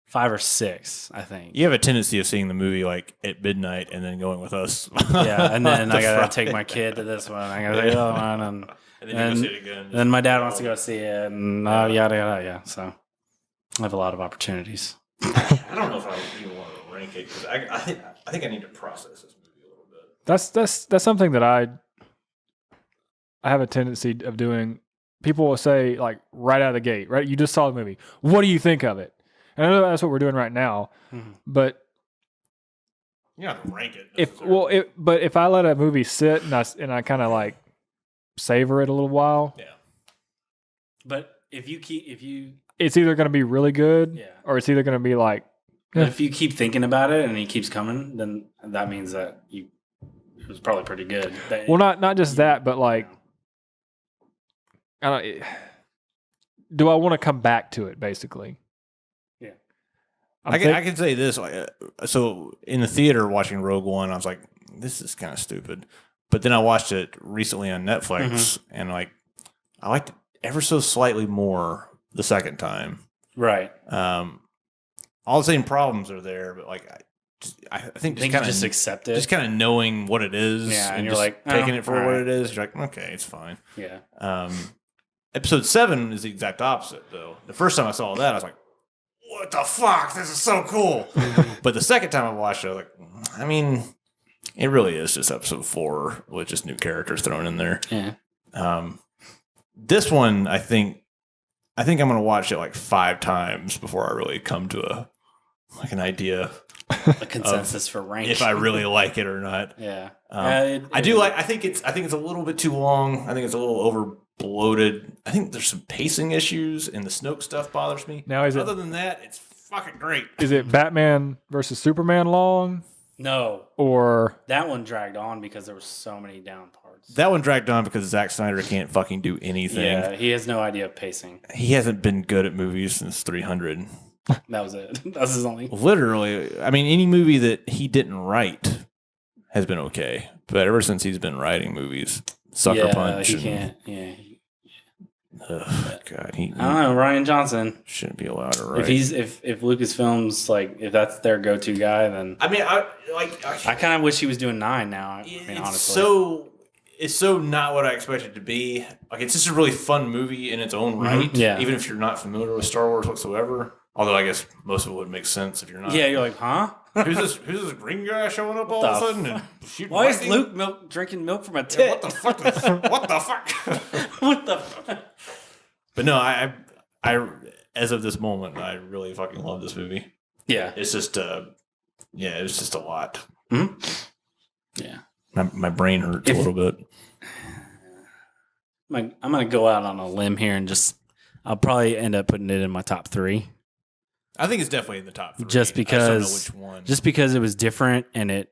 Speaker 2: 5 or 6, I think.
Speaker 3: You have a tendency of seeing the movie like at midnight and then going with us.
Speaker 2: Yeah, and then I gotta take my kid to this one. I gotta take the other one, and
Speaker 3: then you go see it again.
Speaker 2: Then my dad wants to go see it, and yada yada. Yeah, so I have a lot of opportunities.
Speaker 3: I don't know if I even want to rank it because I think I need to process this movie a little bit.
Speaker 1: That's something that I have a tendency of doing. People will say like right out of the gate, right? You just saw the movie. What do you think of it? And I know that's what we're doing right now, but
Speaker 3: you have to rank it.
Speaker 1: But if I let a movie sit and I kind of like savor it a little while,
Speaker 2: yeah. But if you
Speaker 1: it's either going to be really good, or it's either going to be like.
Speaker 2: If you keep thinking about it and he keeps coming, then that means that it was probably pretty good.
Speaker 1: Well, not just that, but like, do I want to come back to it? Basically,
Speaker 3: yeah. I can say this. So in the theater watching Rogue One, I was like, "This is kind of stupid." But then I watched it recently on Netflix, and like, I liked it ever so slightly more the second time.
Speaker 2: Right.
Speaker 3: All the same problems are there, but like, I think just kind of
Speaker 2: accept it,
Speaker 3: just kind of knowing what it is,
Speaker 2: and you're
Speaker 3: just
Speaker 2: like
Speaker 3: taking it for what it is. You're like, okay, it's fine.
Speaker 2: Yeah.
Speaker 3: Episode 7 is the exact opposite, though. The first time I saw that, I was like, what the fuck? This is so cool. But the second time I watched it, I was like, I mean, it really is just episode 4 with just new characters thrown in there.
Speaker 2: Yeah.
Speaker 3: This one, I think I'm going to watch it like 5 times before I really come to an idea.
Speaker 2: A consensus for rank.
Speaker 3: If I really like it or not.
Speaker 2: Yeah.
Speaker 3: I think it's a little bit too long. I think it's a little over bloated. I think there's some pacing issues and the Snoke stuff bothers me.
Speaker 1: Now
Speaker 3: other than that, it's fucking great.
Speaker 1: Is it Batman versus Superman long?
Speaker 2: No.
Speaker 1: Or
Speaker 2: that one dragged on because there were so many down parts.
Speaker 3: That one dragged on because Zack Snyder can't fucking do anything.
Speaker 2: Yeah, he has no idea of pacing.
Speaker 3: He hasn't been good at movies since 300.
Speaker 2: That was it. That was his only.
Speaker 3: Literally, I mean, any movie that he didn't write has been okay. But ever since he's been writing movies, Sucker Punch.
Speaker 2: He can't. Yeah.
Speaker 3: God,
Speaker 2: I don't know. Rian Johnson
Speaker 3: shouldn't be allowed to write.
Speaker 2: If Lucasfilm's like if that's their go-to guy, then
Speaker 3: I mean,
Speaker 2: I kind of wish he was doing 9 now. Honestly,
Speaker 3: it's so not what I expected it to be. Like, it's just a really fun movie in its own right.
Speaker 2: Yeah.
Speaker 3: Even if you're not familiar with Star Wars whatsoever. Although I guess most of it would make sense if you're not.
Speaker 2: Yeah, you're like, huh?
Speaker 3: Who's this green guy showing up all of a sudden? And
Speaker 2: why is Luke drinking milk from a tit?
Speaker 3: Yeah, what the fuck? What the fuck?
Speaker 2: What the fuck?
Speaker 3: But no, I as of this moment, I really fucking love this movie.
Speaker 2: Yeah,
Speaker 3: it's just it's just a lot.
Speaker 2: Mm-hmm. Yeah,
Speaker 3: my brain hurts a little bit.
Speaker 2: I'm gonna go out on a limb here and I'll probably end up putting it in my top 3.
Speaker 3: I think it's definitely in the top 3.
Speaker 2: Just because,
Speaker 3: I just don't know which one.
Speaker 2: Just because it was different and it.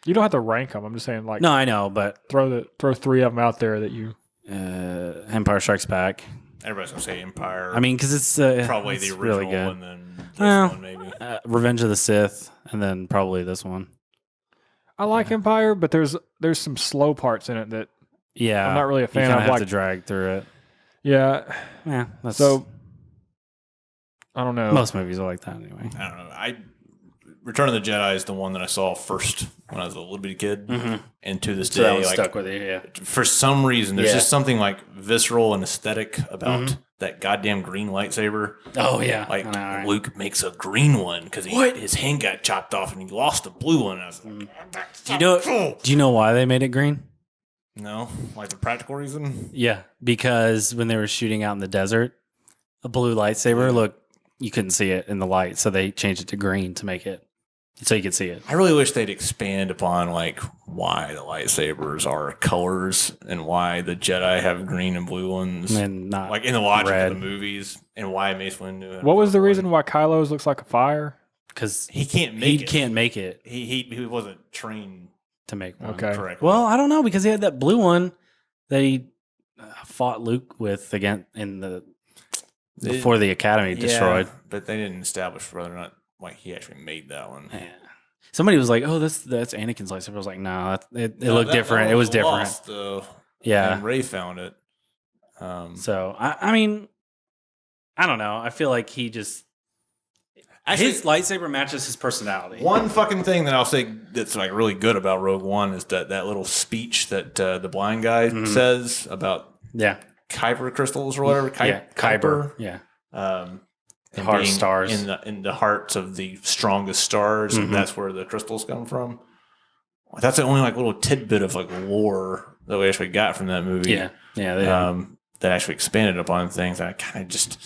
Speaker 1: You don't have to rank them. I'm just saying, like.
Speaker 2: No, I know, but
Speaker 1: throw 3 of them out there that you.
Speaker 2: Empire Strikes Back.
Speaker 3: Everybody's gonna say Empire.
Speaker 2: I mean, because it's
Speaker 3: probably
Speaker 2: it's
Speaker 3: the original,
Speaker 2: really good.
Speaker 3: And then this one maybe.
Speaker 2: Revenge of the Sith, and then probably this one.
Speaker 1: I like Empire, but there's some slow parts in it that.
Speaker 2: Yeah,
Speaker 1: I'm not really a fan
Speaker 2: of.
Speaker 1: You
Speaker 2: have to drag through it.
Speaker 1: Yeah. So. I don't know.
Speaker 2: Most movies are like that anyway.
Speaker 3: I don't know. Return of the Jedi is the one that I saw first when I was a little bitty kid, and to this day,
Speaker 2: that one stuck with you. Yeah.
Speaker 3: For some reason, there's just something like visceral and aesthetic about that goddamn green lightsaber.
Speaker 2: Oh yeah,
Speaker 3: like Luke makes a green one because his hand got chopped off and he lost the blue one. And I was like,
Speaker 2: Do you know why they made it green?
Speaker 3: No, like the practical reason.
Speaker 2: Yeah, because when they were shooting out in the desert, a blue lightsaber you couldn't see it in the light, so they changed it to green to make it so you could see it.
Speaker 3: I really wish they'd expand upon like why the lightsabers are colors and why the Jedi have green and blue ones,
Speaker 2: and not
Speaker 3: like in the logic
Speaker 2: red.
Speaker 3: of the movies, and why Mace Windu.
Speaker 1: What was the reason why Kylo's looks like a fire?
Speaker 2: Because
Speaker 3: he can't make it.
Speaker 2: Can't make it.
Speaker 3: He wasn't trained
Speaker 2: to make one.
Speaker 1: Okay.
Speaker 3: Correctly.
Speaker 2: Well, I don't know because he had that blue one that he fought Luke with again before the Academy destroyed.
Speaker 3: But they didn't establish whether or not like he actually made that one.
Speaker 2: Yeah. Somebody was like, "Oh, that's Anakin's lightsaber." I was like, "No, it looked different. It was different."
Speaker 3: Lost, though.
Speaker 2: Yeah.
Speaker 3: And Rey found it.
Speaker 2: So I mean, I don't know. I feel like he just his lightsaber matches his personality.
Speaker 3: One fucking thing that I'll say that's like really good about Rogue One is that little speech that the blind guy says about Kyber crystals or whatever.
Speaker 2: Kyber. Yeah.
Speaker 3: And
Speaker 2: heart of stars
Speaker 3: in the hearts of the strongest stars, and that's where the crystals come from. That's the only like little tidbit of like lore that we actually got from that movie.
Speaker 2: Yeah.
Speaker 3: That actually expanded upon things. I kind of just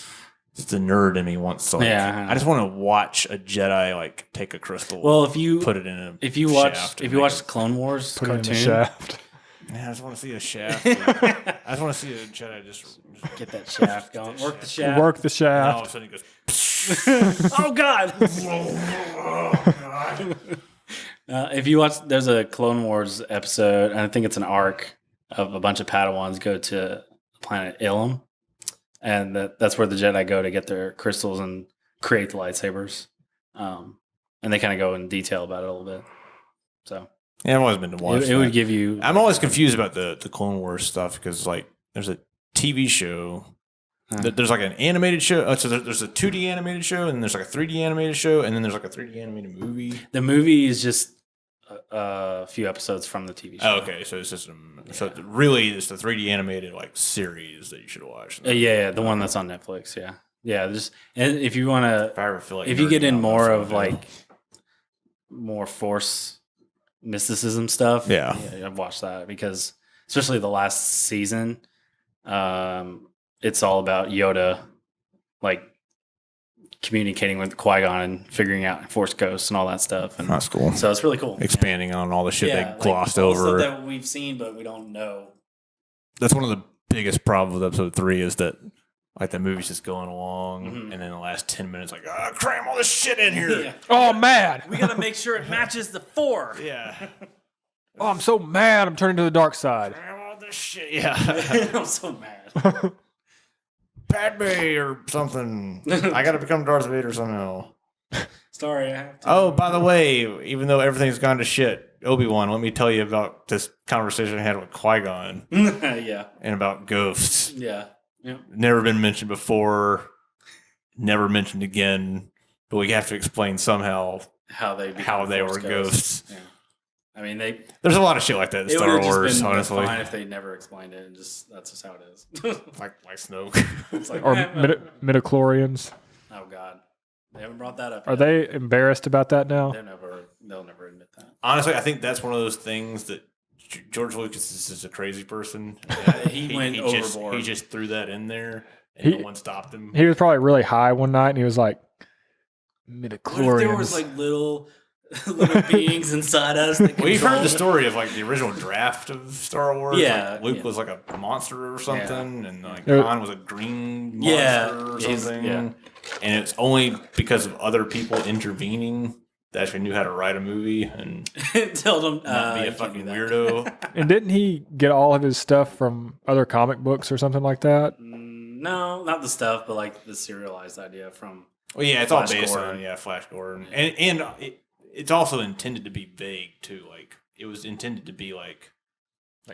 Speaker 3: the nerd in me wants to. Like, I just want to watch a Jedi like take a crystal.
Speaker 2: Well, if you
Speaker 3: put it in a
Speaker 2: if you watch the Clone Wars cartoon,
Speaker 1: shaft.
Speaker 3: Yeah, I just want to see a shaft. I just want to see a Jedi just
Speaker 2: get that shaft going. Work the shaft.
Speaker 1: Work the shaft.
Speaker 3: And all of a sudden he goes.
Speaker 2: Oh God! If you watch, there's a Clone Wars episode, and I think it's an arc of a bunch of Padawans go to the planet Ilum, and that's where the Jedi go to get their crystals and create the lightsabers. And they kind of go in detail about it a little bit. So
Speaker 3: yeah, I've always been to watch.
Speaker 2: It would give you.
Speaker 3: I'm always confused about the Clone Wars stuff because like there's a TV show. There's like an animated show. So there's a 2D animated show, and there's like a 3D animated show, and then there's like a 3D animated movie.
Speaker 2: The movie is just a few episodes from the TV show.
Speaker 3: Oh, okay, so it's just so really it's the 3D animated like series that you should watch.
Speaker 2: Yeah, the one that's on Netflix. Yeah. Just and if you want to,
Speaker 3: if I ever feel like
Speaker 2: if you get in more of like more Force mysticism stuff,
Speaker 3: yeah,
Speaker 2: I've watched that because especially the last season. It's all about Yoda, like communicating with Qui-Gon and figuring out Force ghosts and all that stuff. And
Speaker 3: that's cool.
Speaker 2: So it's really cool.
Speaker 3: Expanding on all the shit they glossed
Speaker 2: all
Speaker 3: over.
Speaker 2: Stuff that we've seen, but we don't know.
Speaker 3: That's one of the biggest problems with episode 3 is that like the movie's just going along, and then the last 10 minutes, like, cram all this shit in here.
Speaker 2: Yeah.
Speaker 1: Oh, man.
Speaker 2: We got to make sure it matches the 4.
Speaker 3: Yeah.
Speaker 1: Oh, I'm so mad. I'm turning to the dark side.
Speaker 3: Cram all this shit. Yeah.
Speaker 2: I'm so mad.
Speaker 3: Padme or something. I got to become Darth Vader somehow.
Speaker 2: Sorry, I have to.
Speaker 3: Oh, by the way, even though everything's gone to shit, Obi-Wan, let me tell you about this conversation I had with Qui-Gon.
Speaker 2: Yeah.
Speaker 3: And about ghosts.
Speaker 2: Yeah. Yep.
Speaker 3: Never been mentioned before. Never mentioned again. But we have to explain somehow how they were ghosts.
Speaker 2: Yeah. I mean,
Speaker 3: there's a lot of shit like that in Star Wars,
Speaker 2: been
Speaker 3: honestly.
Speaker 2: Fine if they never explained it, and that's just how it is.
Speaker 3: like Snoke.
Speaker 2: It's like,
Speaker 1: or midichlorians.
Speaker 2: Oh God, they haven't brought that up.
Speaker 1: Are they embarrassed about that now?
Speaker 2: They'll never admit that.
Speaker 3: Honestly, I think that's one of those things that George Lucas is just a crazy person.
Speaker 2: He went overboard.
Speaker 3: He just threw that in there, and no one stopped him.
Speaker 1: He was probably really high one night, and he was like, midichlorians.
Speaker 2: What if there was like little beings inside us?
Speaker 3: We've heard the story of like the original draft of Star Wars.
Speaker 2: Yeah,
Speaker 3: like Luke was like a monster or something, and like Han was a green monster or something. And it's only because of other people intervening that actually knew how to write a movie and
Speaker 2: told him
Speaker 3: not be a fucking weirdo.
Speaker 1: And didn't he get all of his stuff from other comic books or something like that?
Speaker 2: No, not the stuff, but like the serialized idea from.
Speaker 3: Well, yeah, it's Flash all based Gordon. On Flash Gordon, and it's also intended to be vague too. Like it was intended to be like,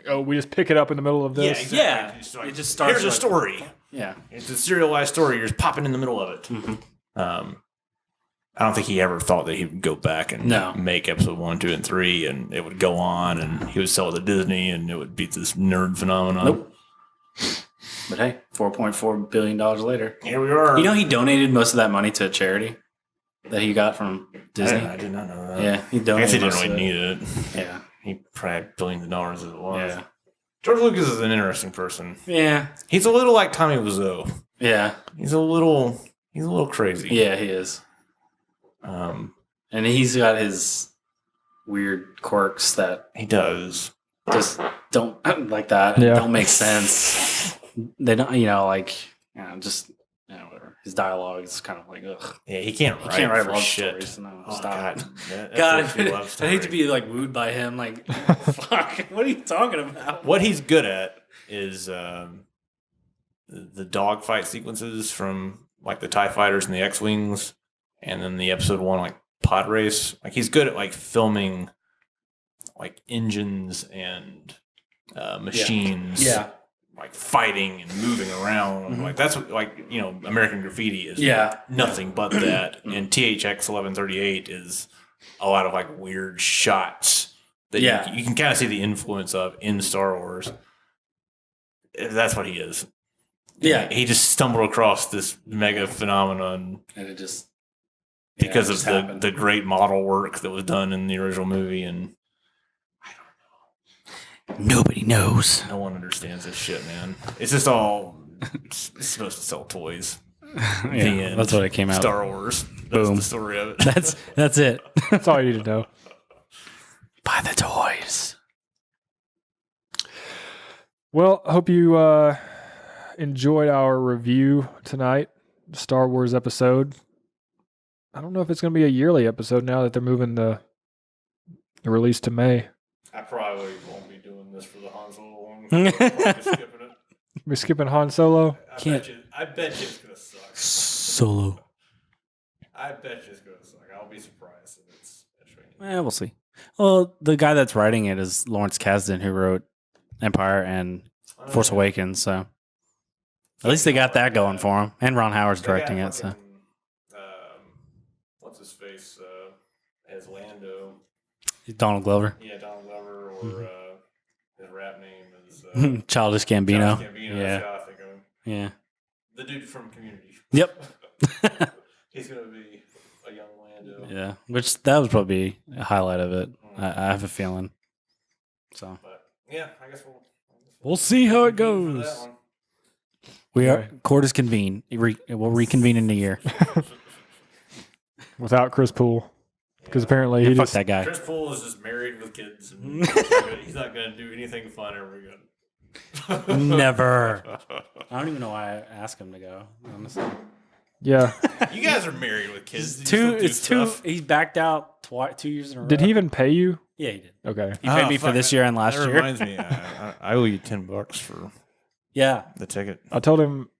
Speaker 1: oh, we just pick it up in the middle of this.
Speaker 3: Yeah, exactly.
Speaker 2: Yeah,
Speaker 3: like,
Speaker 2: it just starts.
Speaker 3: Here's a story.
Speaker 2: Yeah,
Speaker 3: it's a serialized story. You're just popping in the middle of it.
Speaker 2: Mm-hmm.
Speaker 3: I don't think he ever thought that he would go back and make episode 1, 2, and 3, and it would go on, and he would sell it to Disney, and it would be this nerd phenomenon.
Speaker 2: Nope. But hey, $4.4 billion later.
Speaker 3: Here we are.
Speaker 2: You know, he donated most of that money to a charity that he got from Disney.
Speaker 3: I did not know that.
Speaker 2: Yeah, he donated.
Speaker 3: I guess he didn't really need it.
Speaker 2: Yeah.
Speaker 3: He probably had billions of dollars as it was.
Speaker 2: Yeah.
Speaker 3: George Lucas is an interesting person.
Speaker 2: Yeah.
Speaker 3: He's a little like Tommy Wiseau.
Speaker 2: Yeah.
Speaker 3: He's a little crazy.
Speaker 2: Yeah, he is. And he's got his weird quirks that
Speaker 3: he does.
Speaker 2: Just don't like that.
Speaker 1: Yeah.
Speaker 2: Don't make sense. They don't, whatever. His dialogue is kind of like, ugh.
Speaker 3: Yeah, he can't write love
Speaker 2: shit. Stories. No, stop.
Speaker 3: God,
Speaker 2: I hate to be like wooed by him. Like, fuck, what are you talking about?
Speaker 3: What he's good at is the dogfight sequences from like the TIE fighters and the X-Wings, and then the episode 1 like pod race. Like he's good at like filming like engines and machines.
Speaker 2: Yeah.
Speaker 3: Like fighting and moving around. Like that's what, like, you know, American Graffiti is nothing but that. And THX 1138 is a lot of like weird shots that you can kind of see the influence of in Star Wars. That's what he is.
Speaker 2: Yeah.
Speaker 3: He just stumbled across this mega phenomenon.
Speaker 2: And it just...
Speaker 3: Because of the great model work that was done in the original movie. And I don't know.
Speaker 2: Nobody knows.
Speaker 3: No one understands this shit, man. It's just all... It's supposed to sell toys.
Speaker 2: The end. That's what it came out.
Speaker 3: Star Wars. That's
Speaker 2: Boom.
Speaker 3: the story of it.
Speaker 2: That's it.
Speaker 1: That's all you need to know.
Speaker 2: Buy the toys.
Speaker 1: Well, I hope you enjoyed our review tonight, Star Wars episode. I don't know if it's going to be a yearly episode now that they're moving the release to May.
Speaker 3: I probably won't be doing this for the Han Solo one. I'm skipping it.
Speaker 1: We're skipping Han Solo.
Speaker 3: I bet you it's going to suck.
Speaker 2: Solo.
Speaker 3: I bet you it's going to suck. I'll be surprised if it's rated.
Speaker 2: We'll see. Well, the guy that's writing it is Lawrence Kasdan, who wrote Empire and Force Awakens. So at least they got that going for him. And Ron Howard's directing it. So
Speaker 3: what's his face as Lando?
Speaker 2: Donald Glover.
Speaker 3: Yeah, Donald Glover, or his rap name is
Speaker 2: Childish Gambino.
Speaker 3: Childish Gambino.
Speaker 2: Yeah.
Speaker 3: That's how I think of him.
Speaker 2: Yeah.
Speaker 3: The dude from Community.
Speaker 2: Yep.
Speaker 3: He's gonna be a young Lando.
Speaker 2: Yeah. Which that would probably be a highlight of it. I have a feeling. So.
Speaker 3: But yeah, I guess
Speaker 2: we'll see how it
Speaker 3: convene for
Speaker 2: goes.
Speaker 3: that one.
Speaker 2: We are court is convened. We'll reconvene in a year.
Speaker 1: Without Chris Poole. Because apparently he
Speaker 2: fuck
Speaker 1: just...
Speaker 2: that guy.
Speaker 3: Chris Poole is just married with kids, and he's not going to do anything fun ever again.
Speaker 2: Never. I don't even know why I asked him to go, honestly.
Speaker 1: Yeah.
Speaker 3: You guys are married with kids.
Speaker 2: It's two. He's backed out 2 years in a row.
Speaker 1: Did he even pay you?
Speaker 2: Yeah, he did.
Speaker 1: Okay.
Speaker 2: He paid me for this year and last
Speaker 3: that
Speaker 2: year.
Speaker 3: Reminds me, I owe you $10 for the ticket.
Speaker 1: I told him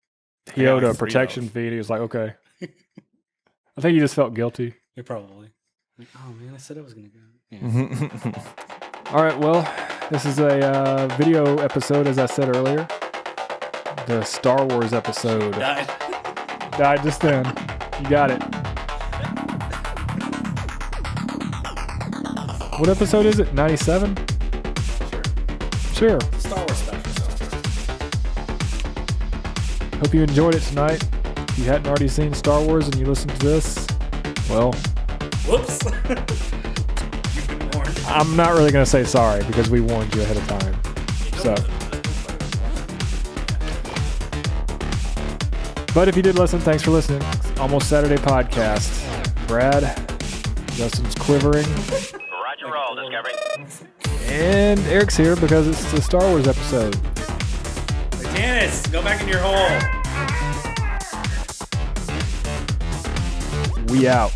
Speaker 1: he owed a protection fee, and he was like, okay. I think he just felt guilty.
Speaker 2: Yeah, probably. Oh, man, I said I was going to go.
Speaker 3: Yeah.
Speaker 1: All right, well, this is a video episode, as I said earlier. The Star Wars episode. Died just then. You got it. What episode is it? 97? Sure.
Speaker 2: Star Wars special.
Speaker 1: Hope you enjoyed it tonight. If you hadn't already seen Star Wars and you listened to this, well...
Speaker 2: Whoops. You've been warned.
Speaker 1: I'm not really going to say sorry because we warned you ahead of time. So... But if you did listen, thanks for listening. Almost Saturday podcast. Brad, Justin's quivering.
Speaker 4: Roger roll, Discovery.
Speaker 1: And Eric's here because it's the Star Wars episode.
Speaker 2: Titanus, go back in your hole.
Speaker 1: We out.